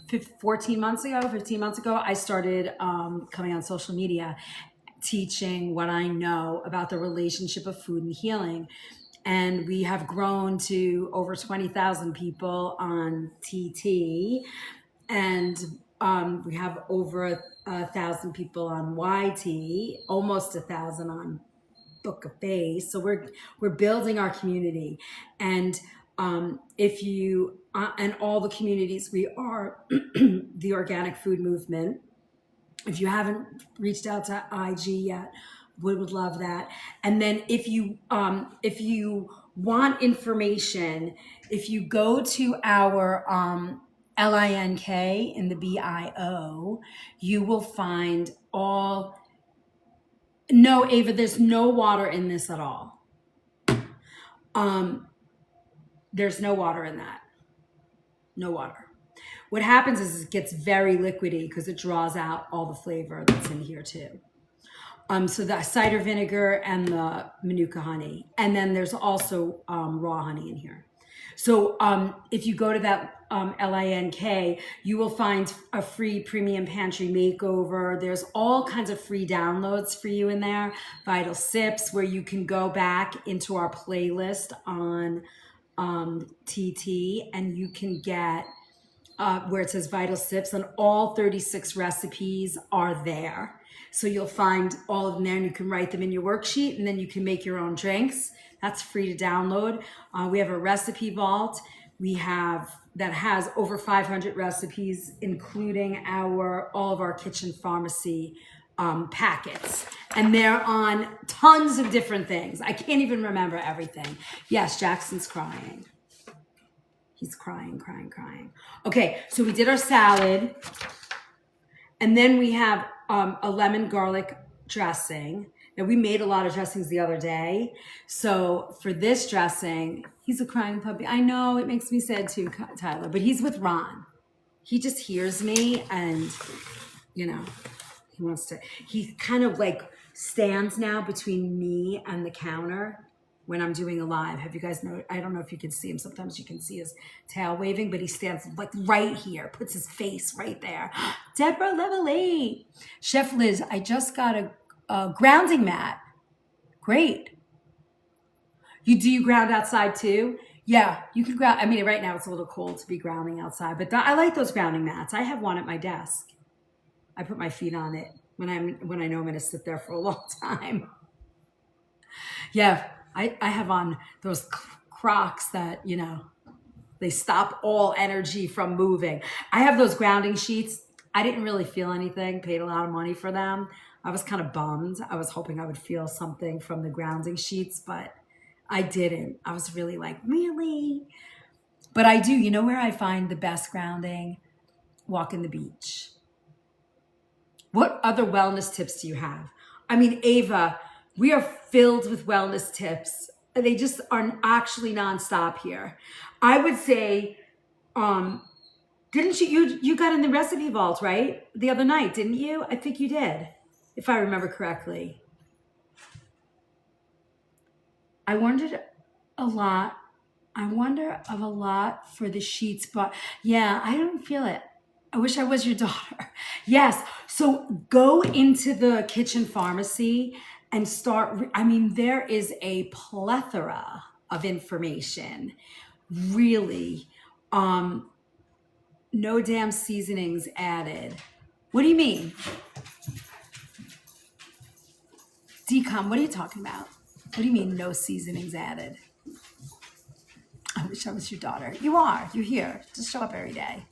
15 months ago, I started coming on social media, teaching what I know about the relationship of food and healing. And we have grown to over 20,000 people on TT, and we have over 1,000 people on YT, almost 1,000 on Book of Face. So we're building our community, and if you and all the communities, we are the organic food movement. If you haven't reached out to IG yet, we would love that. And then if you want information, if you go to our LINK in the BIO, you will find all. No, Ava, there's no water in this at all. There's no water in that. No water. What happens is it gets very liquidy because it draws out all the flavor that's in here too. So the cider vinegar and the manuka honey. And then there's also raw honey in here. So if you go to that LINK, you will find a free premium pantry makeover. There's all kinds of free downloads for you in there. Vital Sips, where you can go back into our playlist on TT, and you can get where it says Vital Sips, and all 36 recipes are there. So you'll find all of them there, and you can write them in your worksheet, and then you can make your own drinks. That's free to download. We have a recipe vault. That has over 500 recipes, including all of our kitchen pharmacy packets. And they're on tons of different things. I can't even remember everything. Yes, Jackson's crying. He's crying. Okay, so we did our salad. And then we have a lemon garlic dressing. Now, we made a lot of dressings the other day. So for this dressing, he's a crying puppy. I know, it makes me sad too, Tyler, but he's with Ron. He just hears me and, he kind of like stands now between me and the counter when I'm doing a live. Have you guys know? I don't know if you can see him. Sometimes you can see his tail waving, but he stands like right here, puts his face right there. Deborah, level 8. Chef Liz, I just got a grounding mat. Great. Do you ground outside too? Yeah, you can ground. I mean, right now it's a little cold to be grounding outside, but I like those grounding mats. I have one at my desk. I put my feet on it when I know I'm going to sit there for a long time. Yeah, I have on those Crocs that, they stop all energy from moving. I have those grounding sheets. I didn't really feel anything, paid a lot of money for them. I was kind of bummed. I was hoping I would feel something from the grounding sheets, but I didn't. I was really like, really? But I do. You know where I find the best grounding? Walking the beach. What other wellness tips do you have? I mean, Ava, we are filled with wellness tips. They just are actually nonstop here. I would say, didn't you got in the recipe vault, right? The other night, didn't you? I think you did. if I remember correctly. I wondered a lot. I wonder of a lot for the sheets, but yeah, I don't feel it. I wish I was your daughter. Yes. So go into the kitchen pharmacy and start. I mean, there is a plethora of information. Really. No damn seasonings added. What do you mean? Decom, what are you talking about? What do you mean no seasonings added? I wish I was your daughter. You are. You're here. Just show up every day.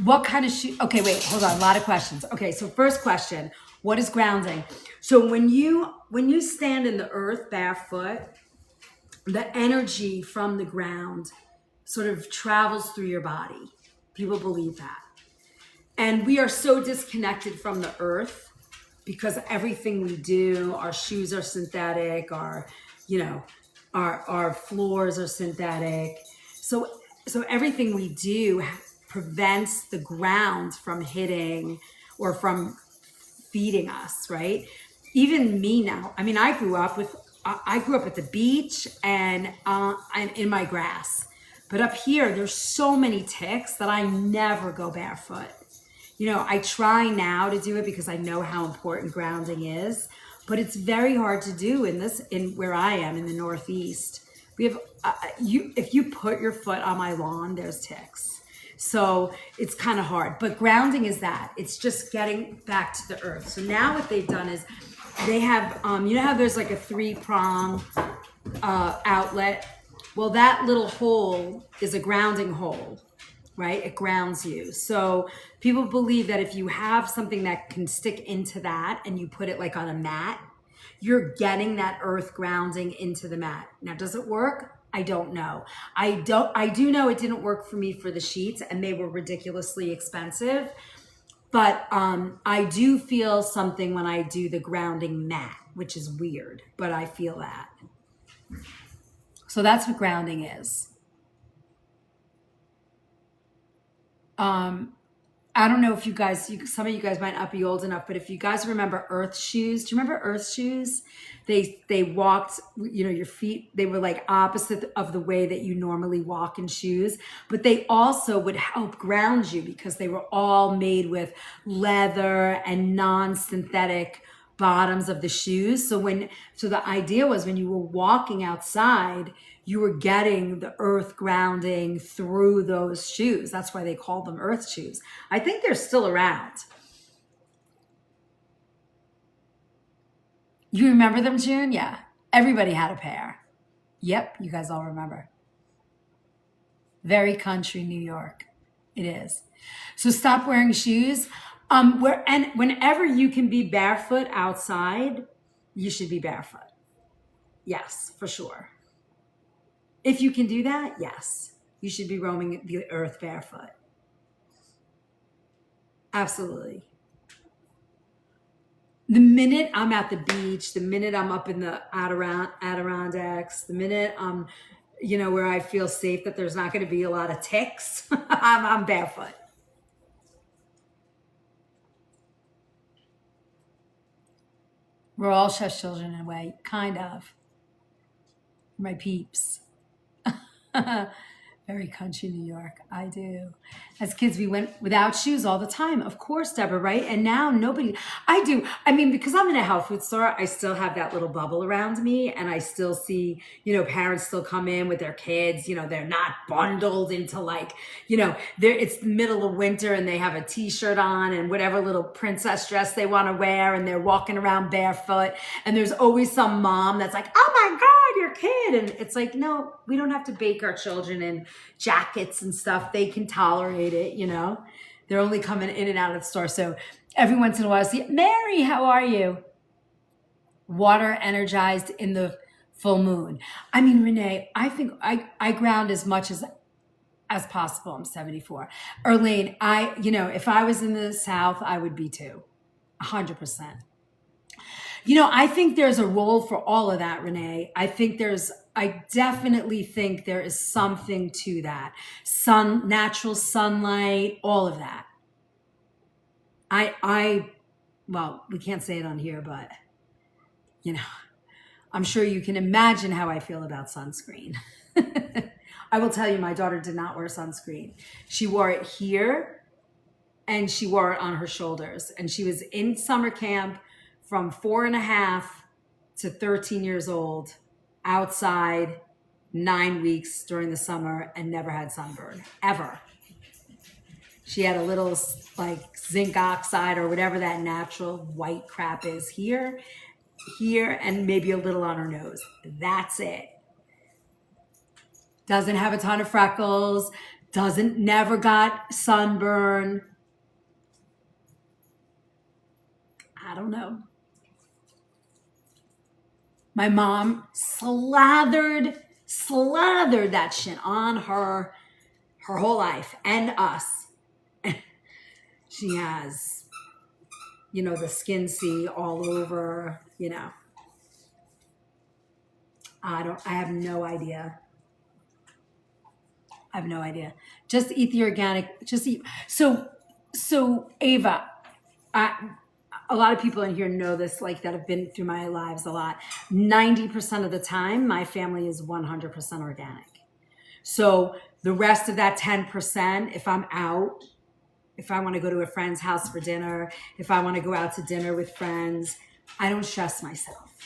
What kind of shoe? Okay, wait, hold on. A lot of questions. Okay, so first question: what is grounding? So when you stand in the earth barefoot, the energy from the ground sort of travels through your body. People believe that, and we are so disconnected from the earth because everything we do, our shoes are synthetic, our floors are synthetic. So everything we do prevents the ground from hitting or from feeding us, right? Even me now. I mean, I grew up at the beach and in my grass. But up here, there's so many ticks that I never go barefoot. I try now to do it because I know how important grounding is, but it's very hard to do in where I am in the Northeast. We have if you put your foot on my lawn, there's ticks. So it's kind of hard, but grounding is that. It's just getting back to the earth. So now what they've done is they have, you know how there's like a 3-prong outlet? Well, that little hole is a grounding hole, right? It grounds you. So people believe that if you have something that can stick into that and you put it like on a mat, you're getting that earth grounding into the mat. Now, does it work? I don't know. I do know it didn't work for me for the sheets, and they were ridiculously expensive. But I do feel something when I do the grounding mat, which is weird, but I feel that. So that's what grounding is. I don't know if some of you guys might not be old enough, but if you guys remember Earth shoes, do you remember Earth shoes? They walked, your feet, they were like opposite of the way that you normally walk in shoes, but they also would help ground you because they were all made with leather and non-synthetic bottoms of the shoes. So the idea was when you were walking outside, you were getting the earth grounding through those shoes. That's why they call them earth shoes. I think they're still around. You remember them, June? Yeah. Everybody had a pair. Yep, you guys all remember. Very country New York. It is. So stop wearing shoes. Whenever you can be barefoot outside, you should be barefoot. Yes, for sure. If you can do that, yes, you should be roaming the earth barefoot. Absolutely. The minute I'm at the beach, the minute I'm up in the Adirondacks, the minute I'm, where I feel safe that there's not going to be a lot of ticks, I'm barefoot. We're all chef's children in a way, kind of. My peeps. Very country New York. I do. As kids, we went without shoes all the time. Of course, Deborah, right? And now nobody, I do. I mean, because I'm in a health food store, I still have that little bubble around me. And I still see, parents still come in with their kids. They're not bundled into it's the middle of winter and they have a t-shirt on and whatever little princess dress they want to wear. And they're walking around barefoot. And there's always some mom that's like, oh my God, your kid. And it's like, no, we don't have to bake our children in jackets and stuff. They can tolerate it, They're only coming in and out of the store. So every once in a while, I see, Mary, how are you? Water energized in the full moon. I mean, Renee, I think I ground as much as possible. I'm 74. Erlene, if I was in the South, I would be too. 100%. I think there's a role for all of that, Renee. I definitely think there is something to that. Natural sunlight, all of that. I well, we can't say it on here, but you know, I'm sure you can imagine how I feel about sunscreen. I will tell you, my daughter did not wear sunscreen. She wore it here and she wore it on her shoulders. And she was in summer camp from 4.5 to 13 years old, outside 9 weeks during the summer, and never had sunburn, ever. She had a little like zinc oxide or whatever that natural white crap is here, and maybe a little on her nose. That's it. Doesn't have a ton of freckles, never got sunburn. I don't know. My mom slathered that shit on her whole life and us. She has, the skin C all over, I have no idea. Just eat the organic, just eat. So Ava, a lot of people in here know this, like that have been through my lives a lot. 90% of the time, my family is 100% organic. So the rest of that 10%, if I'm out, if I want to go to a friend's house for dinner, if I want to go out to dinner with friends, I don't stress myself.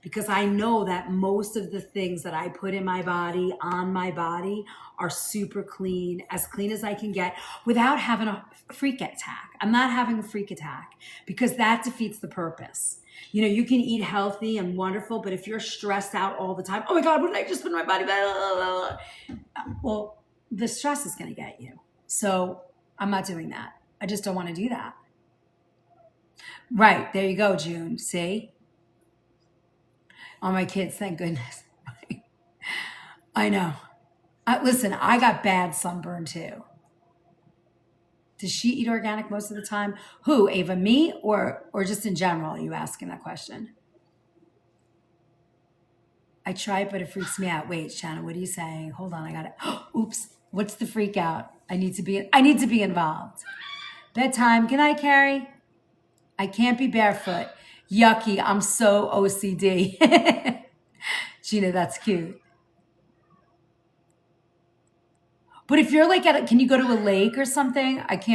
Because I know that most of the things that I put in my body, on my body, are super clean, as clean as I can get, without having a freak attack. I'm not having a freak attack because that defeats the purpose. You can eat healthy and wonderful, but if you're stressed out all the time, oh my God, what did I just put in my body? Blah, blah, blah, blah. Well, the stress is going to get you. So I'm not doing that. I just don't want to do that. Right. There you go, June. See? All my kids, thank goodness. I know. Listen, I got bad sunburn too. Does she eat organic most of the time? Who, Ava, me or just in general? Are you asking that question? I try it, but it freaks me out. Wait, Shannon, what are you saying? Hold on, I got it. Oops, what's the freak out? I need to be involved. Bedtime. Good night, Carrie. I can't be barefoot. Yucky, I'm so OCD. Gina, that's cute. But if you're like can you go to a lake or something? If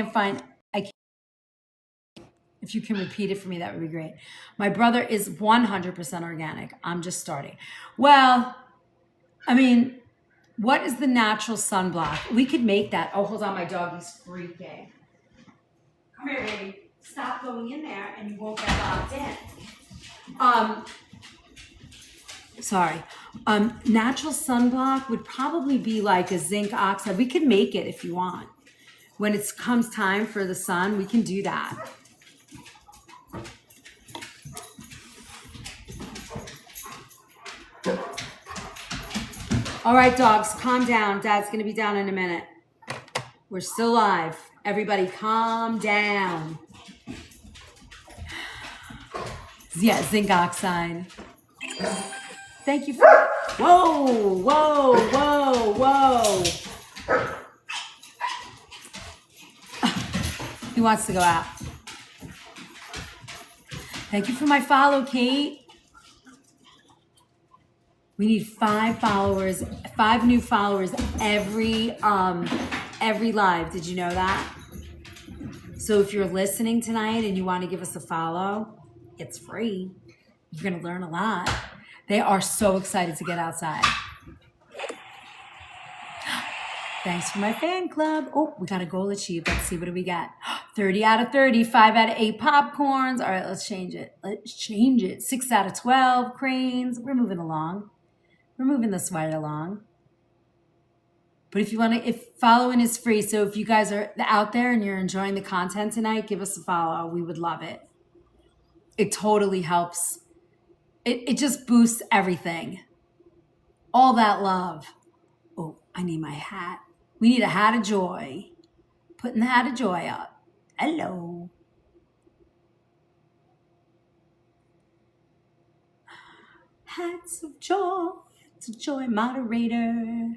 you can repeat it for me, that would be great. My brother is 100% organic. I'm just starting. Well, I mean, what is the natural sunblock? We could make that. Oh, hold on, my doggy's freaking. Come here, baby. Stop going in there and you won't get locked in. Sorry. Natural sunblock would probably be like a zinc oxide. We could make it if you want. When it comes time for the sun, we can do that. All right, dogs, calm down. Dad's going to be down in a minute. We're still live. Everybody calm down. Yeah, zinc oxide. Thank you for... Whoa. He wants to go out. Thank you for my follow, Kate. We need 5 followers, 5 new followers every live. Did you know that? So if you're listening tonight and you want to give us a follow, it's free. You're going to learn a lot. They are so excited to get outside. Thanks for my fan club. Oh, we got a goal achieved. Let's see, what do we got? 30 out of 30, 5 out of 8 popcorns. All right, let's change it. 6 out of 12 cranes. We're moving along. We're moving this right along. But if you want to, if following is free, so if you guys are out there and you're enjoying the content tonight, give us a follow. We would love it. It totally helps. It just boosts everything. All that love. Oh, I need my hat. We need a hat of joy. Putting the hat of joy up. Hello. Hats of joy. It's a joy moderator.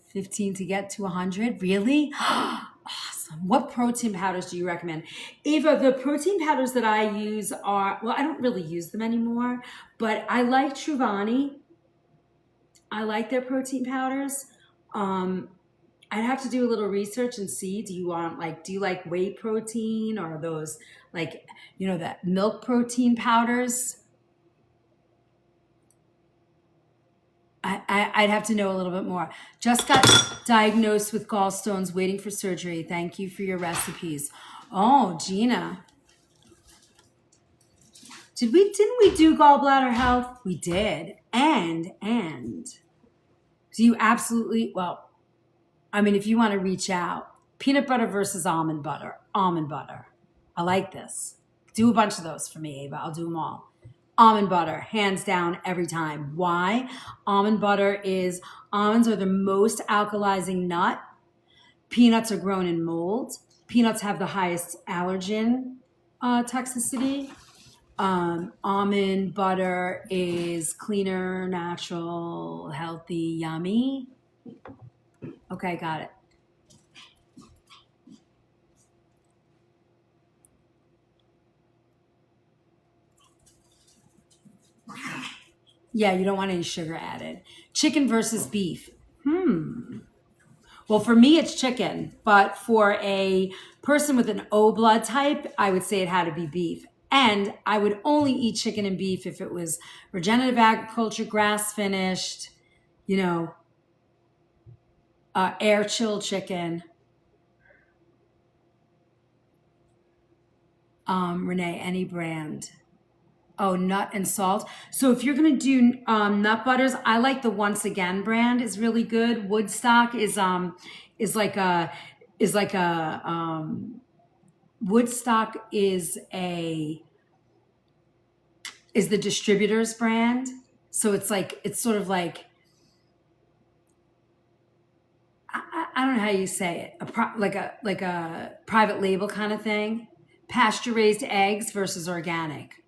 15 to get to 100. Really? Awesome. What protein powders do you recommend? Eva, the protein powders that I use are, well, I don't really use them anymore, but I like Truvani. I like their protein powders. Um, I'd have to do a little research and see, do you like whey protein or those like, that milk protein powders? I'd have to know a little bit more. Just got diagnosed with gallstones, waiting for surgery. Thank you for your recipes. Oh, Gina. Didn't we do gallbladder health? We did. And so you absolutely, well, I mean, if you want to reach out, peanut butter versus almond butter. Almond butter. I like this. Do a bunch of those for me, Ava. I'll do them all. Almond butter, hands down, every time. Why? Almonds are the most alkalizing nut. Peanuts are grown in mold. Peanuts have the highest allergen toxicity. Almond butter is cleaner, natural, healthy, yummy. Okay, got it. Yeah, you don't want any sugar added. Chicken versus beef. Well, for me, it's chicken. But for a person with an O blood type, I would say it had to be beef. And I would only eat chicken and beef if it was regenerative agriculture, grass finished, air chilled chicken. Renee, any brand. Oh, nut and salt. So if you're gonna do nut butters, I like the Once Again brand is really good. Woodstock is Woodstock is the distributor's brand. So it's sort of like I don't know how you say it, like a private label kind of thing. Pasture raised eggs versus organic.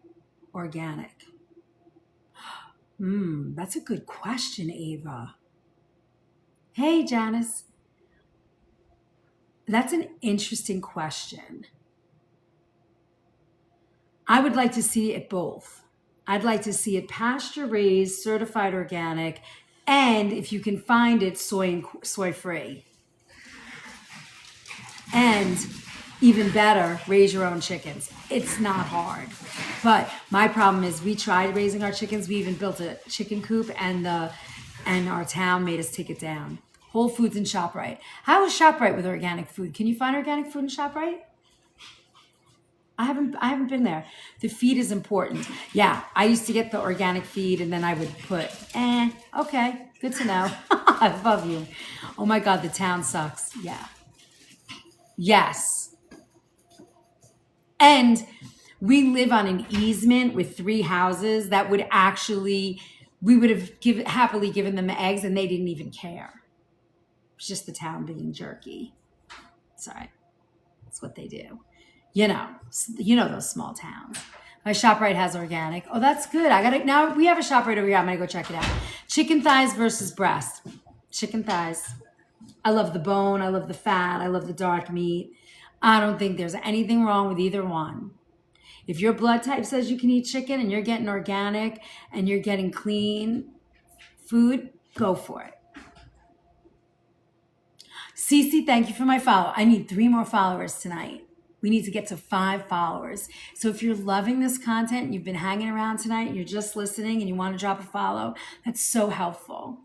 That's a good question, Ava. Hey, Janice. That's an interesting question. I would like to see it both. I'd like to see it pasture raised, certified organic, and if you can find it, soy free. And even better, raise your own chickens. It's not hard. But my problem is we tried raising our chickens. We even built a chicken coop and our town made us take it down. Whole Foods and ShopRite. How is ShopRite with organic food? Can you find organic food in ShopRite? I haven't been there. The feed is important. Yeah, I used to get the organic feed and then I would put, okay, good to know. I love you. Oh my God, the town sucks. Yeah. Yes. And we live on an easement with 3 houses that would actually, we would have happily given them eggs and they didn't even care. It's just the town being jerky. Sorry. That's what they do. You know those small towns. My ShopRite has organic. Oh, that's good. Now we have a ShopRite over here. I'm gonna go check it out. Chicken thighs versus breast. Chicken thighs. I love the bone. I love the fat. I love the dark meat. I don't think there's anything wrong with either one. If your blood type says you can eat chicken and you're getting organic and you're getting clean food, go for it. Cece, thank you for my follow. I need 3 more followers tonight. We need to get to 5 followers. So if you're loving this content and you've been hanging around tonight and you're just listening and you want to drop a follow, that's so helpful.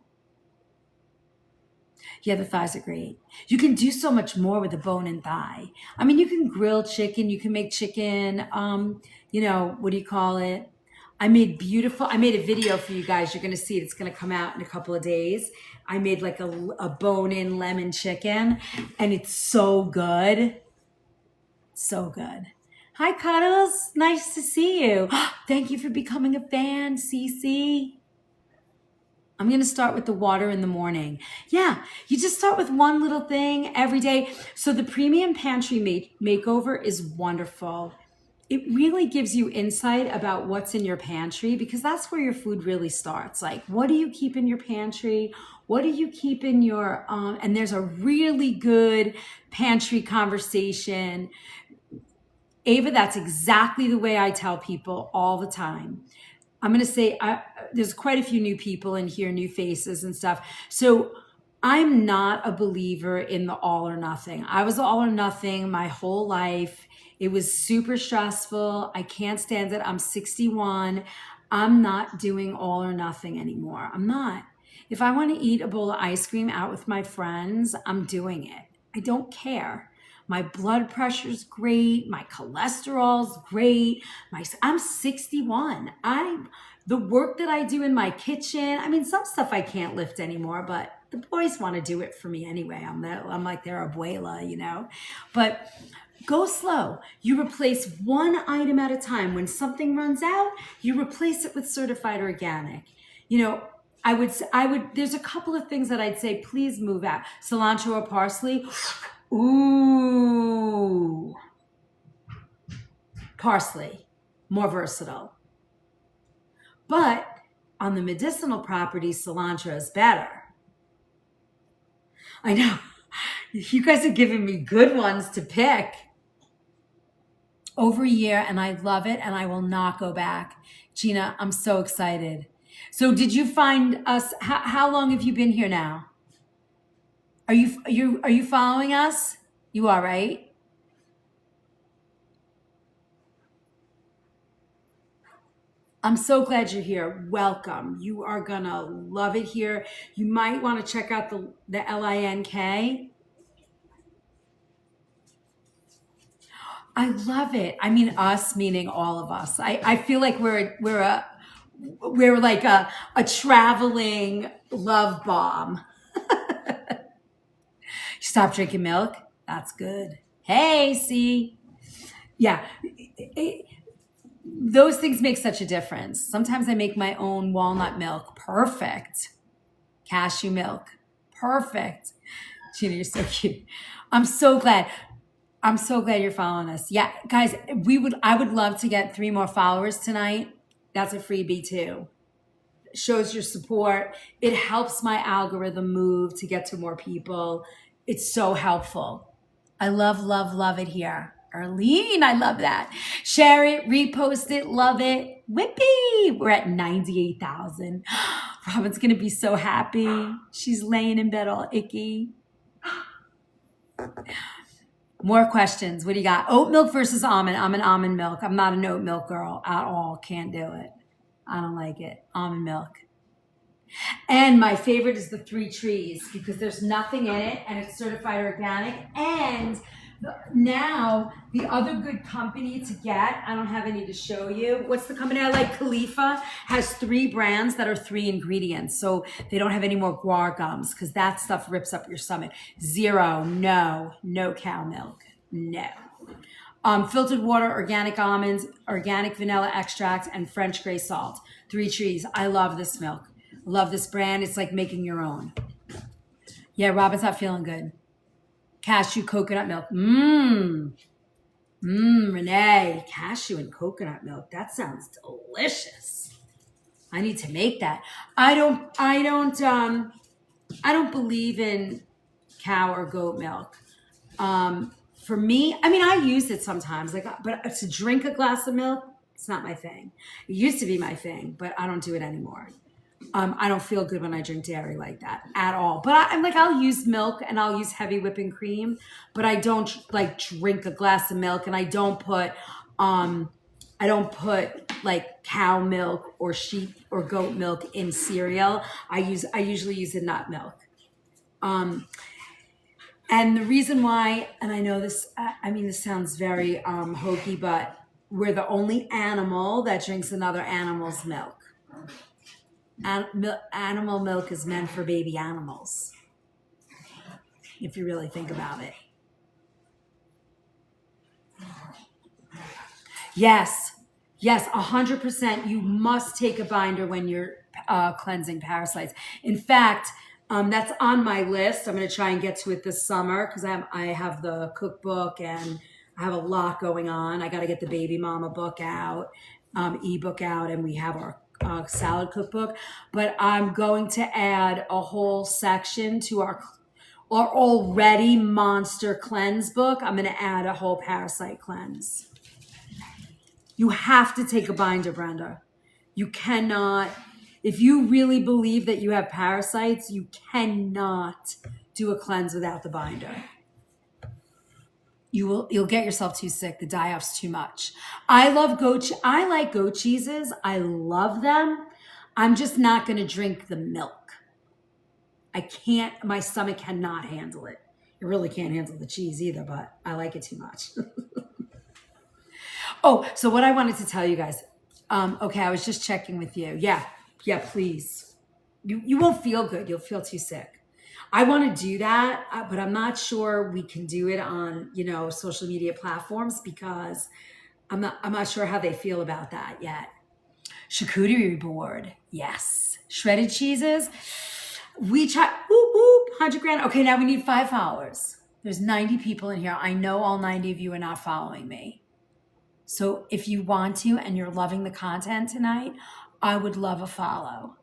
Yeah, the thighs are great. You can do so much more with a bone and thigh. I mean, you can grill chicken. You can make chicken, what do you call it? I made a video for you guys. You're going to see it. It's going to come out in a couple of days. I made like a bone-in lemon chicken, and it's so good. So good. Hi, Cuddles. Nice to see you. Thank you for becoming a fan, Cece. I'm going to start with the water in the morning. Yeah, you just start with one little thing every day. So the Premium Pantry Makeover is wonderful. it really gives you insight about what's in your pantry, because that's where your food really starts. Like, what do you keep in your pantry? What do you keep in your, and there's a really good pantry conversation. Ava, that's exactly the way I tell people all the time. I'm going to say there's quite a few new people in here, new faces and stuff. So I'm not a believer in the all or nothing. I was all or nothing my whole life. It was super stressful. I can't stand it. I'm 61. I'm not doing all or nothing anymore. I'm not. If I want to eat a bowl of ice cream out with my friends, I'm doing it. I don't care. My blood pressure's great. My cholesterol's great. I'm 61. The work that I do in my kitchen, I mean, some stuff I can't lift anymore, but the boys want to do it for me anyway. I'm like their abuela, you know? But go slow. You replace one item at a time. When something runs out, you replace it with certified organic. You know, I would, there's a couple of things that I'd say, please move out. Cilantro or parsley. Ooh. Parsley, more versatile. But on the medicinal properties, cilantro is better. I know. You guys are giving me good ones to pick. Over a year, and I love it, and I will not go back. Gina, I'm so excited. So did you find us? How long have you been here now? Are you following us? You are, right? I'm so glad you're here. Welcome. You are gonna love it here. You might want to check out the LINK. I love it. I mean, us meaning all of us. I feel like we're like a traveling love bomb. Stop drinking milk. That's good. Hey, see, yeah. Those things make such a difference. Sometimes I make my own walnut milk. Perfect. Cashew milk. Perfect. Gina, you're so cute. I'm so glad you're following us. Yeah, guys, I would love to get 3 more followers tonight. That's a freebie too. Shows your support. It helps my algorithm move to get to more people. It's so helpful. I love it here. Arlene, I love that. Share it, repost it, love it. Whippy! We're at 98,000. Robin's gonna be so happy. She's laying in bed all icky. More questions. What do you got? Oat milk versus almond. I'm an almond milk. I'm not an oat milk girl at all. Can't do it. I don't like it. Almond milk. And my favorite is the 3 Trees because there's nothing in it and it's certified organic. And now the other good company to get, I don't have any to show you. What's the company I like? Khalifa has 3 brands that are 3 ingredients. So they don't have any more guar gums because that stuff rips up your stomach. Zero, no cow milk, no. Filtered water, organic almonds, organic vanilla extract, and French gray salt. 3 Trees. I love this milk. Love this brand. It's like making your own. Yeah, Robin's not feeling good. Cashew coconut milk. Renee, cashew and coconut milk. That sounds delicious. I need to make that. I don't believe in cow or goat milk. For me, I mean, I use it sometimes, but to drink a glass of milk, it's not my thing. It used to be my thing, but I don't do it anymore. I don't feel good when I drink dairy like that at all. But I'll use milk and I'll use heavy whipping cream, but I don't like drink a glass of milk, and I don't put like cow milk or sheep or goat milk in cereal. I usually use a nut milk. And the reason why, and I know this, this sounds very hokey, but we're the only animal that drinks another animal's milk. Animal milk is meant for baby animals, if you really think about it. Yes, 100%. You must take a binder when you're cleansing parasites. In fact, that's on my list. I'm going to try and get to it this summer because I have the cookbook and I have a lot going on. I got to get the Baby Mama book out, ebook out, and we have our salad cookbook. But I'm going to add a whole section to our already monster cleanse book. I'm going to add a whole parasite cleanse. You have to take a binder, Brenda. You cannot, if you really believe that you have parasites, you cannot do a cleanse without the binder. You'll get yourself too sick. The die-off's too much. I like goat cheeses. I love them. I'm just not going to drink the milk. I can't, my stomach cannot handle it. It really can't handle the cheese either, but I like it too much. Oh, so what I wanted to tell you guys. Okay, I was just checking with you. Yeah, please. You won't feel good. You'll feel too sick. I want to do that, but I'm not sure we can do it on, social media platforms because I'm not sure how they feel about that yet. Charcuterie board. Yes. Shredded cheeses. We try, 100 grand. Okay, now we need 5 followers. There's 90 people in here. I know all 90 of you are not following me. So if you want to and you're loving the content tonight, I would love a follow.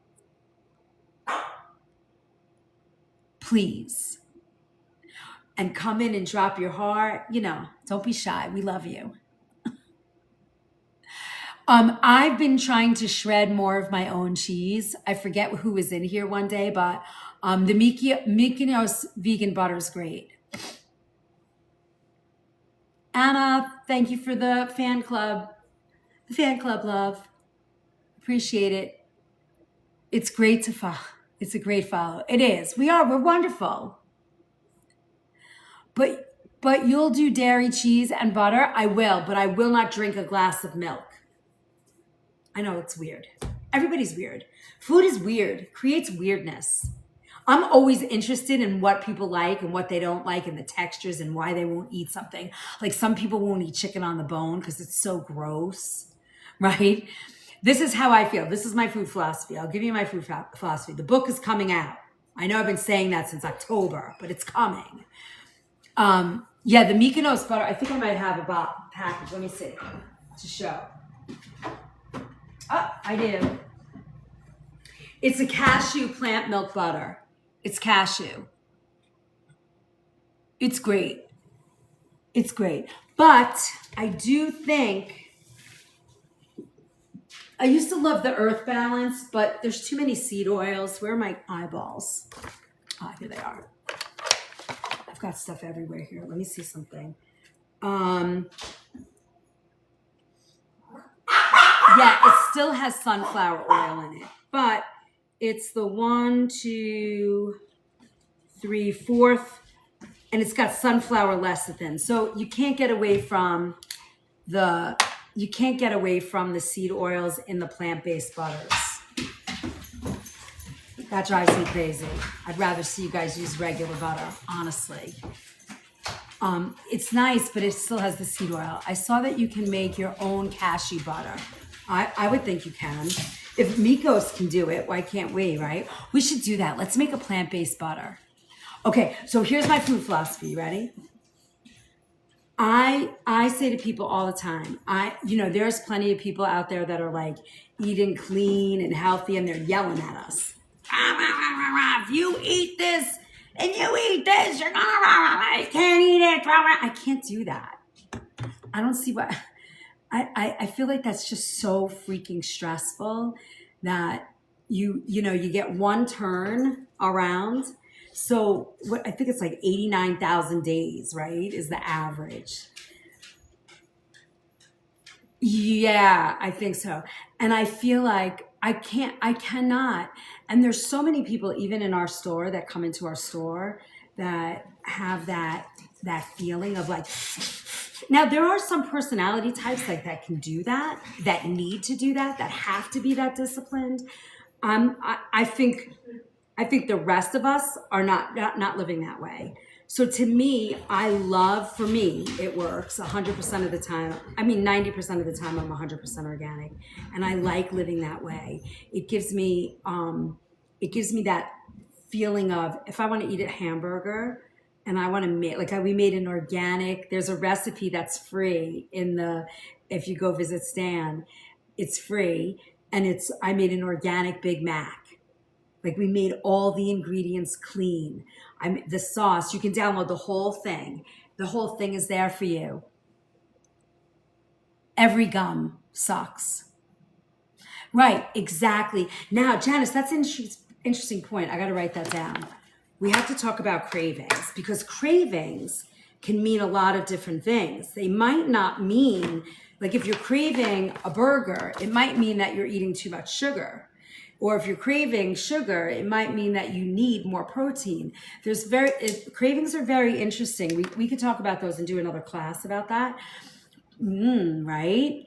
Please. And come in and drop your heart. Don't be shy. We love you. I've been trying to shred more of my own cheese. I forget who was in here one day, but the Mykonos vegan butter is great. Anna, thank you for the fan club. The fan club love. Appreciate it. It's great to follow. It's a great follow. It is. We're wonderful. But you'll do dairy, cheese, and butter? I will, but I will not drink a glass of milk. I know it's weird. Everybody's weird. Food is weird. Creates weirdness. I'm always interested in what people like and what they don't like and the textures and why they won't eat something. Like some people won't eat chicken on the bone because it's so gross, right? This is how I feel. This is my food philosophy. I'll give you my food philosophy. The book is coming out. I know I've been saying that since October, but it's coming. Yeah, the Mykonos butter. I think I might have a package. Let me see to show. Oh, I do. It's a cashew plant milk butter. It's cashew. It's great. It's great. But I do think, I used to love the earth balance, but there's too many seed oils. Where are my eyeballs? Ah, here they are. I've got stuff everywhere here. Let me see something. Yeah, it still has sunflower oil in it, but it's the 1, 2, 3, 4th, and it's got sunflower lecithin. So you can't get away from the seed oils in the plant-based butters. That drives me crazy. I'd rather see you guys use regular butter, honestly. It's nice, but it still has the seed oil. I saw that you can make your own cashew butter. I would think you can. If Mykonos can do it, why can't we, right? We should do that. Let's make a plant-based butter. Okay, so here's my food philosophy. You ready? I say to people all the time, there's plenty of people out there that are like eating clean and healthy and they're yelling at us. If you eat this and you eat this, you're gonna, you can't eat it. I can't do that. I don't see what, I feel like that's just so freaking stressful that you get one turn around. So what I think it's like 89,000 days, right? Is the average. Yeah, I think so. And I feel like I cannot. And there's so many people, even in our store, that come into our store that have that feeling of like, now there are some personality types like that can do that need to do that have to be that disciplined. I think the rest of us are not living that way. So to me, for me, it works 100% of the time. I mean, 90% of the time I'm 100% organic, and I like living that way. It gives me that feeling of, if I want to eat a hamburger and I want to make, like we made an organic, there's a recipe that's free if you go visit Stan, it's free. And I made an organic Big Mac. Like we made all the ingredients clean. The sauce, you can download the whole thing. The whole thing is there for you. Every gum sucks. Right, exactly. Now, Janice, that's an interesting point. I got to write that down. We have to talk about cravings, because cravings can mean a lot of different things. They might not mean, like if you're craving a burger, it might mean that you're eating too much sugar. Or if you're craving sugar, it might mean that you need more protein. Cravings are very interesting. We could talk about those and do another class about that. Right?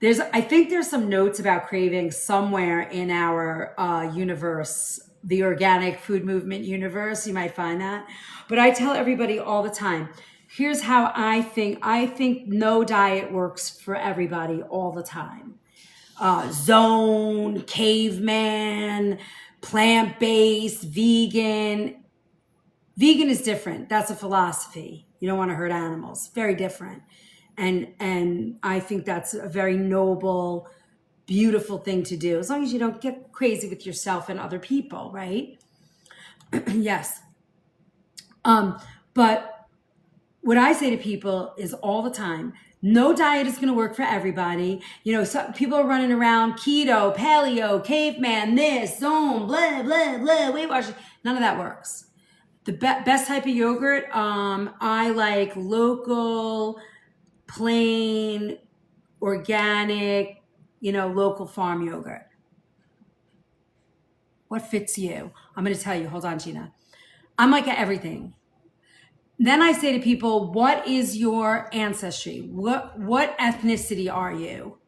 I think there's some notes about cravings somewhere in our universe, the organic food movement universe. You might find that. But I tell everybody all the time, here's how I think. I think no diet works for everybody all the time. Zone, caveman, plant-based, vegan. Vegan is different. That's a philosophy. You don't want to hurt animals. Very different. And I think that's a very noble, beautiful thing to do, as long as you don't get crazy with yourself and other people, right? Yes. But what I say to people is all the time, no diet is going to work for everybody. Some people are running around keto, paleo, caveman, this, zone, blah, blah, blah, Weight Watchers. None of that works. The best type of yogurt, I like local, plain, organic, local farm yogurt. What fits you? I'm going to tell you. Hold on, Gina. I'm like everything. Then I say to people, what is your ancestry? What ethnicity are you?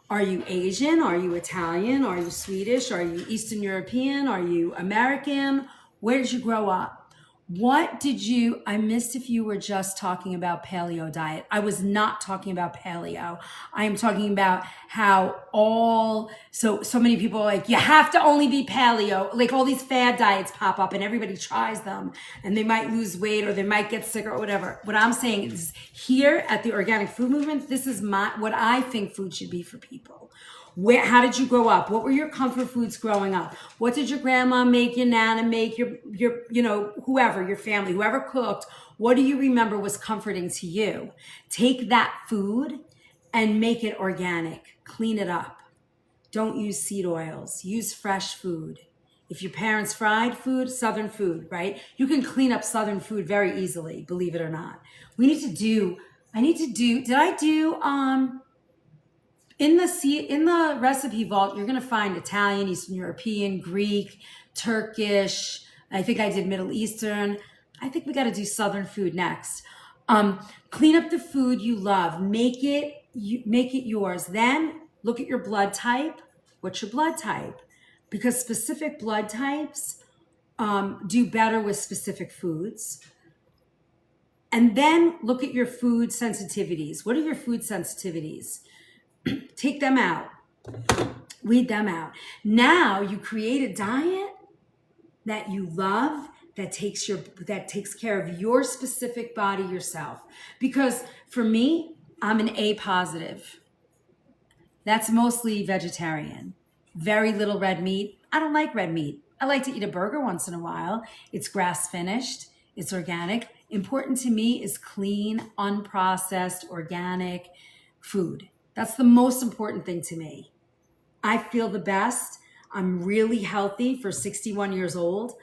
Are you Asian? Are you Italian? Are you Swedish? Are you Eastern European? Are you American? Where did you grow up? I missed if you were just talking about paleo diet. I was not talking about paleo. I am talking about how so many people are like, you have to only be paleo. Like all these fad diets pop up and everybody tries them and they might lose weight or they might get sick or whatever. What I'm saying is, here at the Organic Food Movement, this is what I think food should be for people. How did you grow up? What were your comfort foods growing up? What did your grandma make, your nana make, your whoever, your family, whoever cooked? What do you remember was comforting to you? Take that food and make it organic. Clean it up. Don't use seed oils. Use fresh food. If your parents fried food, Southern food, right? You can clean up Southern food very easily, believe it or not. Did I do, in the recipe vault, you're going to find Italian, Eastern European, Greek, Turkish. I think I did Middle Eastern. I think we got to do Southern food next. Clean up the food you love. Make it yours. Then look at your blood type. What's your blood type? Because specific blood types do better with specific foods. And then look at your food sensitivities. What are your food sensitivities? Take them out. Weed them out. Now you create a diet that you love, that takes care of your specific body yourself. Because for me, I'm an A positive. That's mostly vegetarian. Very little red meat. I don't like red meat. I like to eat a burger once in a while. It's grass finished. It's organic. Important to me is clean, unprocessed, organic food. That's the most important thing to me. I feel the best. I'm really healthy for 61 years old.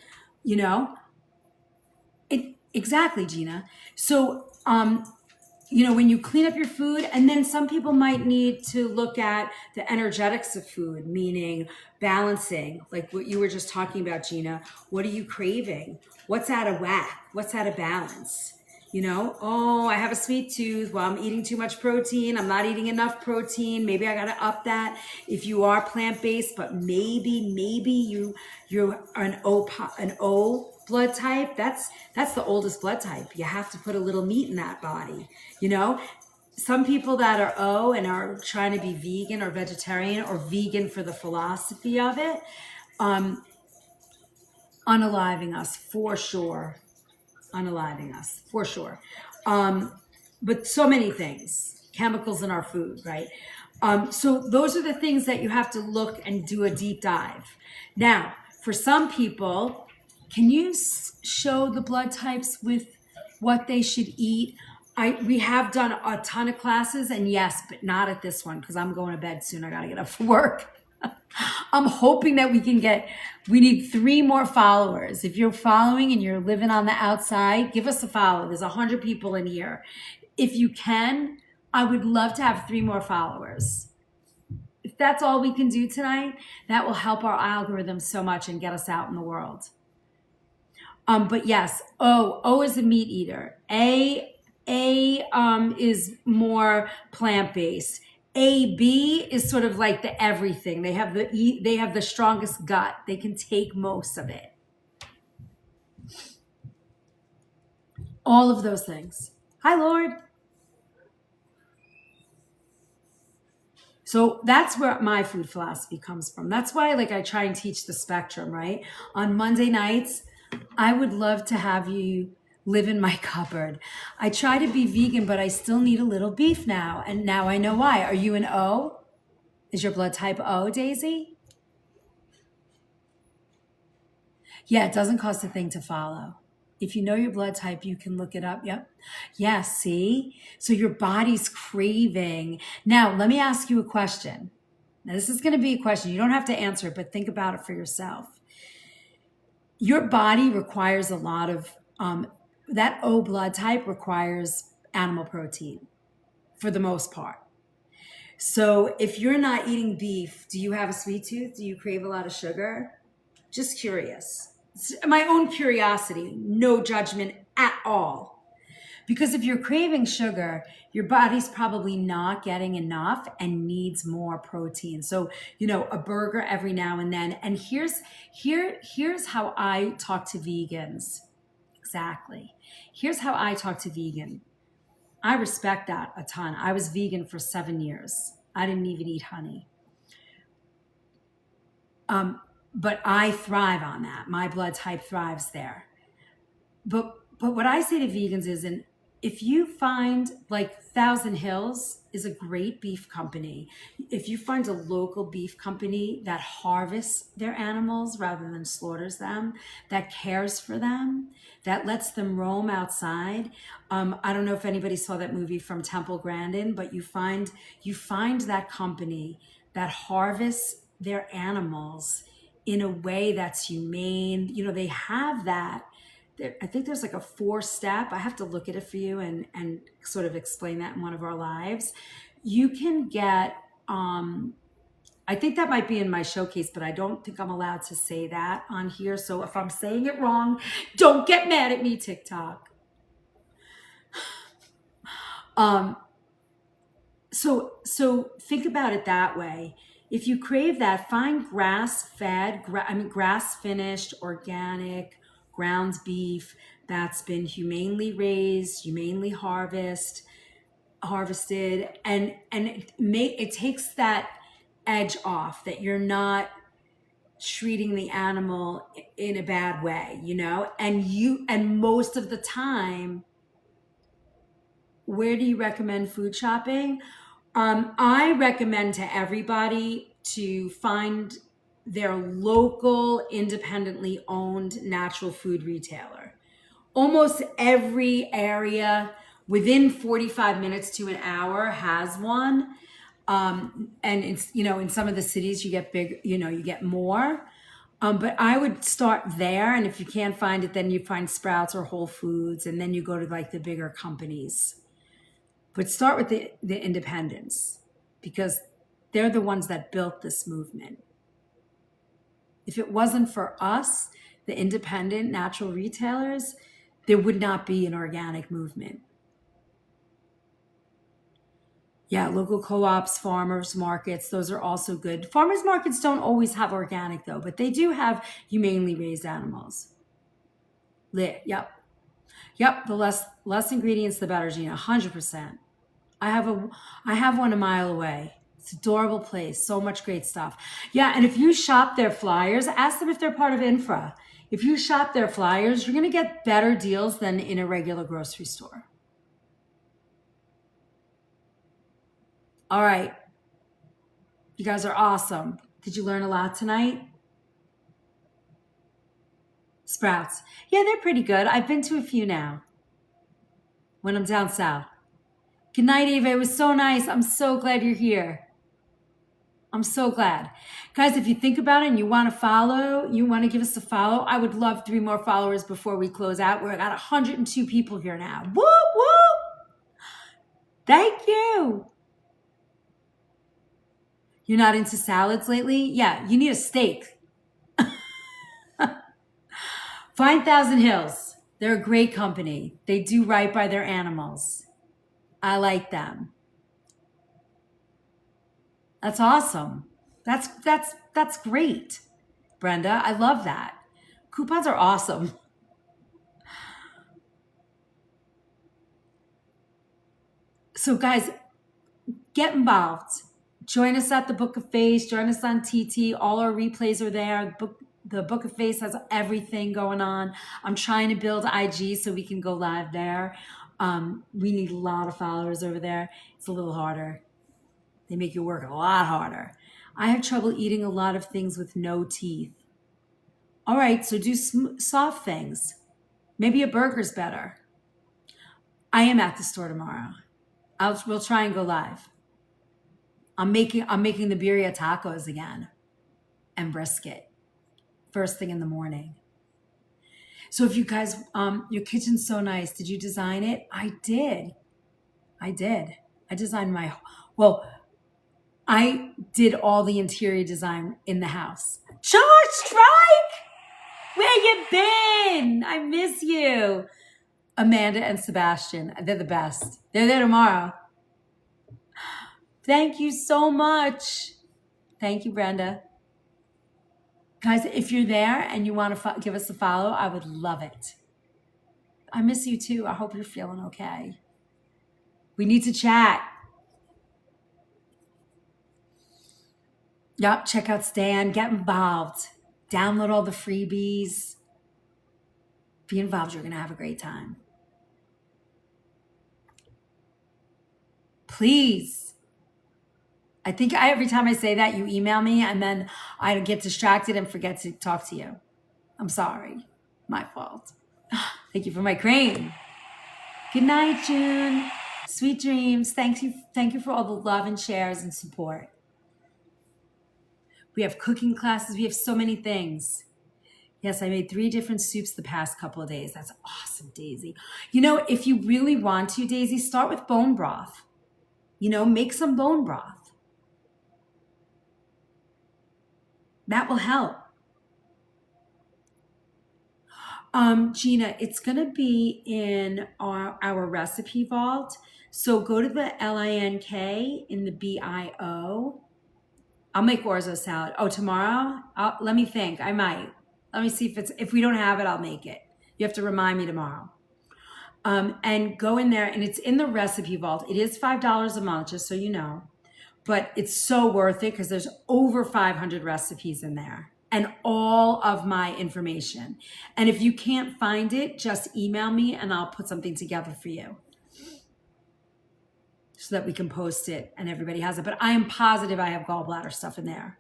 Exactly, Gina. So, when you clean up your food, and then some people might need to look at the energetics of food, meaning balancing, like what you were just talking about, Gina. What are you craving? What's out of whack? What's out of balance? I have a sweet tooth. Well, I'm eating too much protein. I'm not eating enough protein. Maybe I got to up that. If you are plant-based, but maybe you're an O blood type. That's the oldest blood type. You have to put a little meat in that body. Some people that are O and are trying to be vegan or vegetarian or vegan for the philosophy of it, unaliving us for sure. unaliving us, for sure. But so many things, chemicals in our food, right? So those are the things that you have to look and do a deep dive. Now, for some people, can you show the blood types with what they should eat? We have done a ton of classes, and yes, but not at this one because I'm going to bed soon. I got to get up for work. I'm hoping that we need 3 more followers. If you're following and you're living on the outside, give us a follow. There's 100 people in here. If you can, I would love to have 3 more followers. If that's all we can do tonight, that will help our algorithm so much and get us out in the world. But yes, O is a meat eater. A is more plant-based. AB is sort of like the everything. They have the strongest gut. They can take most of it. All of those things. Hi, Lord. So that's where my food philosophy comes from. That's why I try and teach the spectrum, right? On Monday nights, I would love to have you live in my cupboard. I try to be vegan, but I still need a little beef now. And now I know why. Are you an O? Is your blood type O, Daisy? Yeah, it doesn't cost a thing to follow. If you know your blood type, you can look it up. Yep. Yeah, see? So your body's craving. Now, let me ask you a question. Now, this is going to be a question. You don't have to answer it, but think about it for yourself. Your body requires a lot of, that O blood type requires animal protein for the most part. So if you're not eating beef, do you have a sweet tooth? Do you crave a lot of sugar? Just curious. It's my own curiosity, no judgment at all. Because if you're craving sugar, your body's probably not getting enough and needs more protein. So, a burger every now and then. And here's how I talk to vegans. Exactly. Here's how I talk to vegan. I respect that a ton. I was vegan for 7 years. I didn't even eat honey. But I thrive on that. My blood type thrives there. But what I say to vegans is, and if you find Thousand Hills is a great beef company. If you find a local beef company that harvests their animals rather than slaughters them, that cares for them, that lets them roam outside. I don't know if anybody saw that movie from Temple Grandin, but you find that company that harvests their animals in a way that's humane. They have that. I think there's a 4-step. I have to look at it for you and sort of explain that in one of our lives. You can get, I think that might be in my showcase, but I don't think I'm allowed to say that on here. So if I'm saying it wrong, don't get mad at me, TikTok. So think about it that way. If you crave that, find grass-fed, grass-finished, organic, ground beef that's been humanely raised, humanely harvested, and it takes that edge off, that you're not treating the animal in a bad way, and most of the time, where do you recommend food shopping? I recommend to everybody to find their local, independently owned natural food retailer. Almost every area within 45 minutes to an hour has one. And it's, in some of the cities you get big, you get more. But I would start there. And if you can't find it, then you find Sprouts or Whole Foods, and then you go to the bigger companies. But start with the independents, because they're the ones that built this movement. If it wasn't for us, the independent natural retailers, there would not be an organic movement. Yeah, local co-ops, farmers markets, those are also good. Farmers markets don't always have organic though, but they do have humanely raised animals. Yep. The less ingredients, the better, Gina. 100%. I have one a mile away. It's an adorable place. So much great stuff. Yeah, and if you shop their flyers, ask them if they're part of Infra. If you shop their flyers, you're going to get better deals than in a regular grocery store. All right. You guys are awesome. Did you learn a lot tonight? Sprouts. Yeah, they're pretty good. I've been to a few now when I'm down south. Good night, Ava. It was so nice. I'm so glad you're here. I'm so glad. Guys, if you think about it and you want to follow, you want to give us a follow, I would love 3 more followers before we close out. We're at 102 people here now. Whoop, whoop. Thank you. You're not into salads lately? Yeah, you need a steak. Find Thousand Hills. They're a great company. They do right by their animals. I like them. That's awesome. That's great, Brenda. I love that. Coupons are awesome. So guys, get involved. Join us at the Book of Face. Join us on TT. All our replays are there. The Book of Face has everything going on. I'm trying to build IG so we can go live there. We need a lot of followers over there. It's a little harder. They make you work a lot harder. I have trouble eating a lot of things with no teeth. All right, so do soft things. Maybe a burger's better. I am at the store tomorrow. We'll try and go live. I'm making the birria tacos again and brisket first thing in the morning. So if you guys, your kitchen's so nice. Did you design it? I did. I designed I did all the interior design in the house. George Strike! Where you been? I miss you. Amanda and Sebastian, they're the best. They're there tomorrow. Thank you so much. Thank you, Brenda. Guys, if you're there and you want to give us a follow, I would love it. I miss you too. I hope you're feeling okay. We need to chat. Yep, check out Stan. Get involved. Download all the freebies. Be involved. You're going to have a great time. Please. I think every time I say that, you email me and then I get distracted and forget to talk to you. I'm sorry. My fault. Thank you for my cream. Good night, June. Sweet dreams. Thank you for all the love and shares and support. We have cooking classes. We have so many things. Yes, I made 3 different soups the past couple of days. That's awesome, Daisy. If you really want to, Daisy, start with bone broth. Make some bone broth. That will help. Gina, it's going to be in our recipe vault. So go to the LINK in the BIO. I'll make orzo salad. Oh, tomorrow? Let me think. I might. Let me see if we don't have it, I'll make it. You have to remind me tomorrow. And go in there, and it's in the recipe vault. It is $5 a month, just so you know. But it's so worth it because there's over 500 recipes in there and all of my information. And if you can't find it, just email me and I'll put something together for you so that we can post it and everybody has it. But I am positive I have gallbladder stuff in there.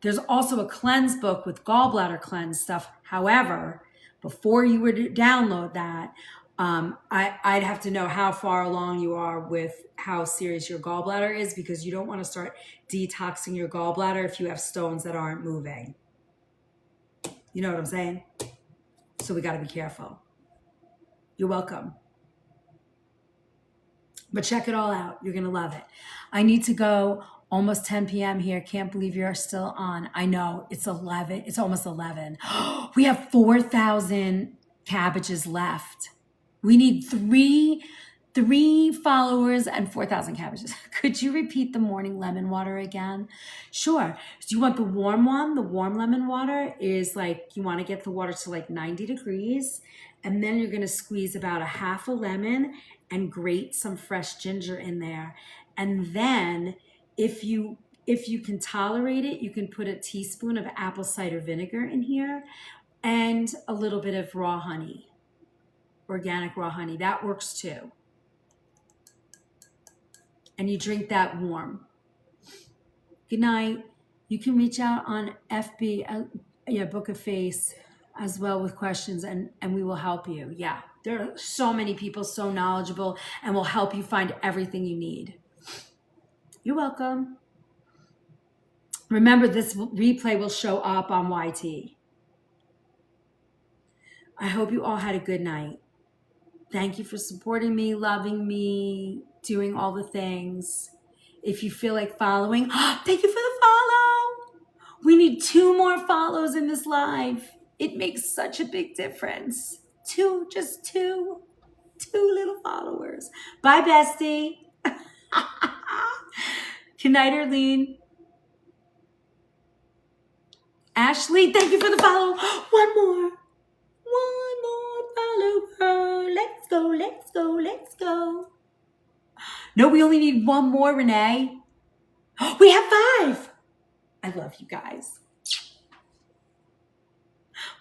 There's also a cleanse book with gallbladder cleanse stuff. However, before you were to download that, I'd have to know how far along you are with how serious your gallbladder is, because you don't want to start detoxing your gallbladder if you have stones that aren't moving. You know what I'm saying? So we got to be careful. You're welcome. But check it all out. You're going to love it. I need to go. Almost 10 p.m. here. Can't believe you're still on. I know. It's 11. It's almost 11. We have 4,000 cabbages left. We need three followers and 4,000 cabbages. Could you repeat the morning lemon water again? Sure. Do you want the warm one? The warm lemon water is you want to get the water to 90 degrees. And then you're going to squeeze about a half a lemon and grate some fresh ginger in there. And then if you can tolerate it, you can put a teaspoon of apple cider vinegar in here. and a little bit of raw honey, organic raw honey. That works too. And you drink that warm. Good night. You can reach out on FB, Book a Face as well with questions, and we will help you. Yeah, there are so many people so knowledgeable and will help you find everything you need. You're welcome. Remember, this replay will show up on YT. I hope you all had a good night. Thank you for supporting me, loving me, doing all the things. If you feel like following, thank you for the follow. We need 2 more follows in this live. It makes such a big difference. 2, just 2 little followers. Bye, bestie. Good night, Arlene. Ashley, thank you for the follow. One more follower. Let's go, let's go, let's go. No, we only need 1 more, Renee. We have 5. I love you guys.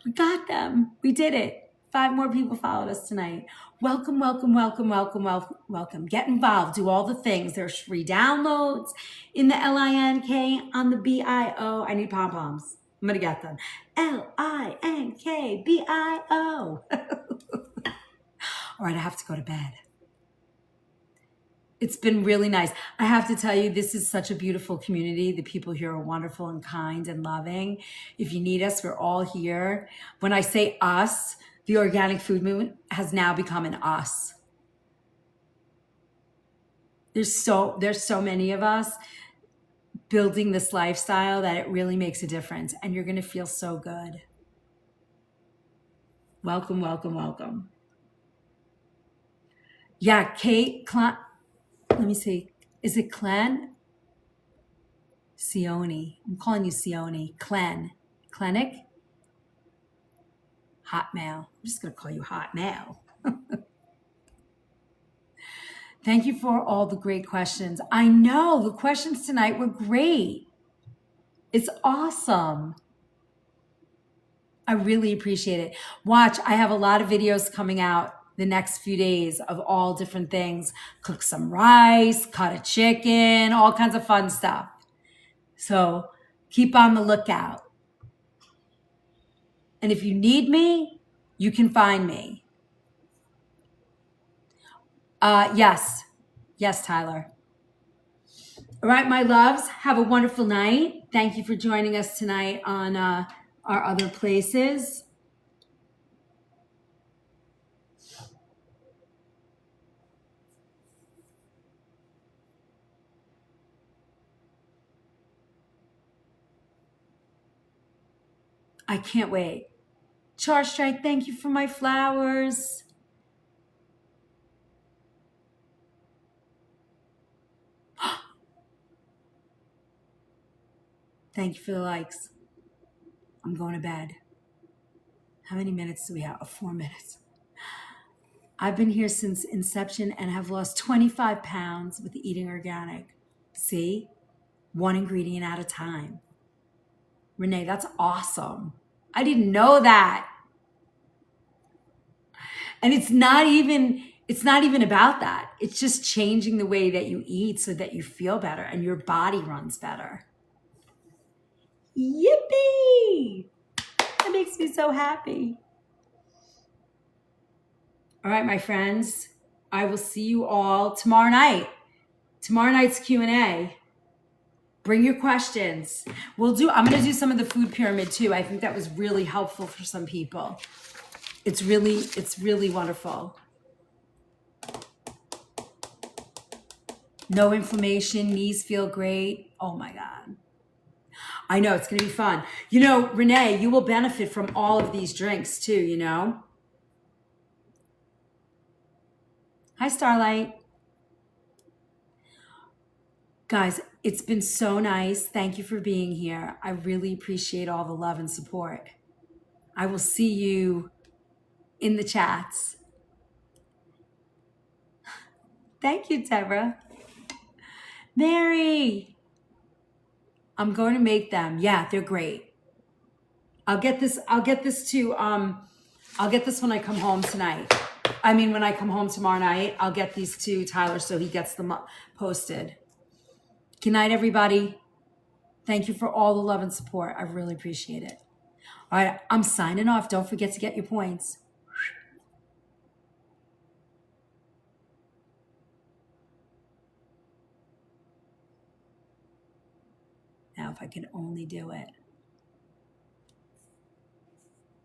We got them. We did it. 5 more people followed us tonight. Welcome, welcome, welcome, welcome, welcome, welcome. Get involved. Do all the things. There's free downloads in the LINK on the BIO. I need pom-poms. I'm going to get them. LINKBIO. All right, I have to go to bed. It's been really nice. I have to tell you, this is such a beautiful community. The people here are wonderful and kind and loving. If you need us, we're all here. When I say us, the organic food movement has now become an us. There's so many of us building this lifestyle that it really makes a difference, and you're going to feel so good. Welcome, welcome, welcome. Yeah, Kate, let me see. Is it Clen? Sione. I'm calling you Sione. Clinic? Hotmail. I'm just going to call you Hotmail. Thank you for all the great questions. I know the questions tonight were great. It's awesome. I really appreciate it. Watch, I have a lot of videos coming out the next few days of all different things. Cook some rice, cut a chicken, all kinds of fun stuff. So keep on the lookout. And if you need me, you can find me. Yes, Tyler. All right, my loves, have a wonderful night. Thank you for joining us tonight on our other places. I can't wait. Char Strike, thank you for my flowers. Thank you for the likes. I'm going to bed. How many minutes do we have? 4 minutes. I've been here since inception and have lost 25 pounds with eating organic. See? 1 ingredient at a time. Renee, that's awesome. I didn't know that. And it's not even about that. It's just changing the way that you eat so that you feel better and your body runs better. Yippee! That makes me so happy. All right, my friends, I will see you all tomorrow night. Tomorrow night's Q&A. Bring your questions. I'm going to do some of the food pyramid too. I think that was really helpful for some people. It's really wonderful. No inflammation, knees feel great. Oh my God. I know, it's going to be fun. You know, Renee, you will benefit from all of these drinks too, you know? Hi, Starlight. Guys, it's been so nice. Thank you for being here. I really appreciate all the love and support. I will see you in the chats. Thank you, Deborah. Mary, I'm going to make them. Yeah, they're great. I'll get this to I'll get this when I come home tonight. I mean, when I come home tomorrow night, I'll get these to Tyler so he gets them posted. Good night, everybody. Thank you for all the love and support. I really appreciate it. All right, I'm signing off. Don't forget to get your points. Now, if I can only do it.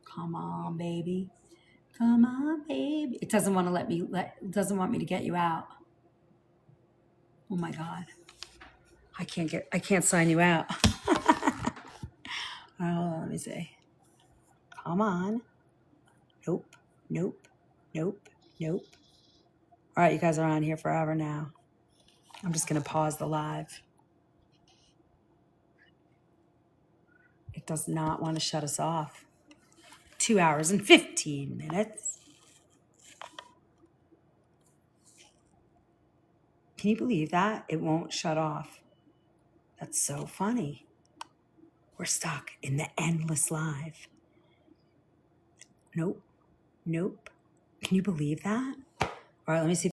Come on, baby. Come on, baby. It doesn't want to it doesn't want me to get you out. Oh my God. I can't sign you out. Oh, let me see. Come on. Nope. Nope. Nope. Nope. All right, you guys are on here forever now. I'm just going to pause the live. It does not want to shut us off. 2 hours and 15 minutes. Can you believe that? It won't shut off. That's so funny. We're stuck in the endless live. Nope. Nope. Can you believe that? All right, let me see.